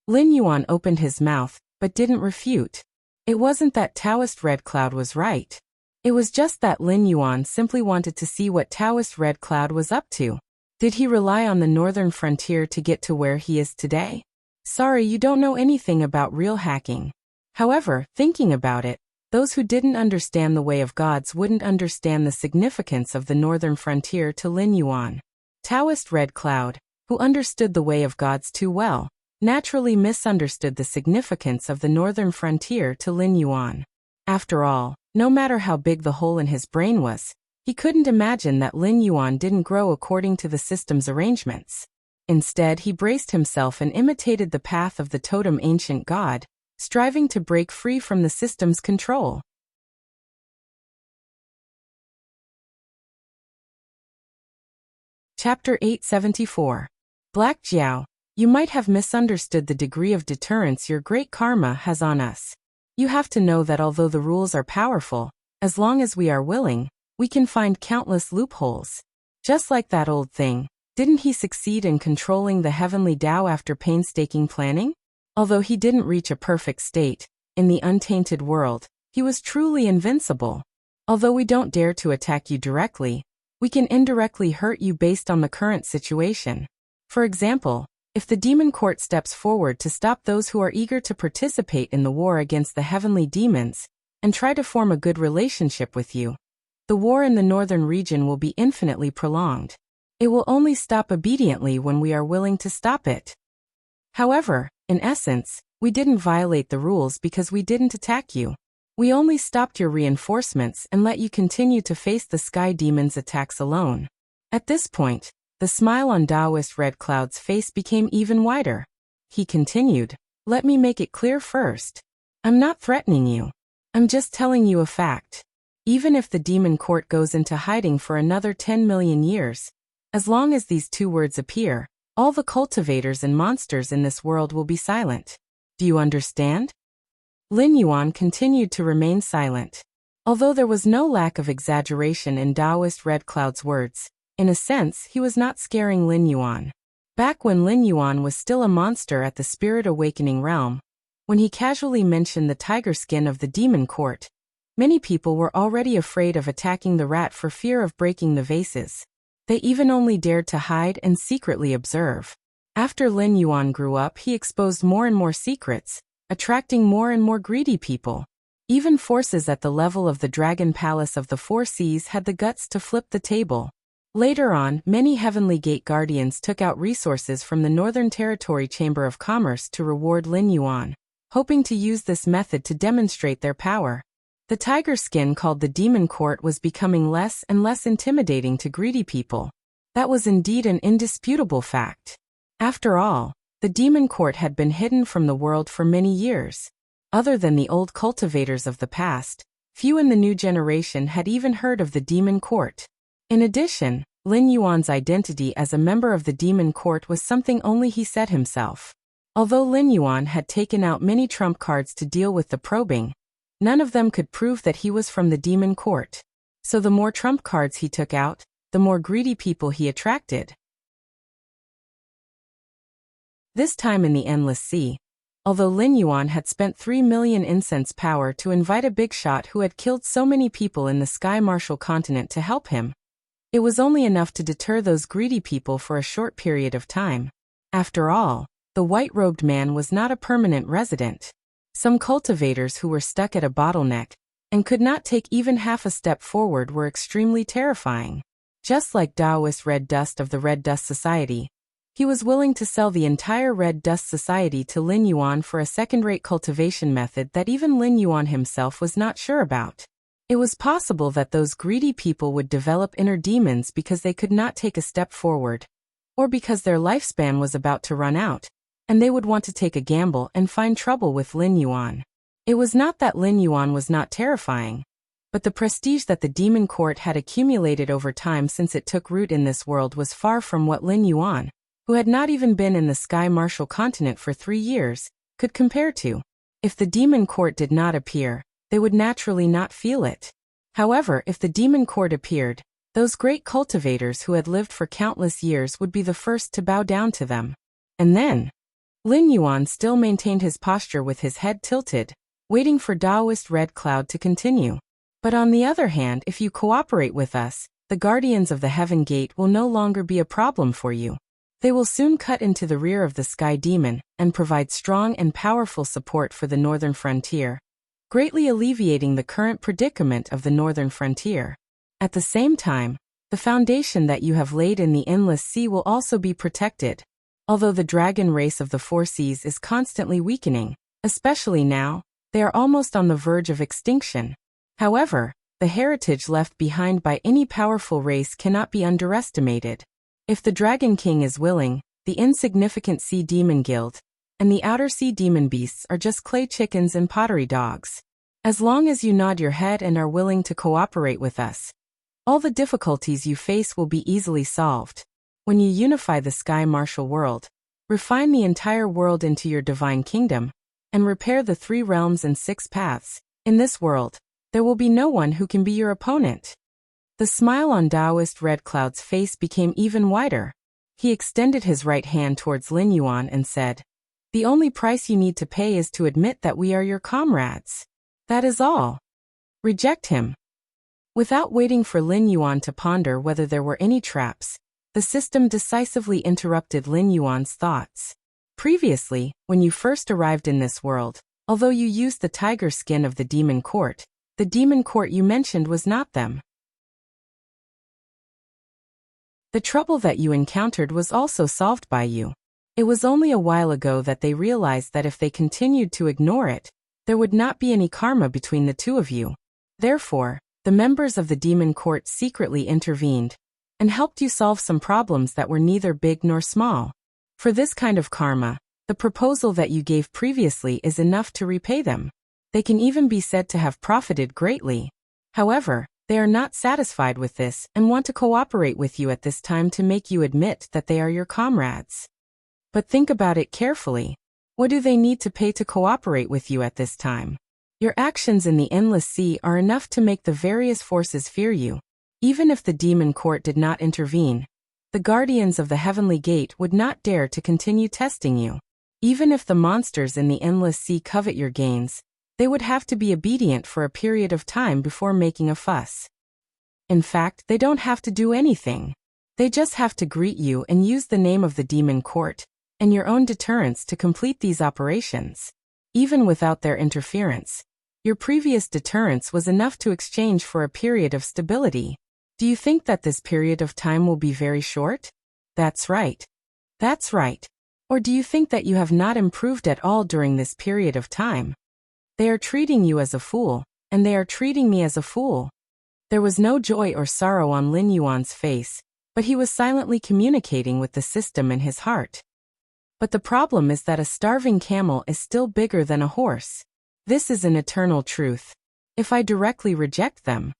Lin Yuan opened his mouth, but didn't refute. It wasn't that Taoist Red Cloud was right. It was just that Lin Yuan simply wanted to see what Taoist Red Cloud was up to. Did he rely on the northern frontier to get to where he is today? Sorry, you don't know anything about real hacking. However, thinking about it, those who didn't understand the way of gods wouldn't understand the significance of the northern frontier to Lin Yuan. Taoist Red Cloud, who understood the way of gods too well, naturally misunderstood the significance of the northern frontier to Lin Yuan. After all, no matter how big the hole in his brain was, he couldn't imagine that Lin Yuan didn't grow according to the system's arrangements. Instead, he braced himself and imitated the path of the totem ancient god, striving to break free from the system's control. Chapter 874. Black Jiao, you might have misunderstood the degree of deterrence your great karma has on us. You have to know that although the rules are powerful, as long as we are willing, we can find countless loopholes. Just like that old thing, didn't he succeed in controlling the heavenly Tao after painstaking planning? Although he didn't reach a perfect state, in the untainted world, he was truly invincible. Although we don't dare to attack you directly, we can indirectly hurt you based on the current situation. For example, if the demon court steps forward to stop those who are eager to participate in the war against the heavenly demons, and try to form a good relationship with you, the war in the northern region will be infinitely prolonged. It will only stop obediently when we are willing to stop it. However, in essence, we didn't violate the rules because we didn't attack you. We only stopped your reinforcements and let you continue to face the Sky Demon's attacks alone. At this point, the smile on Taoist Red Cloud's face became even wider. He continued, "Let me make it clear first. I'm not threatening you. I'm just telling you a fact. Even if the demon court goes into hiding for another 10 million years, as long as these two words appear, All the cultivators and monsters in this world will be silent. Do you understand? Lin Yuan continued to remain silent. Although there was no lack of exaggeration in Taoist Red Cloud's words, in a sense he was not scaring Lin Yuan. Back when Lin Yuan was still a monster at the Spirit Awakening realm, when he casually mentioned the tiger skin of the demon court, many people were already afraid of attacking the rat for fear of breaking the vases. They even only dared to hide and secretly observe. After Lin Yuan grew up, he exposed more and more secrets, attracting more and more greedy people. Even forces at the level of the Dragon Palace of the Four Seas had the guts to flip the table. Later on, many Heavenly Gate Guardians took out resources from the Northern Territory Chamber of Commerce to reward Lin Yuan, hoping to use this method to demonstrate their power. The tiger skin called the Demon Court was becoming less and less intimidating to greedy people. That was indeed an indisputable fact. After all, the Demon Court had been hidden from the world for many years. Other than the old cultivators of the past, few in the new generation had even heard of the Demon Court. In addition, Lin Yuan's identity as a member of the Demon Court was something only he said himself. Although Lin Yuan had taken out many trump cards to deal with the probing, none of them could prove that he was from the Demon Court. So the more trump cards he took out, the more greedy people he attracted. This time in the Endless Sea, although Lin Yuan had spent 3 million incense power to invite a big shot who had killed so many people in the Sky Marshal continent to help him, it was only enough to deter those greedy people for a short period of time. After all, the white-robed man was not a permanent resident. Some cultivators who were stuck at a bottleneck and could not take even half a step forward were extremely terrifying. Just like Taoist Red Dust of the Red Dust Society, he was willing to sell the entire Red Dust Society to Lin Yuan for a second-rate cultivation method that even Lin Yuan himself was not sure about. It was possible that those greedy people would develop inner demons because they could not take a step forward, or because their lifespan was about to run out, and they would want to take a gamble and find trouble with Lin Yuan. It was not that Lin Yuan was not terrifying, but the prestige that the Demon Court had accumulated over time since it took root in this world was far from what Lin Yuan, who had not even been in the Sky Marshal continent for 3 years, could compare to. If the Demon Court did not appear, they would naturally not feel it. However, if the Demon Court appeared, those great cultivators who had lived for countless years would be the first to bow down to them. And then, Lin Yuan still maintained his posture with his head tilted, waiting for Taoist Red Cloud to continue. But on the other hand, if you cooperate with us, the Guardians of the Heaven Gate will no longer be a problem for you. They will soon cut into the rear of the Sky Demon and provide strong and powerful support for the northern frontier, greatly alleviating the current predicament of the northern frontier. At the same time, the foundation that you have laid in the Endless Sea will also be protected. Although the dragon race of the Four Seas is constantly weakening, especially now, they are almost on the verge of extinction. However, the heritage left behind by any powerful race cannot be underestimated. If the Dragon King is willing, the insignificant Sea Demon Guild and the Outer Sea Demon Beasts are just clay chickens and pottery dogs. As long as you nod your head and are willing to cooperate with us, all the difficulties you face will be easily solved. When you unify the Sky Marshal world, refine the entire world into your divine kingdom, and repair the 3 realms and 6 paths, in this world, there will be no one who can be your opponent. The smile on Taoist Red Cloud's face became even wider. He extended his right hand towards Lin Yuan and said, "The only price you need to pay is to admit that we are your comrades. That is all. Reject him." Without waiting for Lin Yuan to ponder whether there were any traps, the system decisively interrupted Lin Yuan's thoughts. Previously, when you first arrived in this world, although you used the tiger skin of the Demon Court, the Demon Court you mentioned was not them. The trouble that you encountered was also solved by you. It was only a while ago that they realized that if they continued to ignore it, there would not be any karma between the two of you. Therefore, the members of the Demon Court secretly intervened and helped you solve some problems that were neither big nor small. For this kind of karma, the proposal that you gave previously is enough to repay them. They can even be said to have profited greatly. However, They are not satisfied with this and want to cooperate with you at this time to make you admit that they are your comrades. But think about it carefully. What do they need to pay to cooperate with you at this time? Your actions in the endless sea are enough to make the various forces fear you. Even if the demon court did not intervene, the guardians of the heavenly gate would not dare to continue testing you. Even if the monsters in the endless sea covet your gains, they would have to be obedient for a period of time before making a fuss. In fact, they don't have to do anything. They just have to greet you and use the name of the demon court and your own deterrence to complete these operations. Even without their interference, your previous deterrence was enough to exchange for a period of stability. Do you think that this period of time will be very short? That's right. That's right. Or do you think that you have not improved at all during this period of time? They are treating you as a fool, and they are treating me as a fool. There was no joy or sorrow on Lin Yuan's face, but he was silently communicating with the system in his heart. But the problem is that a starving camel is still bigger than a horse. This is an eternal truth. If I directly reject them,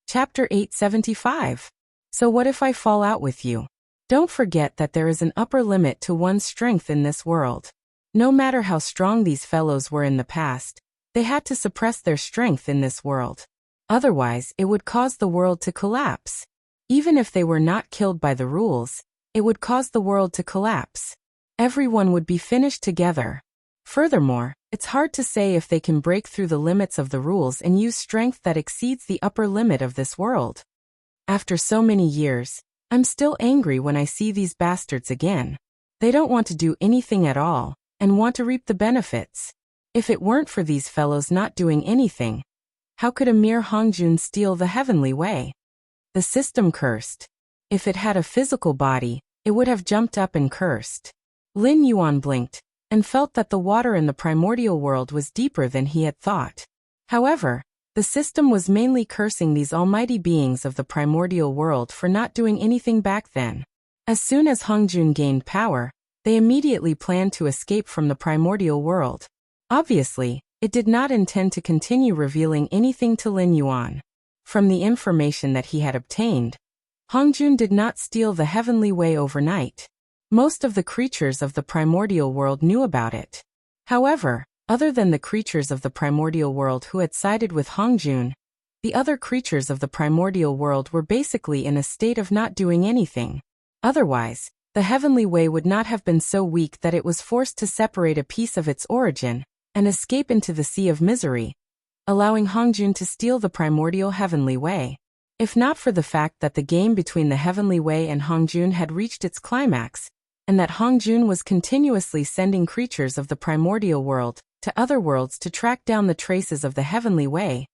Chapter 875. So what if I fall out with you? Don't forget that there is an upper limit to one's strength in this world. No matter how strong these fellows were in the past, they had to suppress their strength in this world. Otherwise, it would cause the world to collapse. Even if they were not killed by the rules, it would cause the world to collapse. Everyone would be finished together. Furthermore, it's hard to say if they can break through the limits of the rules and use strength that exceeds the upper limit of this world. After so many years, I'm still angry when I see these bastards again. They don't want to do anything at all, and want to reap the benefits. If it weren't for these fellows not doing anything, how could a mere Hongjun steal the heavenly way? The system cursed. If it had a physical body, it would have jumped up and cursed. Lin Yuan blinked, and felt that the water in the primordial world was deeper than he had thought. However, the system was mainly cursing these almighty beings of the primordial world for not doing anything back then. As soon as Hongjun gained power, they immediately planned to escape from the primordial world. Obviously, it did not intend to continue revealing anything to Lin Yuan. From the information that he had obtained, Hongjun did not steal the heavenly way overnight. Most of the creatures of the primordial world knew about it. However, other than the creatures of the primordial world who had sided with Hongjun, the other creatures of the primordial world were basically in a state of not doing anything. Otherwise, the heavenly way would not have been so weak that it was forced to separate a piece of its origin and escape into the sea of misery, allowing Hongjun to steal the primordial heavenly way. If not for the fact that the game between the heavenly way and Hongjun had reached its climax, and that Hongjun was continuously sending creatures of the primordial world to other worlds to track down the traces of the heavenly way,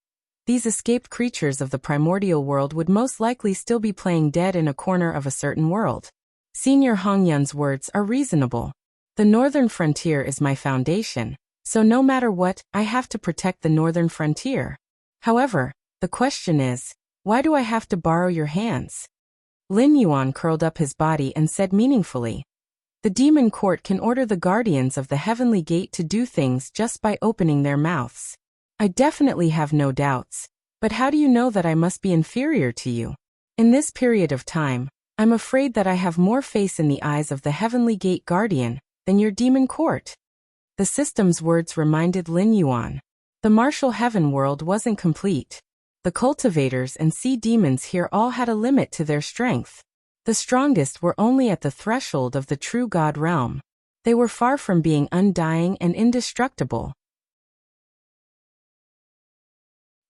these escaped creatures of the primordial world would most likely still be playing dead in a corner of a certain world. Senior Hongyun's words are reasonable. The northern frontier is my foundation, so no matter what, I have to protect the northern frontier. However, the question is, why do I have to borrow your hands? Lin Yuan curled up his body and said meaningfully, the demon court can order the guardians of the heavenly gate to do things just by opening their mouths. I definitely have no doubts, but how do you know that I must be inferior to you? In this period of time, I'm afraid that I have more face in the eyes of the heavenly gate guardian than your demon court. The system's words reminded Lin Yuan. The martial heaven world wasn't complete. The cultivators and sea demons here all had a limit to their strength. The strongest were only at the threshold of the true God realm. They were far from being undying and indestructible.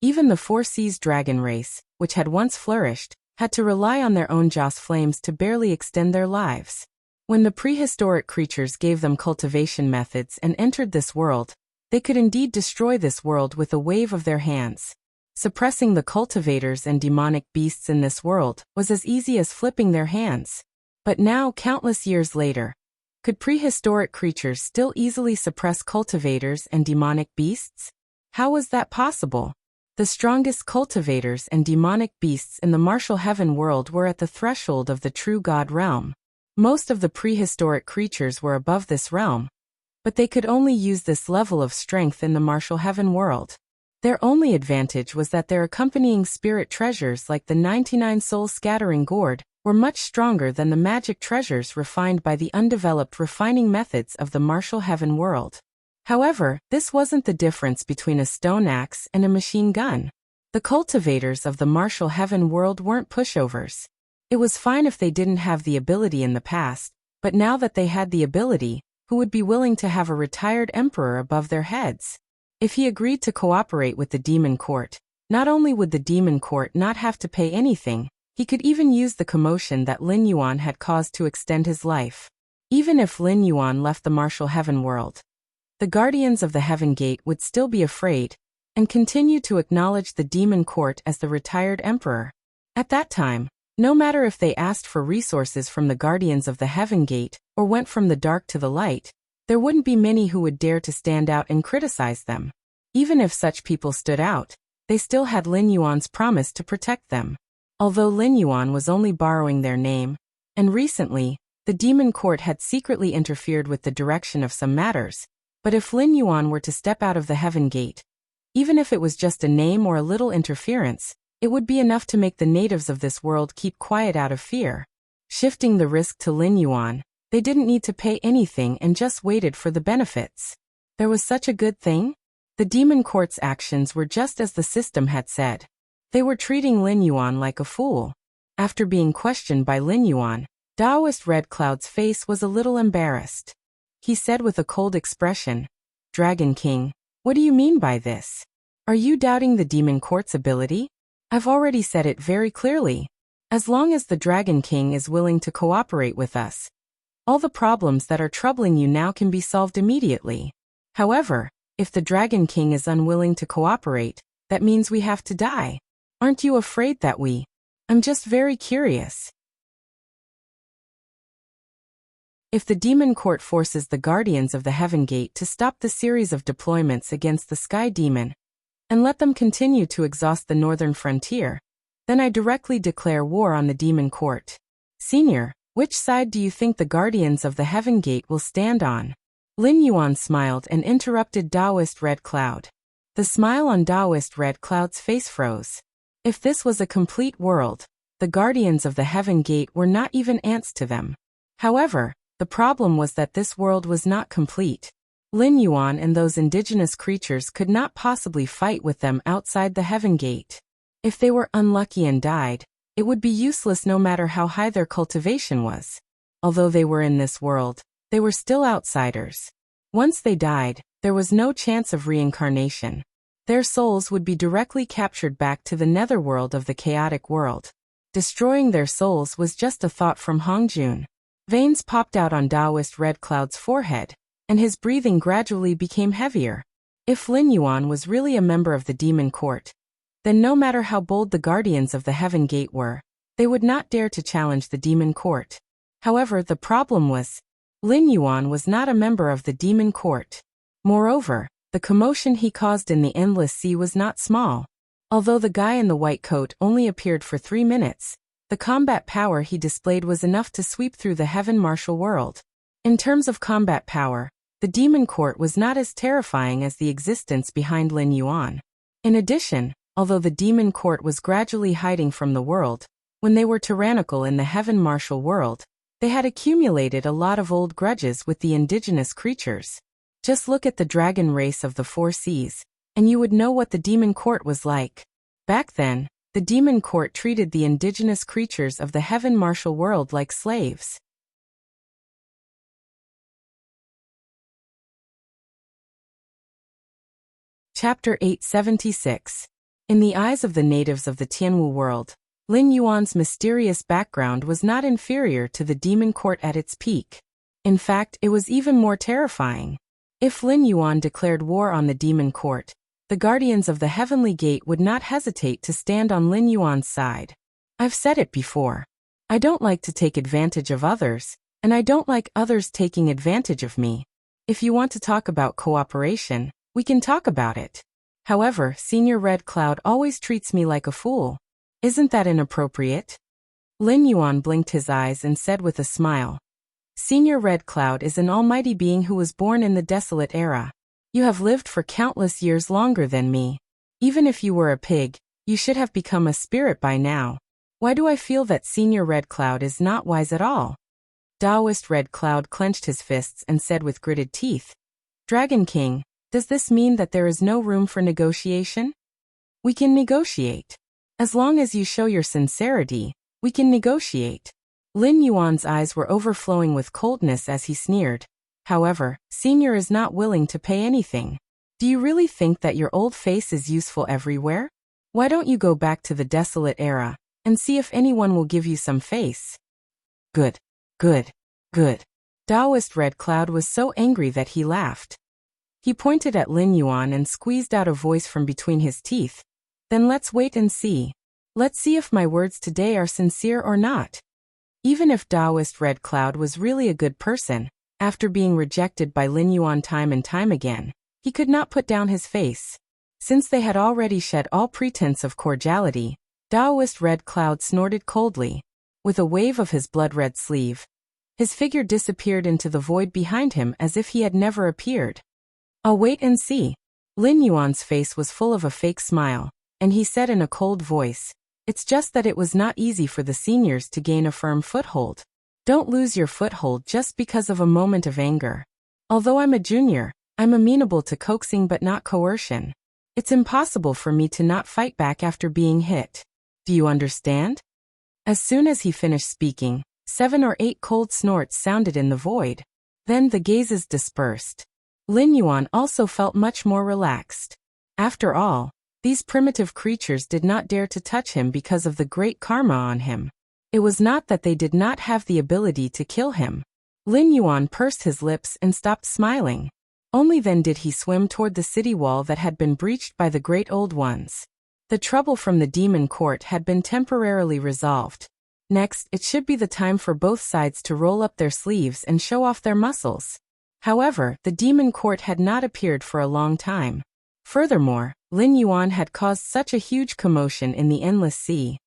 Even the Four Seas dragon race, which had once flourished, had to rely on their own Joss flames to barely extend their lives. When the prehistoric creatures gave them cultivation methods and entered this world, they could indeed destroy this world with a wave of their hands. Suppressing the cultivators and demonic beasts in this world was as easy as flipping their hands. But now, countless years later, could prehistoric creatures still easily suppress cultivators and demonic beasts? How was that possible? The strongest cultivators and demonic beasts in the martial heaven world were at the threshold of the true God realm. Most of the prehistoric creatures were above this realm, but they could only use this level of strength in the martial heaven world. Their only advantage was that their accompanying spirit treasures like the 99 soul-scattering gourd were much stronger than the magic treasures refined by the undeveloped refining methods of the martial heaven world. However, this wasn't the difference between a stone axe and a machine gun. The cultivators of the martial heaven world weren't pushovers. It was fine if they didn't have the ability in the past, but now that they had the ability, who would be willing to have a retired emperor above their heads? If he agreed to cooperate with the demon court, not only would the demon court not have to pay anything, he could even use the commotion that Lin Yuan had caused to extend his life. Even if Lin Yuan left the martial heaven world, the guardians of the heaven gate would still be afraid and continue to acknowledge the demon court as the retired emperor. At that time, no matter if they asked for resources from the guardians of the heaven gate or went from the dark to the light, there wouldn't be many who would dare to stand out and criticize them. Even if such people stood out, they still had Lin Yuan's promise to protect them. Although Lin Yuan was only borrowing their name, and recently, the demon court had secretly interfered with the direction of some matters, but if Lin Yuan were to step out of the heaven gate, even if it was just a name or a little interference, it would be enough to make the natives of this world keep quiet out of fear. Shifting the risk to Lin Yuan, they didn't need to pay anything and just waited for the benefits. There was such a good thing? The demon court's actions were just as the system had said. They were treating Lin Yuan like a fool. After being questioned by Lin Yuan, Taoist Red Cloud's face was a little embarrassed. He said with a cold expression, "Dragon King, what do you mean by this? Are you doubting the demon court's ability? I've already said it very clearly. As long as the Dragon King is willing to cooperate with us, all the problems that are troubling you now can be solved immediately. However, if the Dragon King is unwilling to cooperate, that means we have to die. Aren't you afraid that we? I'm just very curious. If the demon court forces the guardians of the heaven gate to stop the series of deployments against the sky demon, and let them continue to exhaust the northern frontier, then I directly declare war on the demon court. Senior, which side do you think the guardians of the heaven gate will stand on?" Lin Yuan smiled and interrupted Taoist Red Cloud. The smile on Taoist Red Cloud's face froze. If this was a complete world, the guardians of the heaven gate were not even ants to them. However, the problem was that this world was not complete. Lin Yuan and those indigenous creatures could not possibly fight with them outside the heaven gate. If they were unlucky and died, it would be useless no matter how high their cultivation was. Although they were in this world, they were still outsiders. Once they died, there was no chance of reincarnation. Their souls would be directly captured back to the netherworld of the chaotic world. Destroying their souls was just a thought from Hongjun. Veins popped out on Taoist Red Cloud's forehead, and his breathing gradually became heavier. If Lin Yuan was really a member of the demon court, then no matter how bold the guardians of the heaven gate were, they would not dare to challenge the demon court. However, the problem was, Lin Yuan was not a member of the demon court. Moreover, the commotion he caused in the endless sea was not small. Although the guy in the white coat only appeared for 3 minutes, the combat power he displayed was enough to sweep through the heaven martial world. In terms of combat power, the demon court was not as terrifying as the existence behind Lin Yuan. In addition, although the demon court was gradually hiding from the world, when they were tyrannical in the heaven martial world, they had accumulated a lot of old grudges with the indigenous creatures. Just look at the dragon race of the 4 seas, and you would know what the demon court was like. Back then, the demon court treated the indigenous creatures of the heaven martial world like slaves. Chapter 876. In the eyes of the natives of the Tianwu world, Lin Yuan's mysterious background was not inferior to the demon court at its peak. In fact, it was even more terrifying. If Lin Yuan declared war on the demon court, the guardians of the heavenly gate would not hesitate to stand on Lin Yuan's side. I've said it before. I don't like to take advantage of others, and I don't like others taking advantage of me. If you want to talk about cooperation, we can talk about it. However, Senior Red Cloud always treats me like a fool. Isn't that inappropriate? Lin Yuan blinked his eyes and said with a smile, Senior Red Cloud is an almighty being who was born in the desolate era. You have lived for countless years longer than me. Even if you were a pig, you should have become a spirit by now. Why do I feel that Senior Red Cloud is not wise at all? Taoist Red Cloud clenched his fists and said with gritted teeth, Dragon King, does this mean that there is no room for negotiation? We can negotiate. As long as you show your sincerity, we can negotiate. Lin Yuan's eyes were overflowing with coldness as he sneered. However, Senior is not willing to pay anything. Do you really think that your old face is useful everywhere? Why don't you go back to the desolate era and see if anyone will give you some face? Good. Good. Good. Taoist Red Cloud was so angry that he laughed. He pointed at Lin Yuan and squeezed out a voice from between his teeth. Then let's wait and see. Let's see if my words today are sincere or not. Even if Taoist Red Cloud was really a good person, after being rejected by Lin Yuan time and time again, he could not put down his face. Since they had already shed all pretense of cordiality, Taoist Red Cloud snorted coldly. With a wave of his blood-red sleeve, his figure disappeared into the void behind him as if he had never appeared. I'll wait and see. Lin Yuan's face was full of a fake smile, and he said in a cold voice, It's just that it was not easy for the seniors to gain a firm foothold. Don't lose your foothold just because of a moment of anger. Although I'm a junior, I'm amenable to coaxing but not coercion. It's impossible for me to not fight back after being hit. Do you understand? As soon as he finished speaking, 7 or 8 cold snorts sounded in the void. Then the gazes dispersed. Lin Yuan also felt much more relaxed. After all, these primitive creatures did not dare to touch him because of the great karma on him. It was not that they did not have the ability to kill him. Lin Yuan pursed his lips and stopped smiling. Only then did he swim toward the city wall that had been breached by the Great Old Ones. The trouble from the demon court had been temporarily resolved. Next, it should be the time for both sides to roll up their sleeves and show off their muscles. However, the demon court had not appeared for a long time. Furthermore, Lin Yuan had caused such a huge commotion in the endless sea.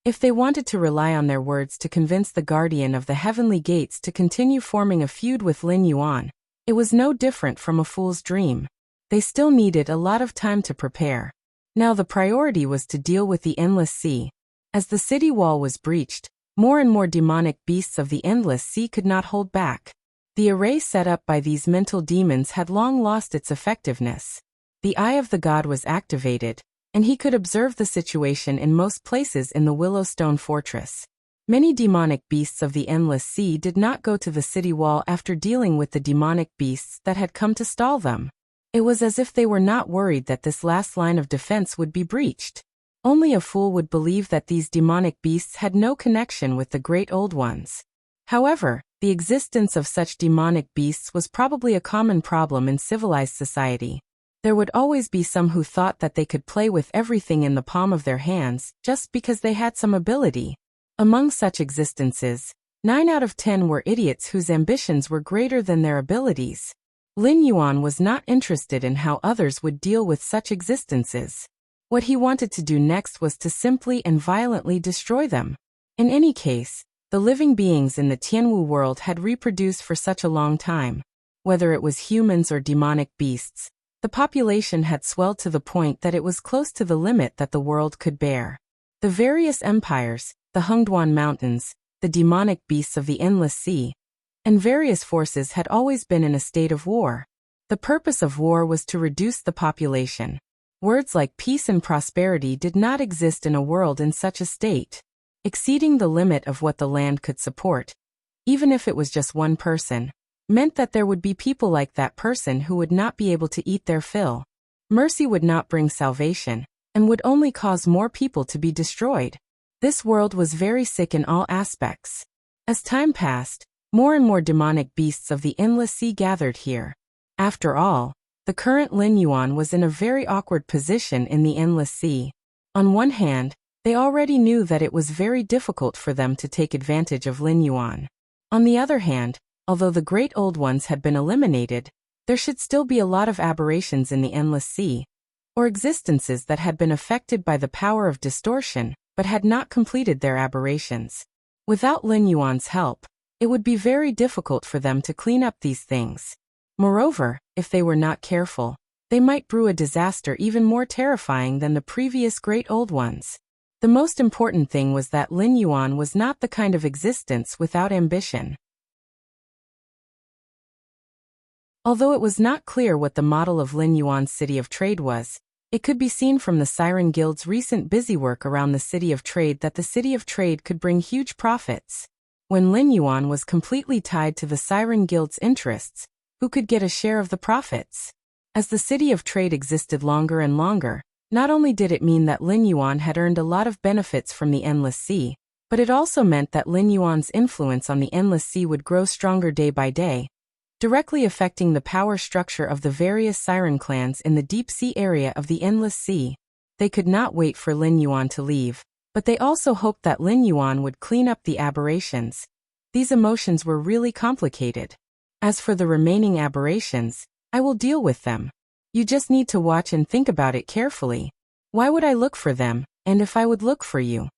If they wanted to rely on their words to convince the guardian of the heavenly gates to continue forming a feud with Lin Yuan, it was no different from a fool's dream. They still needed a lot of time to prepare. Now the priority was to deal with the endless sea. As the city wall was breached, more and more demonic beasts of the endless sea could not hold back. The array set up by these mental demons had long lost its effectiveness. The Eye of the God was activated, and he could observe the situation in most places in the Willowstone Fortress. Many demonic beasts of the endless sea did not go to the city wall after dealing with the demonic beasts that had come to stall them. It was as if they were not worried that this last line of defense would be breached. Only a fool would believe that these demonic beasts had no connection with the Great Old Ones. However, the existence of such demonic beasts was probably a common problem in civilized society. There would always be some who thought that they could play with everything in the palm of their hands just because they had some ability. Among such existences, 9 out of 10 were idiots whose ambitions were greater than their abilities. Lin Yuan was not interested in how others would deal with such existences. What he wanted to do next was to simply and violently destroy them. In any case, the living beings in the Tianwu world had reproduced for such a long time. Whether it was humans or demonic beasts, the population had swelled to the point that it was close to the limit that the world could bear. The various empires, the Hengduan Mountains, the demonic beasts of the endless sea, and various forces had always been in a state of war. The purpose of war was to reduce the population. Words like peace and prosperity did not exist in a world in such a state. Exceeding the limit of what the land could support, even if it was just one person, meant that there would be people like that person who would not be able to eat their fill. Mercy would not bring salvation, and would only cause more people to be destroyed. This world was very sick in all aspects. As time passed, more and more demonic beasts of the endless sea gathered here. After all, the current Lin Yuan was in a very awkward position in the endless sea. On one hand, they already knew that it was very difficult for them to take advantage of Lin Yuan. On the other hand, although the Great Old Ones had been eliminated, there should still be a lot of aberrations in the endless sea, or existences that had been affected by the power of distortion, but had not completed their aberrations. Without Lin Yuan's help, it would be very difficult for them to clean up these things. Moreover, if they were not careful, they might brew a disaster even more terrifying than the previous great old ones. The most important thing was that Lin Yuan was not the kind of existence without ambition. Although it was not clear what the model of Lin Yuan's city of trade was, it could be seen from the Siren Guild's recent busywork around the city of trade that the city of trade could bring huge profits. When Lin Yuan was completely tied to the Siren Guild's interests, who could get a share of the profits? As the city of trade existed longer and longer, not only did it mean that Lin Yuan had earned a lot of benefits from the Endless Sea, but it also meant that Lin Yuan's influence on the Endless Sea would grow stronger day by day, directly affecting the power structure of the various Siren clans in the deep sea area of the Endless Sea. They could not wait for Lin Yuan to leave, but they also hoped that Lin Yuan would clean up the aberrations. These emotions were really complicated. As for the remaining aberrations, I will deal with them. You just need to watch and think about it carefully. Why would I look for them, and if I would look for you?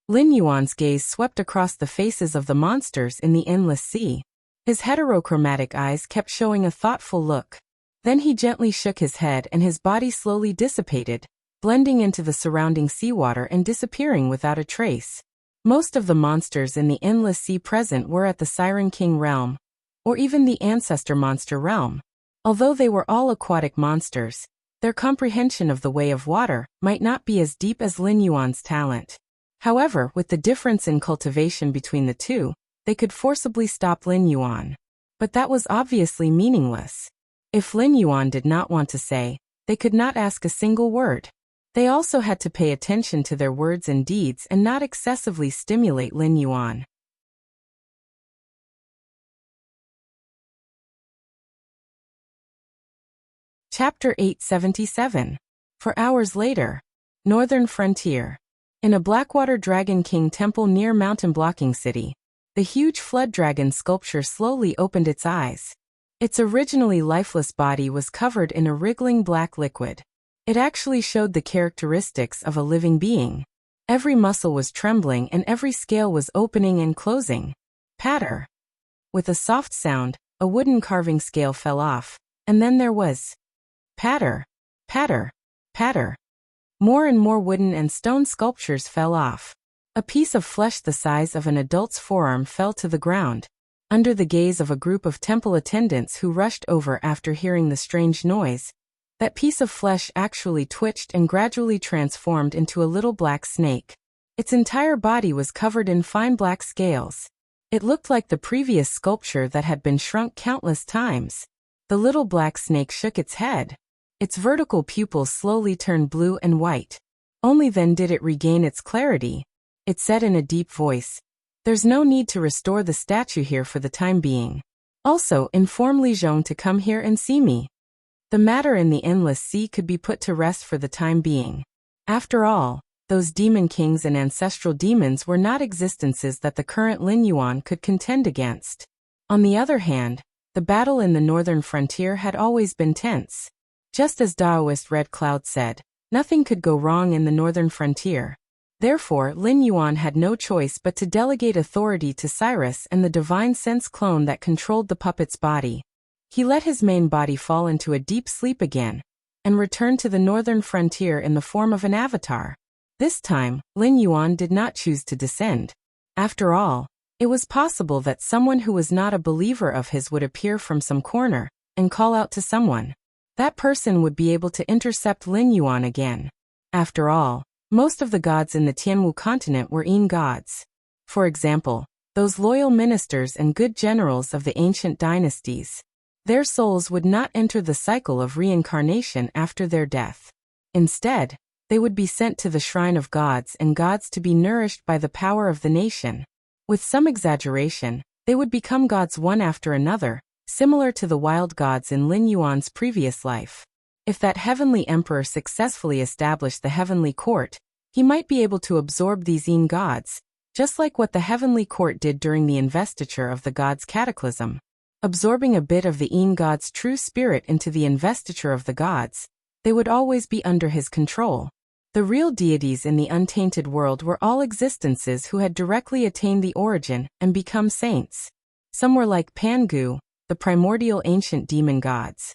Lin Yuan's gaze swept across the faces of the monsters in the Endless Sea. His heterochromatic eyes kept showing a thoughtful look. Then he gently shook his head and his body slowly dissipated, blending into the surrounding seawater and disappearing without a trace. Most of the monsters in the Endless Sea present were at the Siren King realm, or even the Ancestor Monster realm. Although they were all aquatic monsters, their comprehension of the way of water might not be as deep as Lin Yuan's talent. However, with the difference in cultivation between the two, they could forcibly stop Lin Yuan. But that was obviously meaningless. If Lin Yuan did not want to say, they could not ask a single word. They also had to pay attention to their words and deeds and not excessively stimulate Lin Yuan. Chapter 877. For hours later. Northern Frontier. In a Blackwater Dragon King temple near Mountain Blocking City, the huge flood dragon sculpture slowly opened its eyes. Its originally lifeless body was covered in a wriggling black liquid. It actually showed the characteristics of a living being. Every muscle was trembling and every scale was opening and closing. Patter. With a soft sound, a wooden carving scale fell off, and then there was patter, patter, patter. More and more wooden and stone sculptures fell off. A piece of flesh the size of an adult's forearm fell to the ground, under the gaze of a group of temple attendants who rushed over after hearing the strange noise. That piece of flesh actually twitched and gradually transformed into a little black snake. Its entire body was covered in fine black scales. It looked like the previous sculpture that had been shrunk countless times. The little black snake shook its head. Its vertical pupils slowly turned blue and white. Only then did it regain its clarity. It said in a deep voice, "There's no need to restore the statue here for the time being. Also, inform Li Zhong to come here and see me." The matter in the Endless Sea could be put to rest for the time being. After all, those demon kings and ancestral demons were not existences that the current Lin Yuan could contend against. On the other hand, the battle in the northern frontier had always been tense. Just as Taoist Red Cloud said, nothing could go wrong in the northern frontier. Therefore, Lin Yuan had no choice but to delegate authority to Cyrus and the divine sense clone that controlled the puppet's body. He let his main body fall into a deep sleep again, and returned to the northern frontier in the form of an avatar. This time, Lin Yuan did not choose to descend. After all, it was possible that someone who was not a believer of his would appear from some corner, and call out to someone. That person would be able to intercept Lin Yuan again. After all, most of the gods in the Tianwu continent were Yin gods. For example, those loyal ministers and good generals of the ancient dynasties. Their souls would not enter the cycle of reincarnation after their death. Instead, they would be sent to the shrine of gods and gods to be nourished by the power of the nation. With some exaggeration, they would become gods one after another, similar to the wild gods in Lin Yuan's previous life. If that heavenly emperor successfully established the heavenly court, he might be able to absorb these Yin gods, just like what the heavenly court did during the investiture of the gods' cataclysm. Absorbing a bit of the Yin god's true spirit into the investiture of the gods, they would always be under his control. The real deities in the untainted world were all existences who had directly attained the origin and become saints. Some were like Pangu, the primordial ancient demon gods.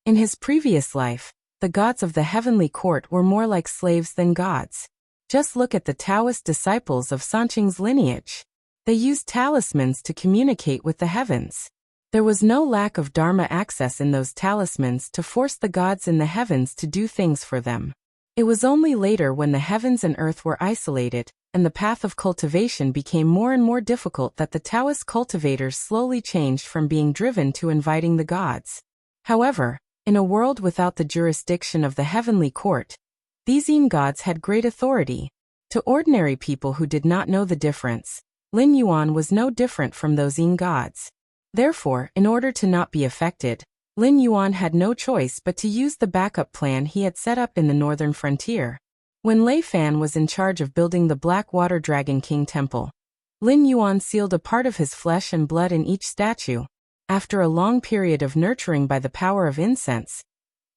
In his previous life, the gods of the heavenly court were more like slaves than gods. Just look at the Taoist disciples of Sanqing's lineage. They used talismans to communicate with the heavens. There was no lack of Dharma access in those talismans to force the gods in the heavens to do things for them. It was only later when the heavens and earth were isolated, and the path of cultivation became more and more difficult that the Taoist cultivators slowly changed from being driven to inviting the gods. However, in a world without the jurisdiction of the heavenly court, these Yin gods had great authority. To ordinary people who did not know the difference, Lin Yuan was no different from those Yin gods. Therefore, in order to not be affected, Lin Yuan had no choice but to use the backup plan he had set up in the northern frontier. When Lei Fan was in charge of building the Black Water Dragon King Temple, Lin Yuan sealed a part of his flesh and blood in each statue. After a long period of nurturing by the power of incense,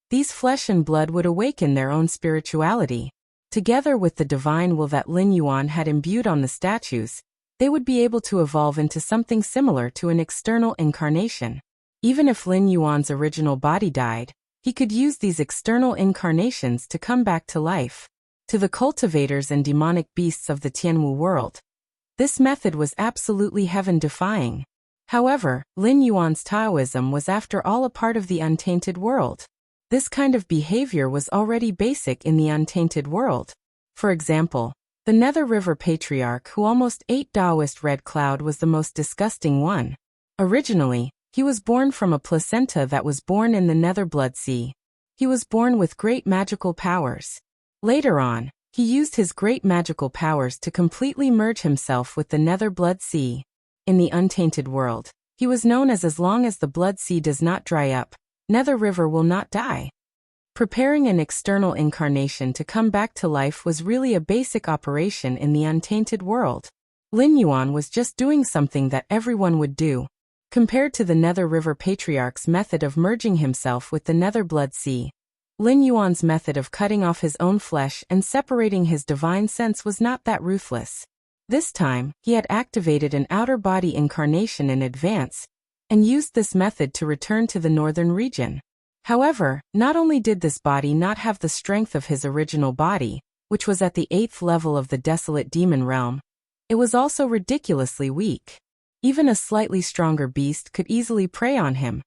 these flesh and blood would awaken their own spirituality. Together with the divine will that Lin Yuan had imbued on the statues, they would be able to evolve into something similar to an external incarnation. Even if Lin Yuan's original body died, he could use these external incarnations to come back to life. To the cultivators and demonic beasts of the Tianwu world, this method was absolutely heaven-defying. However, Lin Yuan's Taoism was after all a part of the untainted world. This kind of behavior was already basic in the untainted world. For example, the Nether River Patriarch who almost ate Taoist Red Cloud was the most disgusting one. Originally, he was born from a placenta that was born in the Nether Blood Sea. He was born with great magical powers. Later on, he used his great magical powers to completely merge himself with the Nether Blood Sea. In the untainted world, he was known as long as the Blood Sea does not dry up, Nether River will not die. Preparing an external incarnation to come back to life was really a basic operation in the untainted world. Lin Yuan was just doing something that everyone would do. Compared to the Nether River Patriarch's method of merging himself with the Nether Blood Sea, Lin Yuan's method of cutting off his own flesh and separating his divine sense was not that ruthless. This time, he had activated an outer body incarnation in advance, and used this method to return to the northern region. However, not only did this body not have the strength of his original body, which was at the 8th level of the desolate demon realm, it was also ridiculously weak. Even a slightly stronger beast could easily prey on him,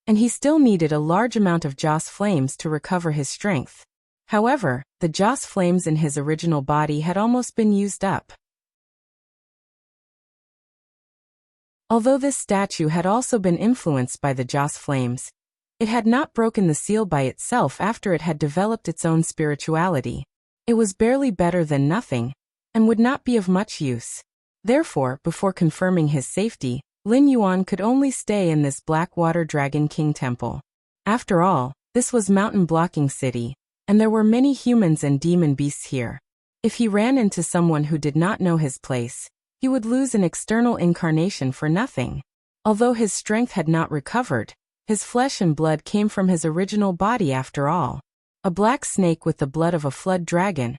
and he still needed a large amount of Joss flames to recover his strength. However, the Joss flames in his original body had almost been used up. Although this statue had also been influenced by the Joss flames, it had not broken the seal by itself after it had developed its own spirituality. It was barely better than nothing, and would not be of much use. Therefore, before confirming his safety, Lin Yuan could only stay in this Blackwater Dragon King Temple. After all, this was mountain-blocking city, and there were many humans and demon beasts here. If he ran into someone who did not know his place, he would lose an external incarnation for nothing. Although his strength had not recovered, his flesh and blood came from his original body after all. A black snake with the blood of a flood dragon,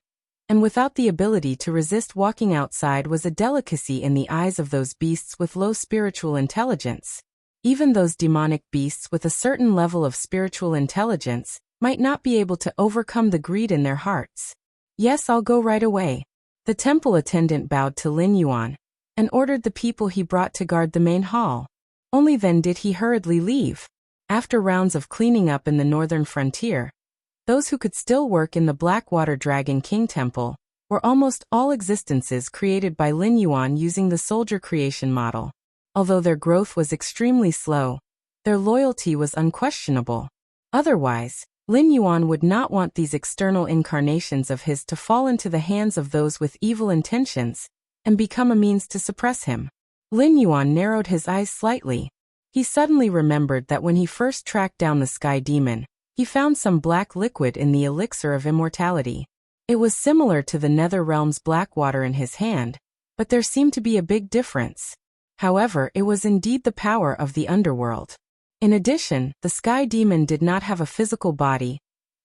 and without the ability to resist walking outside, was a delicacy in the eyes of those beasts with low spiritual intelligence. Even those demonic beasts with a certain level of spiritual intelligence might not be able to overcome the greed in their hearts. Yes, I'll go right away. The temple attendant bowed to Lin Yuan, and ordered the people he brought to guard the main hall. Only then did he hurriedly leave. After rounds of cleaning up in the northern frontier, those who could still work in the Blackwater Dragon King Temple were almost all existences created by Lin Yuan using the soldier creation model. Although their growth was extremely slow, their loyalty was unquestionable. Otherwise, Lin Yuan would not want these external incarnations of his to fall into the hands of those with evil intentions and become a means to suppress him. Lin Yuan narrowed his eyes slightly. He suddenly remembered that when he first tracked down the Sky Demon, he found some black liquid in the elixir of immortality. It was similar to the Nether Realm's black water in his hand, but there seemed to be a big difference. However, it was indeed the power of the underworld. In addition, the Sky Demon did not have a physical body,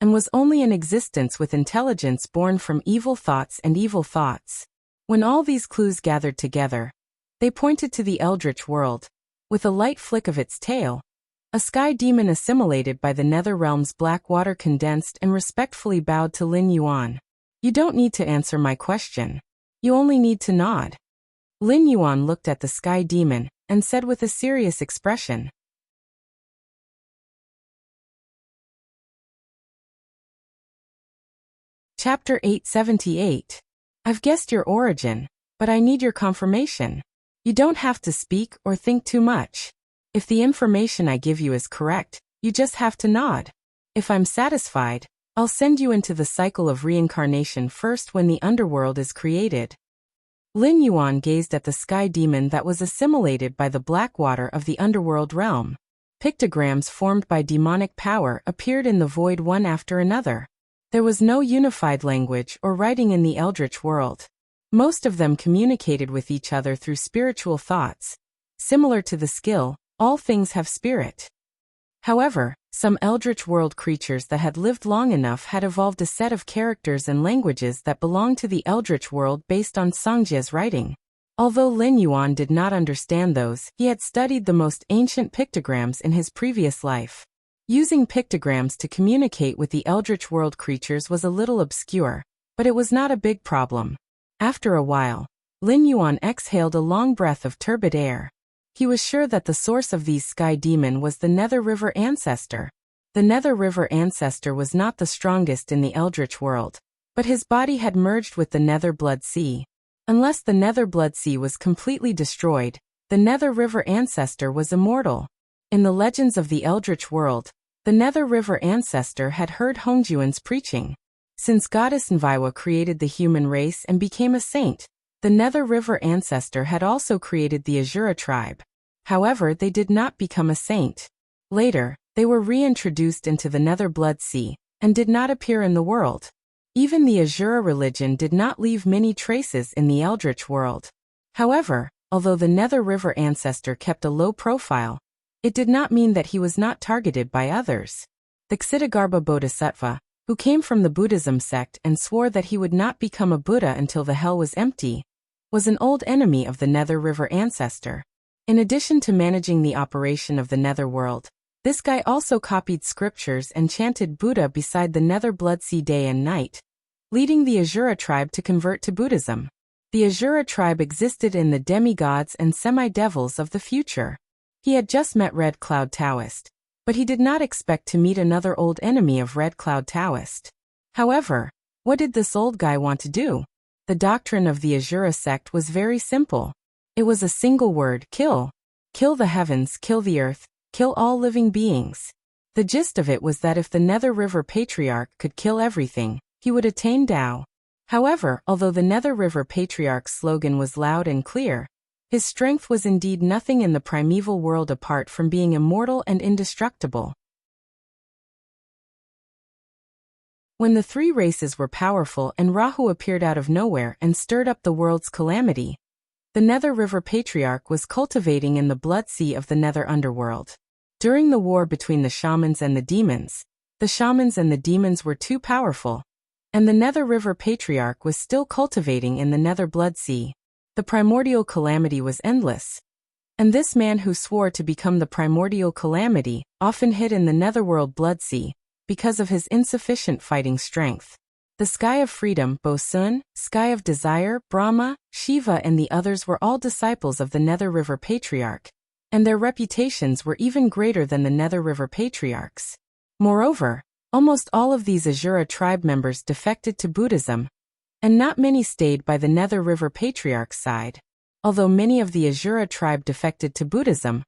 and was only an existence with intelligence born from evil thoughts and evil thoughts. When all these clues gathered together, they pointed to the eldritch world. With a light flick of its tail, a sky demon assimilated by the nether realm's black water condensed and respectfully bowed to Lin Yuan. You don't need to answer my question. You only need to nod. Lin Yuan looked at the sky demon and said with a serious expression. Chapter 878. I've guessed your origin, but I need your confirmation. You don't have to speak or think too much. If the information I give you is correct, you just have to nod. If I'm satisfied, I'll send you into the cycle of reincarnation first when the underworld is created. Lin Yuan gazed at the sky demon that was assimilated by the black water of the underworld realm. Pictograms formed by demonic power appeared in the void one after another. There was no unified language or writing in the eldritch world. Most of them communicated with each other through spiritual thoughts. Similar to the skill, all things have spirit. However, some eldritch world creatures that had lived long enough had evolved a set of characters and languages that belonged to the eldritch world based on Sangjia's writing. Although Lin Yuan did not understand those, he had studied the most ancient pictograms in his previous life. Using pictograms to communicate with the eldritch world creatures was a little obscure, but it was not a big problem. After a while, Lin Yuan exhaled a long breath of turbid air. He was sure that the source of these sky demon was the Nether River Ancestor. The Nether River Ancestor was not the strongest in the eldritch world, but his body had merged with the Nether Blood Sea. Unless the Nether Blood Sea was completely destroyed, the Nether River Ancestor was immortal. In the legends of the eldritch world, the Nether River Ancestor had heard Hongjuan's preaching. Since Goddess Nviwa created the human race and became a saint, the Nether River Ancestor had also created the Azura tribe. However, they did not become a saint. Later, they were reintroduced into the Nether Blood Sea, and did not appear in the world. Even the Azura religion did not leave many traces in the eldritch world. However, although the Nether River Ancestor kept a low profile, it did not mean that he was not targeted by others. The Ksitigarbha Bodhisattva, who came from the Buddhism sect and swore that he would not become a Buddha until the hell was empty, was an old enemy of the Nether River Ancestor. In addition to managing the operation of the Nether world, this guy also copied scriptures and chanted Buddha beside the Nether Blood Sea day and night, leading the Azura tribe to convert to Buddhism. The Azura tribe existed in the demigods and semi-devils of the future. He had just met Red Cloud Taoist, but he did not expect to meet another old enemy of Red Cloud Taoist. However, what did this old guy want to do? The doctrine of the Azura sect was very simple. It was a single word: kill. Kill the heavens, kill the earth, kill all living beings. The gist of it was that if the Nether River Patriarch could kill everything, he would attain Tao. However, although the Nether River Patriarch's slogan was loud and clear, his strength was indeed nothing in the primeval world apart from being immortal and indestructible. When the three races were powerful and Rahu appeared out of nowhere and stirred up the world's calamity, the Nether River Patriarch was cultivating in the blood sea of the Nether underworld. During the war between the shamans and the demons and the demons were too powerful, and the Nether River Patriarch was still cultivating in the Nether Blood Sea. The primordial calamity was endless. And this man who swore to become the primordial calamity often hid in the Netherworld Blood Sea because of his insufficient fighting strength. The Sky of Freedom, Bosun, Sky of Desire, Brahma, Shiva and the others were all disciples of the Nether River Patriarch, and their reputations were even greater than the Nether River Patriarch's. Moreover, almost all of these Azura tribe members defected to Buddhism, and not many stayed by the Nether River Patriarch's side. Although many of the Azura tribe defected to Buddhism,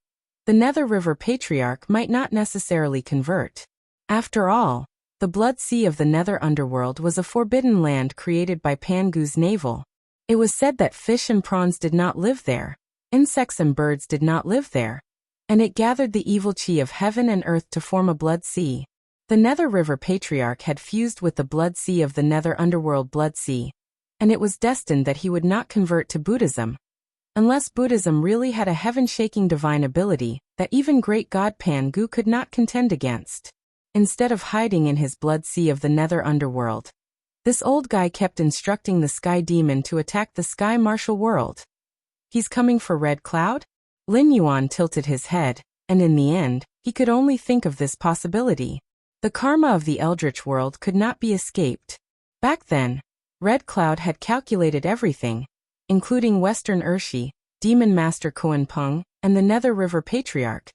the Nether River Patriarch might not necessarily convert. After all, the Blood Sea of the Nether Underworld was a forbidden land created by Pangu's navel. It was said that fish and prawns did not live there, insects and birds did not live there, and it gathered the evil chi of heaven and earth to form a blood sea. The Nether River Patriarch had fused with the Blood Sea of the Nether Underworld Blood Sea, and it was destined that he would not convert to Buddhism, unless Buddhism really had a heaven-shaking divine ability that even great god Pangu could not contend against. instead of hiding in his blood sea of the nether underworld. This old guy kept instructing the sky demon to attack the sky martial world. He's coming for Red Cloud? Lin Yuan tilted his head, and in the end, he could only think of this possibility. The karma of the eldritch world could not be escaped. Back then, Red Cloud had calculated everything, including Western Urshi, Demon Master Koan Peng, and the Nether River Patriarch,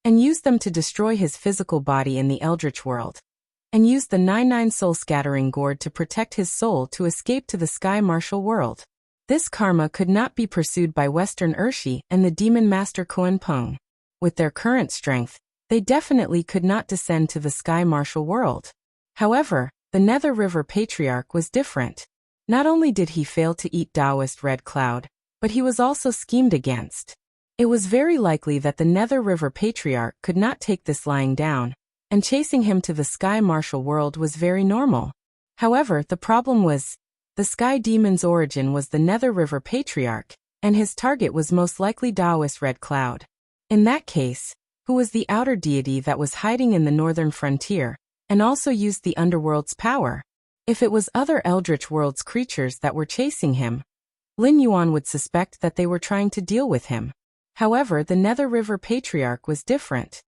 and used them to destroy his physical body in the eldritch world, and used the 99 soul-scattering gourd to protect his soul to escape to the sky martial world. This karma could not be pursued by Western Urshi and the Demon Master Koan Peng. With their current strength, they definitely could not descend to the sky martial world. However, the Nether River Patriarch was different. Not only did he fail to eat Taoist Red Cloud, but he was also schemed against. It was very likely that the Nether River Patriarch could not take this lying down, and chasing him to the sky martial world was very normal. However, the problem was, the sky demon's origin was the Nether River Patriarch, and his target was most likely Taoist Red Cloud. In that case, who was the outer deity that was hiding in the northern frontier, and also used the underworld's power? If it was other eldritch world's creatures that were chasing him, Lin Yuan would suspect that they were trying to deal with him. However, the Nether River Patriarch was different.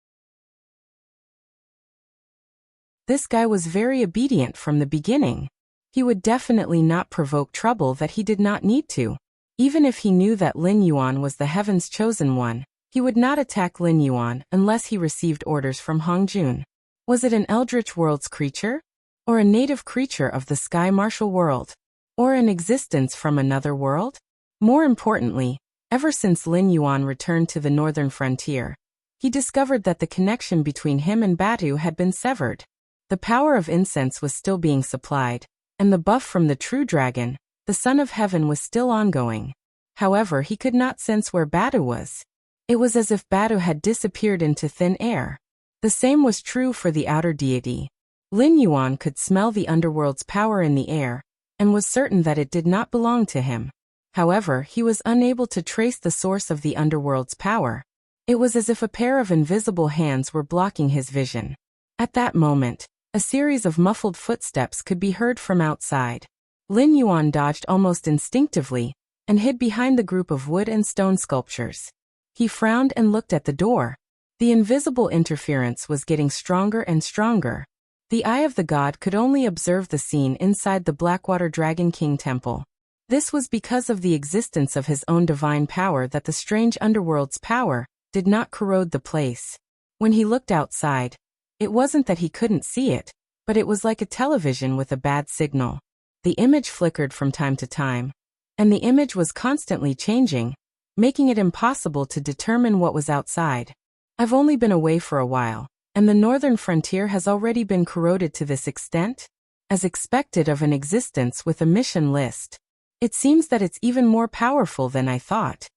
This guy was very obedient from the beginning. He would definitely not provoke trouble that he did not need to. Even if he knew that Lin Yuan was the heaven's chosen one, he would not attack Lin Yuan unless he received orders from Hong Jun. Was it an eldritch world's creature? Or a native creature of the sky martial world? Or an existence from another world? More importantly, ever since Lin Yuan returned to the northern frontier, he discovered that the connection between him and Batu had been severed. The power of incense was still being supplied, and the buff from the true dragon, the Son of Heaven, was still ongoing. However, he could not sense where Batu was. It was as if Batu had disappeared into thin air. The same was true for the outer deity. Lin Yuan could smell the underworld's power in the air, and was certain that it did not belong to him. However, he was unable to trace the source of the underworld's power. It was as if a pair of invisible hands were blocking his vision. At that moment, a series of muffled footsteps could be heard from outside. Lin Yuan dodged almost instinctively, and hid behind the group of wood and stone sculptures. He frowned and looked at the door. The invisible interference was getting stronger and stronger. The eye of the god could only observe the scene inside the Blackwater Dragon King temple. This was because of the existence of his own divine power that the strange underworld's power did not corrode the place. When he looked outside, it wasn't that he couldn't see it, but it was like a television with a bad signal. The image flickered from time to time, and the image was constantly changing, making it impossible to determine what was outside. I've only been away for a while, and the northern frontier has already been corroded to this extent? As expected of an existence with a mission list. It seems that it's even more powerful than I thought.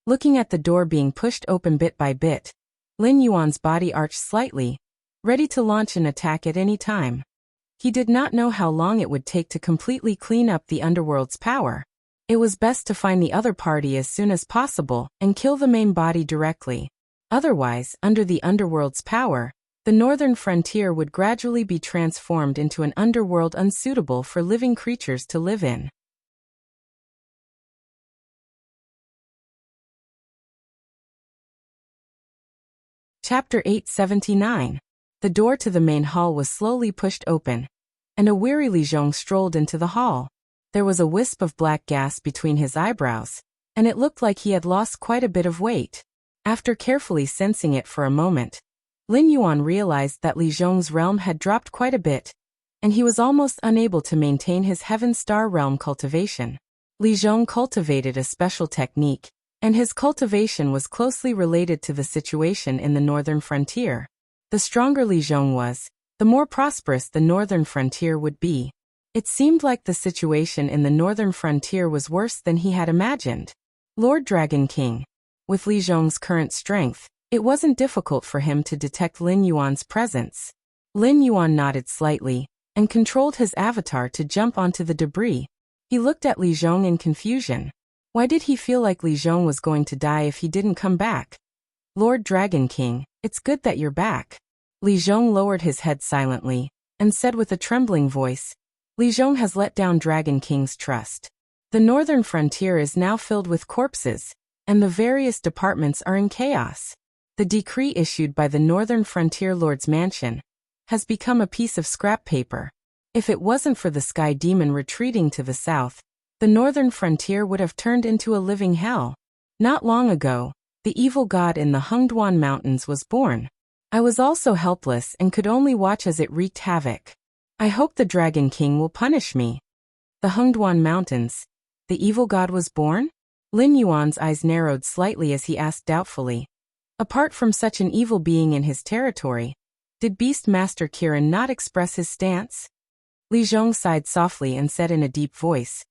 Looking at the door being pushed open bit by bit, Lin Yuan's body arched slightly, ready to launch an attack at any time. He did not know how long it would take to completely clean up the underworld's power. It was best to find the other party as soon as possible and kill the main body directly. Otherwise, under the underworld's power, the northern frontier would gradually be transformed into an underworld unsuitable for living creatures to live in. Chapter 879. The door to the main hall was slowly pushed open, and a weary Li Zhong strolled into the hall. There was a wisp of black gas between his eyebrows, and it looked like he had lost quite a bit of weight. After carefully sensing it for a moment, Lin Yuan realized that Li Zhong's realm had dropped quite a bit, and he was almost unable to maintain his Heaven Star realm cultivation. Li Zhong cultivated a special technique, and his cultivation was closely related to the situation in the northern frontier. The stronger Li Zhong was, the more prosperous the northern frontier would be. It seemed like the situation in the northern frontier was worse than he had imagined. Lord Dragon King. With Li Zhong's current strength, it wasn't difficult for him to detect Lin Yuan's presence. Lin Yuan nodded slightly, and controlled his avatar to jump onto the debris. He looked at Li Zhong in confusion. Why did he feel like Li Zhong was going to die if he didn't come back? Lord Dragon King, it's good that you're back. Li Zhong lowered his head silently and said with a trembling voice, Li Zhong has let down Dragon King's trust. The northern frontier is now filled with corpses, and the various departments are in chaos. The decree issued by the Northern Frontier Lord's mansion has become a piece of scrap paper. If it wasn't for the Sky Demon retreating to the south, the northern frontier would have turned into a living hell. Not long ago, the evil god in the Hengduan Mountains was born. I was also helpless and could only watch as it wreaked havoc. I hope the Dragon King will punish me. The Hengduan Mountains. The evil god was born? Lin Yuan's eyes narrowed slightly as he asked doubtfully. Apart from such an evil being in his territory, did Beast Master Kirin not express his stance? Li Zhong sighed softly and said in a deep voice,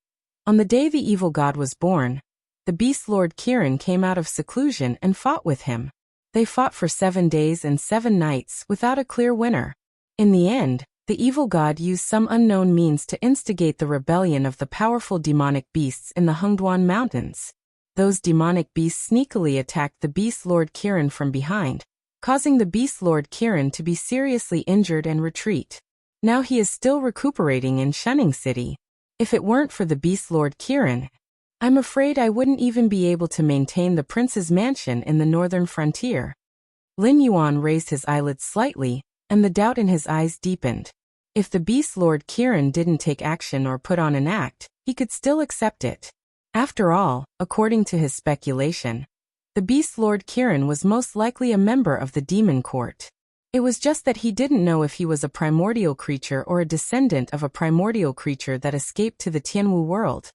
On the day the evil god was born, the Beast Lord Kirin came out of seclusion and fought with him. They fought for 7 days and 7 nights without a clear winner. In the end, the evil god used some unknown means to instigate the rebellion of the powerful demonic beasts in the Hengduan Mountains. Those demonic beasts sneakily attacked the Beast Lord Kirin from behind, causing the Beast Lord Kirin to be seriously injured and retreat. Now he is still recuperating in Shunning City. If it weren't for the Beast Lord Kirin, I'm afraid I wouldn't even be able to maintain the prince's mansion in the northern frontier. Lin Yuan raised his eyelids slightly, and the doubt in his eyes deepened. If the Beast Lord Kirin didn't take action or put on an act, he could still accept it. After all, according to his speculation, the Beast Lord Kirin was most likely a member of the Demon Court. It was just that he didn't know if he was a primordial creature or a descendant of a primordial creature that escaped to the Tianwu world.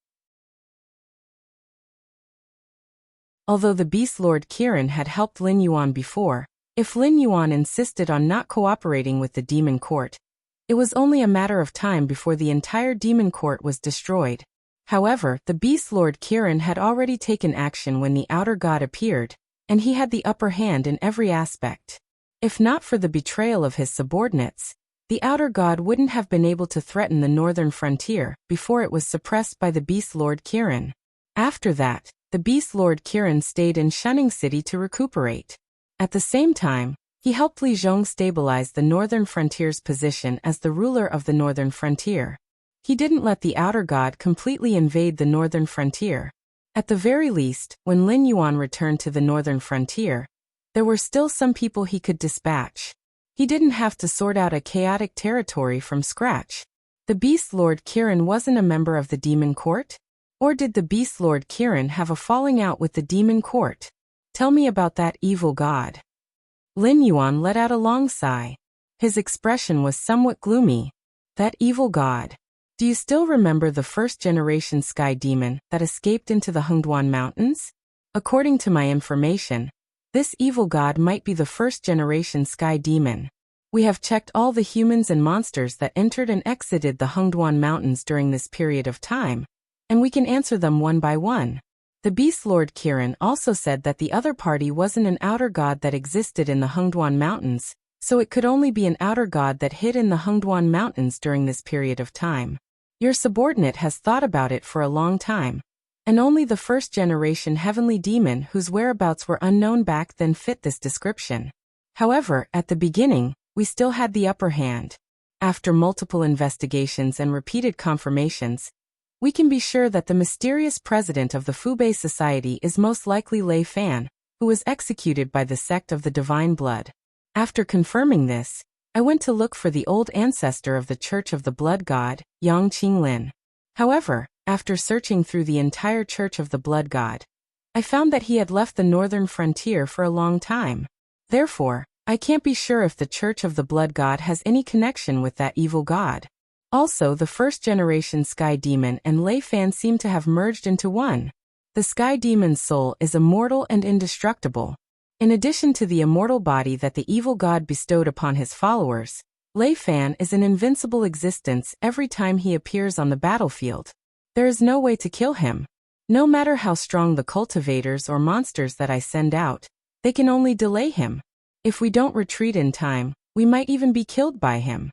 Although the Beast Lord Kirin had helped Lin Yuan before, if Lin Yuan insisted on not cooperating with the Demon Court, it was only a matter of time before the entire Demon Court was destroyed. However, the Beast Lord Kirin had already taken action when the Outer God appeared, and he had the upper hand in every aspect. If not for the betrayal of his subordinates, the Outer God wouldn't have been able to threaten the northern frontier before it was suppressed by the Beast Lord Kirin. After that, the Beast Lord Kirin stayed in Shunning City to recuperate. At the same time, he helped Li Zhong stabilize the northern frontier's position as the ruler of the northern frontier. He didn't let the Outer God completely invade the northern frontier. At the very least, when Lin Yuan returned to the northern frontier, there were still some people he could dispatch. He didn't have to sort out a chaotic territory from scratch. The Beast Lord Kirin wasn't a member of the Demon Court? Or did the Beast Lord Kirin have a falling out with the Demon Court? Tell me about that evil god. Lin Yuan let out a long sigh. His expression was somewhat gloomy. That evil god. Do you still remember the first-generation sky demon that escaped into the Hengduan Mountains? According to my information, this evil god might be the first-generation sky demon. We have checked all the humans and monsters that entered and exited the Hengduan Mountains during this period of time, and we can answer them one by one. The Beast Lord Kirin also said that the other party wasn't an outer god that existed in the Hengduan Mountains, so it could only be an outer god that hid in the Hengduan Mountains during this period of time. Your subordinate has thought about it for a long time, and only the first-generation heavenly demon whose whereabouts were unknown back then fit this description. However, at the beginning, we still had the upper hand. After multiple investigations and repeated confirmations, we can be sure that the mysterious president of the Fubei Society is most likely Lei Fan, who was executed by the sect of the Divine Blood. After confirming this, I went to look for the old ancestor of the Church of the Blood God, Yang Qinglin. However, after searching through the entire Church of the Blood God, I found that he had left the northern frontier for a long time. Therefore, I can't be sure if the Church of the Blood God has any connection with that evil god. Also, the first-generation Sky Demon and Lei Fan seem to have merged into one. The Sky Demon's soul is immortal and indestructible. In addition to the immortal body that the evil god bestowed upon his followers, Lei Fan is an invincible existence every time he appears on the battlefield. There is no way to kill him. No matter how strong the cultivators or monsters that I send out, they can only delay him. If we don't retreat in time, we might even be killed by him.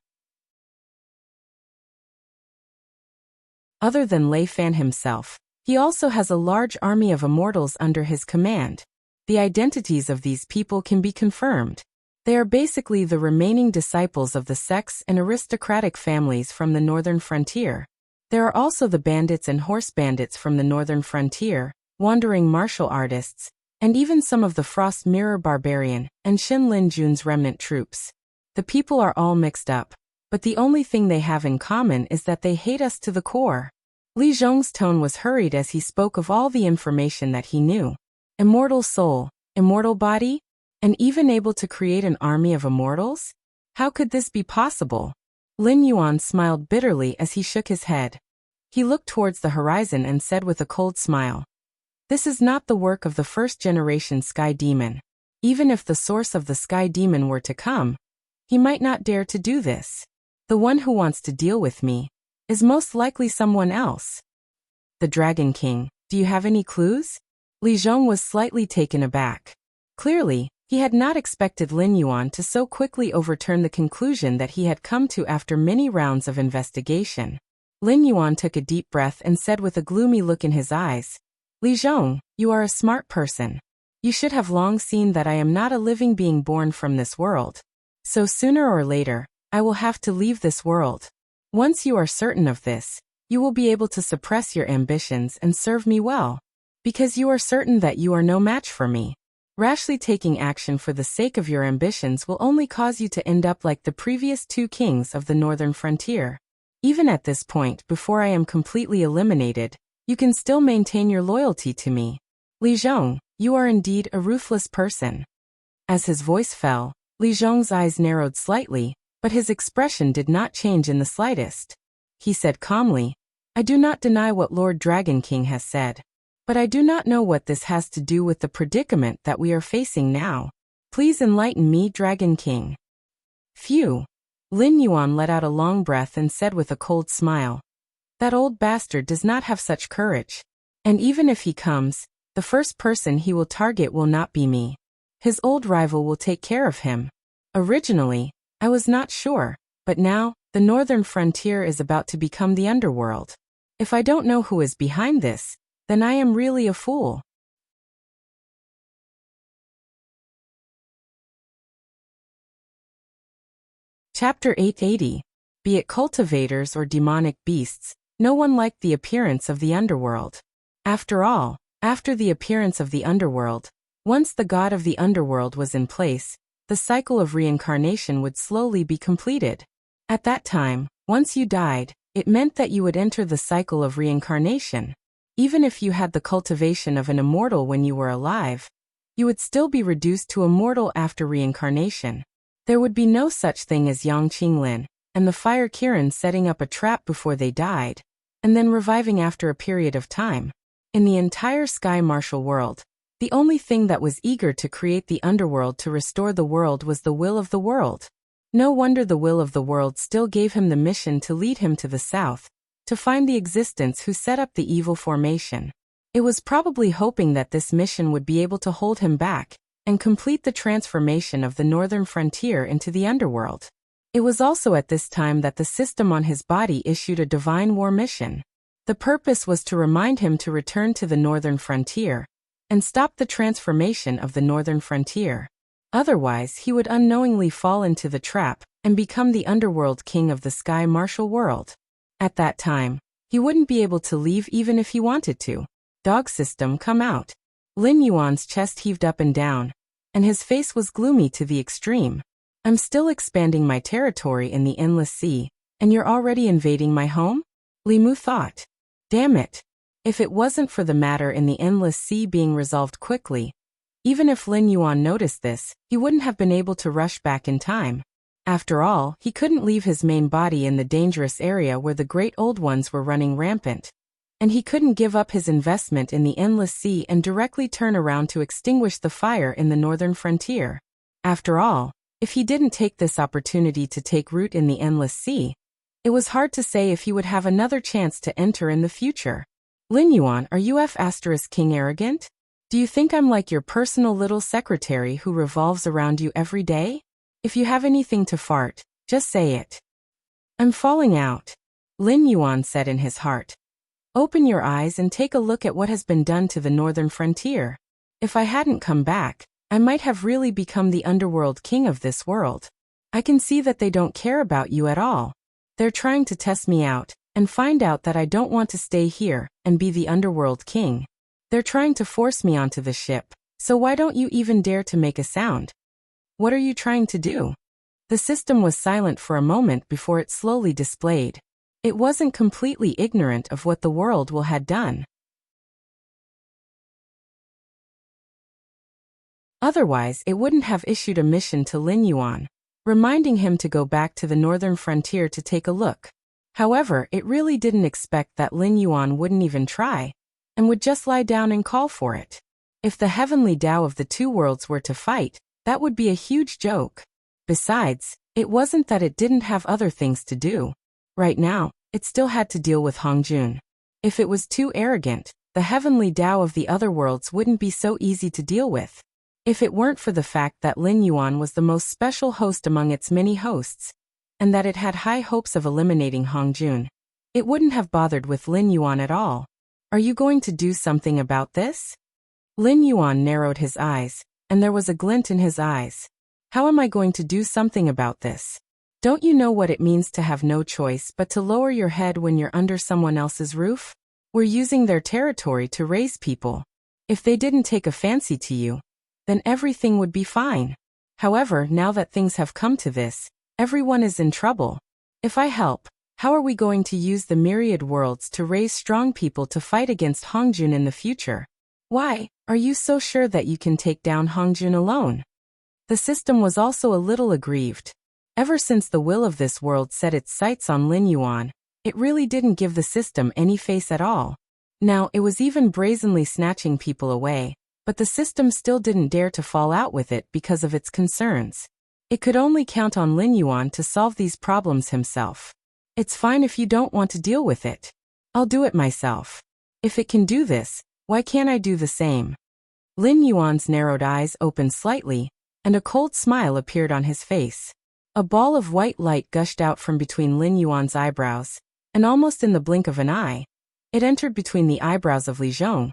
Other than Lei Fan himself, he also has a large army of immortals under his command. The identities of these people can be confirmed. They are basically the remaining disciples of the sects and aristocratic families from the northern frontier. There are also the bandits and horse bandits from the northern frontier, wandering martial artists, and even some of the Frost Mirror Barbarian and Xin Lin Jun's remnant troops. The people are all mixed up, but the only thing they have in common is that they hate us to the core. Li Zhong's tone was hurried as he spoke of all the information that he knew. Immortal soul, immortal body, and even able to create an army of immortals? How could this be possible? Lin Yuan smiled bitterly as he shook his head. He looked towards the horizon and said with a cold smile, "This is not the work of the first-generation Sky Demon. Even if the source of the Sky Demon were to come, he might not dare to do this. The one who wants to deal with me is most likely someone else." The Dragon King, do you have any clues? Li Zhong was slightly taken aback. Clearly, he had not expected Lin Yuan to so quickly overturn the conclusion that he had come to after many rounds of investigation. Lin Yuan took a deep breath and said with a gloomy look in his eyes, "Li Zhong, you are a smart person. You should have long seen that I am not a living being born from this world. So sooner or later, I will have to leave this world. Once you are certain of this, you will be able to suppress your ambitions and serve me well. Because you are certain that you are no match for me. Rashly taking action for the sake of your ambitions will only cause you to end up like the previous two kings of the northern frontier. Even at this point, before I am completely eliminated, you can still maintain your loyalty to me. Li Zhong, you are indeed a ruthless person." As his voice fell, Li Zhong's eyes narrowed slightly, but his expression did not change in the slightest. He said calmly, "I do not deny what Lord Dragon King has said. But I do not know what this has to do with the predicament that we are facing now. Please enlighten me, Dragon King." Phew. Lin Yuan let out a long breath and said with a cold smile, "That old bastard does not have such courage. And even if he comes, the first person he will target will not be me. His old rival will take care of him. Originally, I was not sure, but now, the northern frontier is about to become the underworld. If I don't know who is behind this, then I am really a fool." Chapter 880. Be it cultivators or demonic beasts, no one liked the appearance of the underworld. After all, after the appearance of the underworld, once the god of the underworld was in place, the cycle of reincarnation would slowly be completed. At that time, once you died, it meant that you would enter the cycle of reincarnation. Even if you had the cultivation of an immortal when you were alive, you would still be reduced to a mortal after reincarnation. There would be no such thing as Yang Qinglin, and the Fire Kirin setting up a trap before they died, and then reviving after a period of time. In the entire Sky Martial world, the only thing that was eager to create the underworld to restore the world was the will of the world. No wonder the will of the world still gave him the mission to lead him to the south, to find the existence who set up the evil formation. It was probably hoping that this mission would be able to hold him back and complete the transformation of the northern frontier into the underworld. It was also at this time that the system on his body issued a divine war mission. The purpose was to remind him to return to the northern frontier and stop the transformation of the northern frontier. Otherwise, he would unknowingly fall into the trap and become the underworld king of the Sky Martial world. At that time, he wouldn't be able to leave even if he wanted to. Dog system, come out. Lin Yuan's chest heaved up and down, and his face was gloomy to the extreme. I'm still expanding my territory in the Endless Sea, and you're already invading my home? Li Mu thought. Damn it. If it wasn't for the matter in the Endless Sea being resolved quickly, even if Lin Yuan noticed this, he wouldn't have been able to rush back in time. After all, he couldn't leave his main body in the dangerous area where the Great Old Ones were running rampant. And he couldn't give up his investment in the Endless Sea and directly turn around to extinguish the fire in the northern frontier. After all, if he didn't take this opportunity to take root in the Endless Sea, it was hard to say if he would have another chance to enter in the future. Lin Yuan, are you King arrogant? Do you think I'm like your personal little secretary who revolves around you every day? If you have anything to fart, just say it. I'm falling out, Lin Yuan said in his heart. Open your eyes and take a look at what has been done to the northern frontier. If I hadn't come back, I might have really become the underworld king of this world. I can see that they don't care about you at all. They're trying to test me out and find out that I don't want to stay here and be the underworld king. They're trying to force me onto the ship, so why don't you even dare to make a sound? What are you trying to do? The system was silent for a moment before it slowly displayed. It wasn't completely ignorant of what the world will had done. Otherwise, it wouldn't have issued a mission to Lin Yuan, reminding him to go back to the northern frontier to take a look. However, it really didn't expect that Lin Yuan wouldn't even try, and would just lie down and call for it. If the heavenly Tao of the two worlds were to fight, that would be a huge joke. Besides, it wasn't that it didn't have other things to do. Right now, it still had to deal with Hongjun. If it was too arrogant, the heavenly Tao of the other worlds wouldn't be so easy to deal with. If it weren't for the fact that Lin Yuan was the most special host among its many hosts, and that it had high hopes of eliminating Hongjun, it wouldn't have bothered with Lin Yuan at all. Are you going to do something about this? Lin Yuan narrowed his eyes, and there was a glint in his eyes. How am I going to do something about this? Don't you know what it means to have no choice but to lower your head when you're under someone else's roof? We're using their territory to raise people. If they didn't take a fancy to you, then everything would be fine. However, now that things have come to this, everyone is in trouble. If I help, how are we going to use the myriad worlds to raise strong people to fight against Hongjun in the future? Why, are you so sure that you can take down Hongjun alone? The system was also a little aggrieved. Ever since the will of this world set its sights on Lin Yuan, it really didn't give the system any face at all. Now, it was even brazenly snatching people away, but the system still didn't dare to fall out with it because of its concerns. It could only count on Lin Yuan to solve these problems himself. It's fine if you don't want to deal with it. I'll do it myself. If it can do this, why can't I do the same? Lin Yuan's narrowed eyes opened slightly, and a cold smile appeared on his face. A ball of white light gushed out from between Lin Yuan's eyebrows, and almost in the blink of an eye, it entered between the eyebrows of Li Zhong,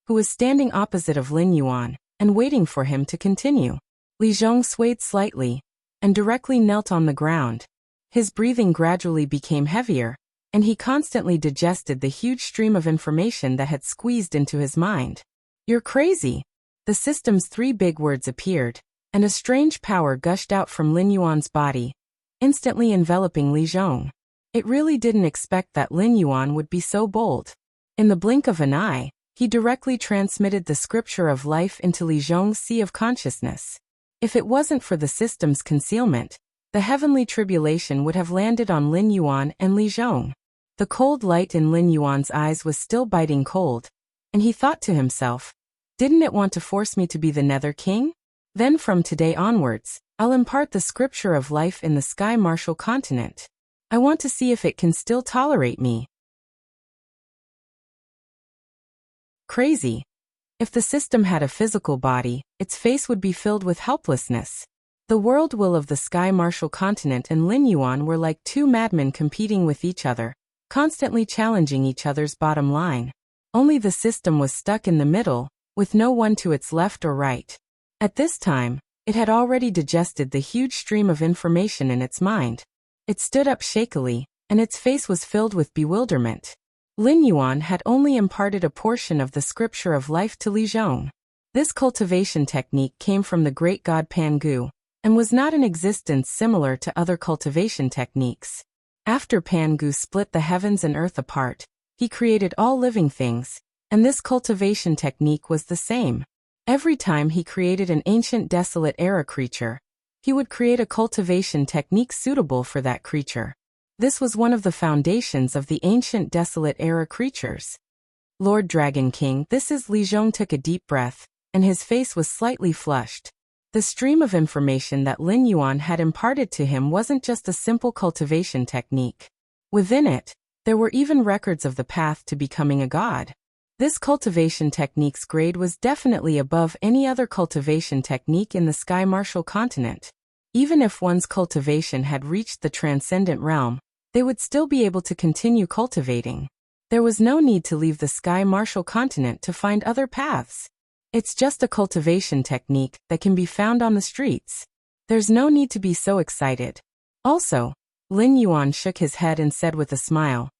who was standing opposite of Lin Yuan, and waiting for him to continue. Li Zhong swayed slightly, and directly knelt on the ground. His breathing gradually became heavier, and he constantly digested the huge stream of information that had squeezed into his mind. You're crazy. The system's three big words appeared, and a strange power gushed out from Lin Yuan's body, instantly enveloping Li Zhong. It really didn't expect that Lin Yuan would be so bold. In the blink of an eye, he directly transmitted the scripture of life into Li Zhong's sea of consciousness. If it wasn't for the system's concealment, the heavenly tribulation would have landed on Lin Yuan and Li Zhong. The cold light in Lin Yuan's eyes was still biting cold, and he thought to himself, didn't it want to force me to be the Nether King? Then from today onwards, I'll impart the scripture of life in the Sky Martial continent. I want to see if it can still tolerate me. Crazy. If the system had a physical body, its face would be filled with helplessness. The world will of the Sky Martial continent and Lin Yuan were like two madmen competing with each other, constantly challenging each other's bottom line. Only the system was stuck in the middle, with no one to its left or right. At this time, it had already digested the huge stream of information in its mind. It stood up shakily, and its face was filled with bewilderment. Lin Yuan had only imparted a portion of the scripture of life to Li Zhong. This cultivation technique came from the great god Pangu, and was not in existence similar to other cultivation techniques. After Pangu split the heavens and earth apart, he created all living things, and this cultivation technique was the same. Every time he created an ancient desolate era creature, he would create a cultivation technique suitable for that creature. This was one of the foundations of the ancient desolate era creatures. Lord Dragon King, this is Li Zhong took a deep breath, and his face was slightly flushed. The stream of information that Lin Yuan had imparted to him wasn't just a simple cultivation technique. Within it, there were even records of the path to becoming a god. This cultivation technique's grade was definitely above any other cultivation technique in the Sky Martial continent. Even if one's cultivation had reached the transcendent realm, they would still be able to continue cultivating. There was no need to leave the Sky Martial continent to find other paths. It's just a cultivation technique that can be found on the streets. There's no need to be so excited. Also, Lin Yuan shook his head and said with a smile,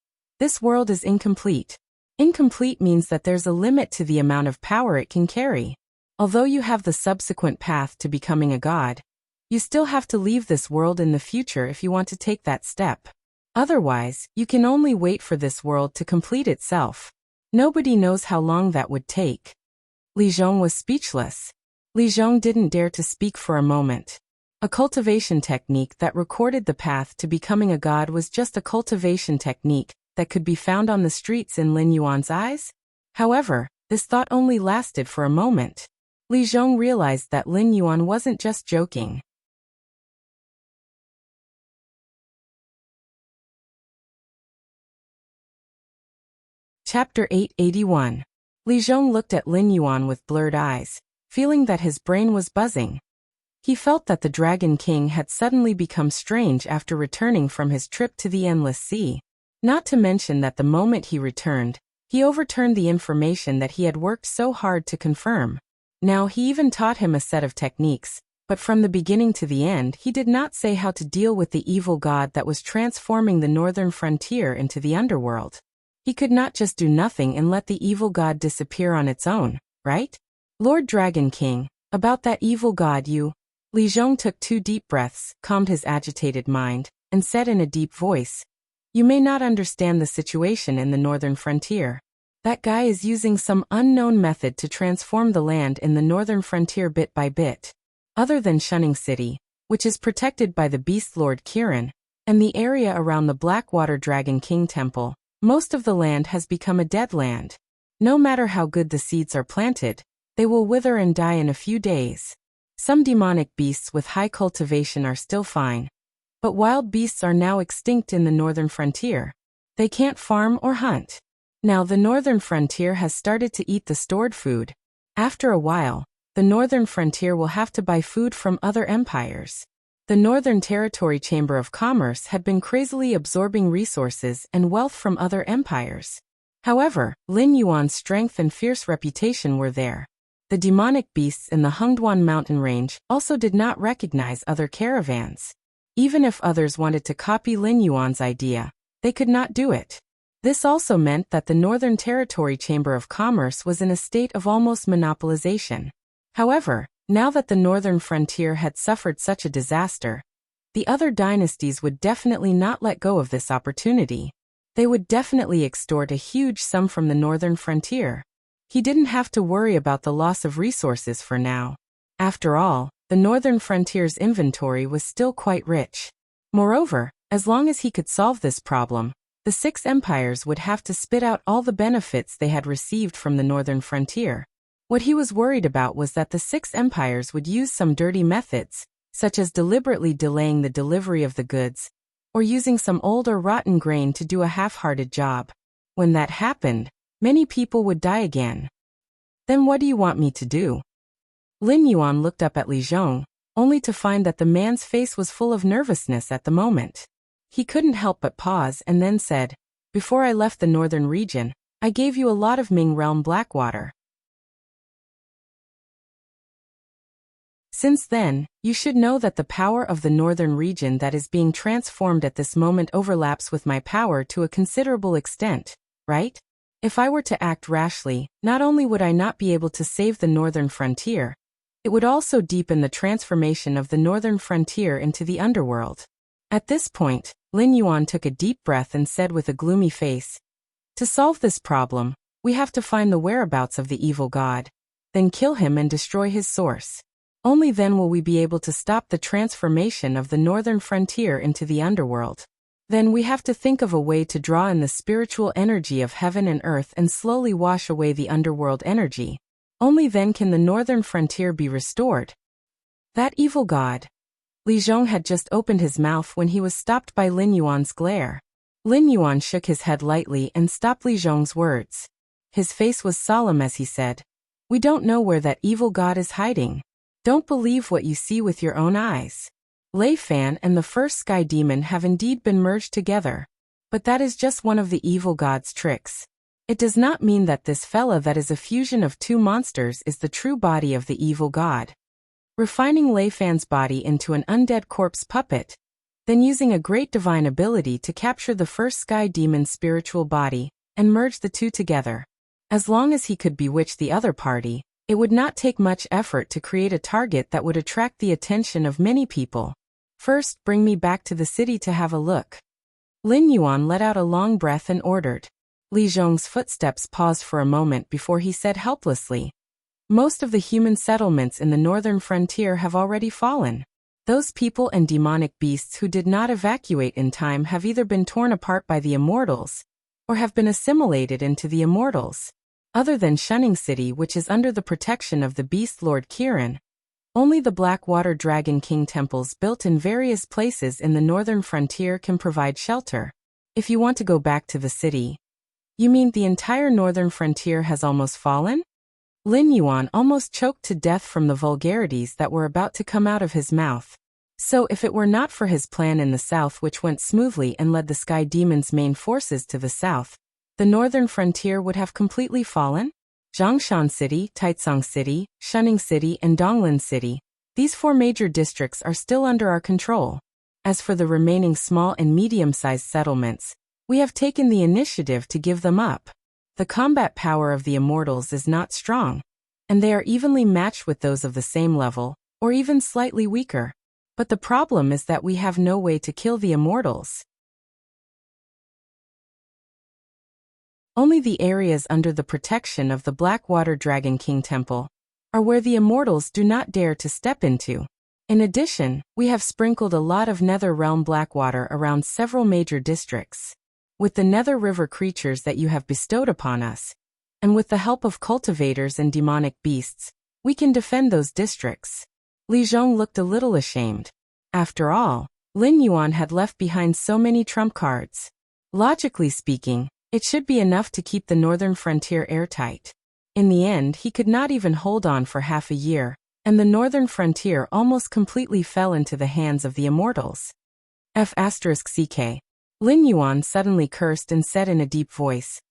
this world is incomplete. Incomplete means that there's a limit to the amount of power it can carry. Although you have the subsequent path to becoming a god, you still have to leave this world in the future if you want to take that step. Otherwise, you can only wait for this world to complete itself. Nobody knows how long that would take. Li Zhong was speechless. Li Zhong didn't dare to speak for a moment. A cultivation technique that recorded the path to becoming a god was just a cultivation technique that could be found on the streets in Lin Yuan's eyes? However, this thought only lasted for a moment. Li Zhong realized that Lin Yuan wasn't just joking. Chapter 881. Li Zhong looked at Lin Yuan with blurred eyes, feeling that his brain was buzzing. He felt that the Dragon King had suddenly become strange after returning from his trip to the Endless Sea. Not to mention that the moment he returned, he overturned the information that he had worked so hard to confirm. Now he even taught him a set of techniques, but from the beginning to the end he did not say how to deal with the evil god that was transforming the northern frontier into the underworld. He could not just do nothing and let the evil god disappear on its own, right? Lord Dragon King, about that evil god Li Zhong took 2 deep breaths, calmed his agitated mind, and said in a deep voice, you may not understand the situation in the northern frontier. That guy is using some unknown method to transform the land in the northern frontier bit by bit. Other than Shunning City, which is protected by the Beast Lord Kirin, and the area around the Blackwater Dragon King Temple, most of the land has become a dead land. No matter how good the seeds are planted, they will wither and die in a few days. Some demonic beasts with high cultivation are still fine, but wild beasts are now extinct in the northern frontier. They can't farm or hunt. Now the northern frontier has started to eat the stored food. After a while, the northern frontier will have to buy food from other empires. The Northern Territory Chamber of Commerce had been crazily absorbing resources and wealth from other empires. However, Lin Yuan's strength and fierce reputation were there. The demonic beasts in the Hengduan mountain range also did not recognize other caravans. Even if others wanted to copy Lin Yuan's idea, they could not do it. This also meant that the Northern Territory Chamber of Commerce was in a state of almost monopolization. However, now that the northern frontier had suffered such a disaster, the other dynasties would definitely not let go of this opportunity. They would definitely extort a huge sum from the northern frontier. He didn't have to worry about the loss of resources for now. After all, the northern frontier's inventory was still quite rich. Moreover, as long as he could solve this problem, the 6 empires would have to spit out all the benefits they had received from the northern frontier. What he was worried about was that the 6 empires would use some dirty methods, such as deliberately delaying the delivery of the goods, or using some old or rotten grain to do a half-hearted job. When that happened, many people would die again. Then what do you want me to do? Lin Yuan looked up at Li Zhong, only to find that the man's face was full of nervousness at the moment. He couldn't help but pause and then said, before I left the northern region, I gave you a lot of Ming Realm Blackwater. Since then, you should know that the power of the northern region that is being transformed at this moment overlaps with my power to a considerable extent, right? If I were to act rashly, not only would I not be able to save the northern frontier, it would also deepen the transformation of the northern frontier into the underworld. At this point, Lin Yuan took a deep breath and said with a gloomy face, to solve this problem, we have to find the whereabouts of the evil god, then kill him and destroy his source. Only then will we be able to stop the transformation of the northern frontier into the underworld. Then we have to think of a way to draw in the spiritual energy of heaven and earth and slowly wash away the underworld energy. Only then can the northern frontier be restored. That evil god. Li Zhong had just opened his mouth when he was stopped by Lin Yuan's glare. Lin Yuan shook his head lightly and stopped Li Zhong's words. His face was solemn as he said, we don't know where that evil god is hiding. Don't believe what you see with your own eyes. Lei Fan and the first sky demon have indeed been merged together. But that is just one of the evil god's tricks. It does not mean that this fella that is a fusion of two monsters is the true body of the evil god. Refining Lei Fan's body into an undead corpse puppet, then using a great divine ability to capture the first sky demon's spiritual body and merge the two together. As long as he could bewitch the other party, it would not take much effort to create a target that would attract the attention of many people. First, bring me back to the city to have a look. Lin Yuan let out a long breath and ordered. Li Zhong's footsteps paused for a moment before he said helplessly, "Most of the human settlements in the northern frontier have already fallen. Those people and demonic beasts who did not evacuate in time have either been torn apart by the immortals, or have been assimilated into the immortals. Other than Shunning City, which is under the protection of the Beast Lord Kirin, only the Blackwater Dragon King temples built in various places in the northern frontier can provide shelter. If you want to go back to the city..." "You mean the entire northern frontier has almost fallen?" Lin Yuan almost choked to death from the vulgarities that were about to come out of his mouth. So if it were not for his plan in the south, which went smoothly and led the Sky Demon's main forces to the south, the northern frontier would have completely fallen? Zhongshan City, Taicang City, Shunning City, and Donglin City, these 4 major districts are still under our control. As for the remaining small and medium-sized settlements, we have taken the initiative to give them up. The combat power of the immortals is not strong, and they are evenly matched with those of the same level, or even slightly weaker. But the problem is that we have no way to kill the immortals. Only the areas under the protection of the Blackwater Dragon King Temple are where the immortals do not dare to step into. In addition, we have sprinkled a lot of Nether Realm Blackwater around several major districts. With the Nether River creatures that you have bestowed upon us, and with the help of cultivators and demonic beasts, we can defend those districts. Li Zhong looked a little ashamed. After all, Lin Yuan had left behind so many trump cards. Logically speaking, it should be enough to keep the northern frontier airtight. In the end, he could not even hold on for half a year, and the northern frontier almost completely fell into the hands of the immortals. F***ck. Lin Yuan suddenly cursed and said in a deep voice,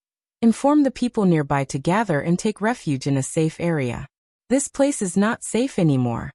"Inform the people nearby to gather and take refuge in a safe area. This place is not safe anymore."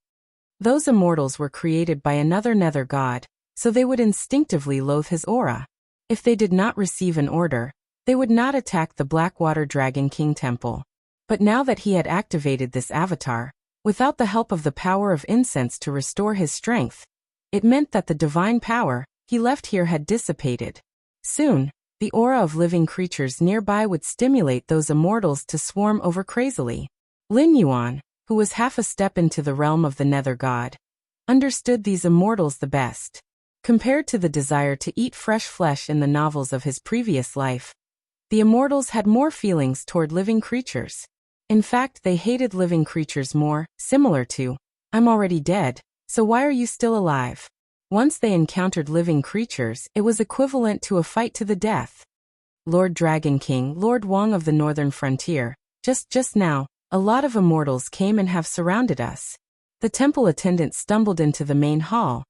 Those immortals were created by another nether god, so they would instinctively loathe his aura. If they did not receive an order, they would not attack the Blackwater Dragon King Temple. But now that he had activated this avatar, without the help of the power of incense to restore his strength, it meant that the divine power he left here had dissipated. Soon, the aura of living creatures nearby would stimulate those immortals to swarm over crazily. Lin Yuan, who was half a step into the realm of the Nether God, understood these immortals the best. Compared to the desire to eat fresh flesh in the novels of his previous life, the immortals had more feelings toward living creatures. In fact, they hated living creatures more, similar to, "I'm already dead, so why are you still alive?" Once they encountered living creatures, it was equivalent to a fight to the death. Lord Dragon King, Lord Wang of the Northern Frontier, just now, a lot of immortals came and have surrounded us. The temple attendant stumbled into the main hall,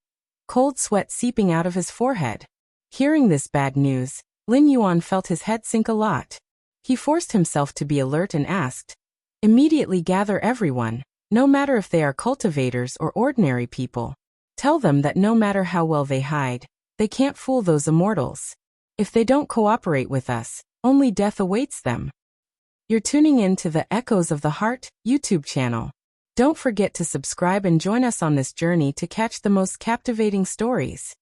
cold sweat seeping out of his forehead. Hearing this bad news, Lin Yuan felt his head sink a lot. He forced himself to be alert and asked, "Immediately gather everyone, no matter if they are cultivators or ordinary people. Tell them that no matter how well they hide, they can't fool those immortals. If they don't cooperate with us, only death awaits them." You're tuning in to the Echoes of the Heart YouTube channel. Don't forget to subscribe and join us on this journey to catch the most captivating stories.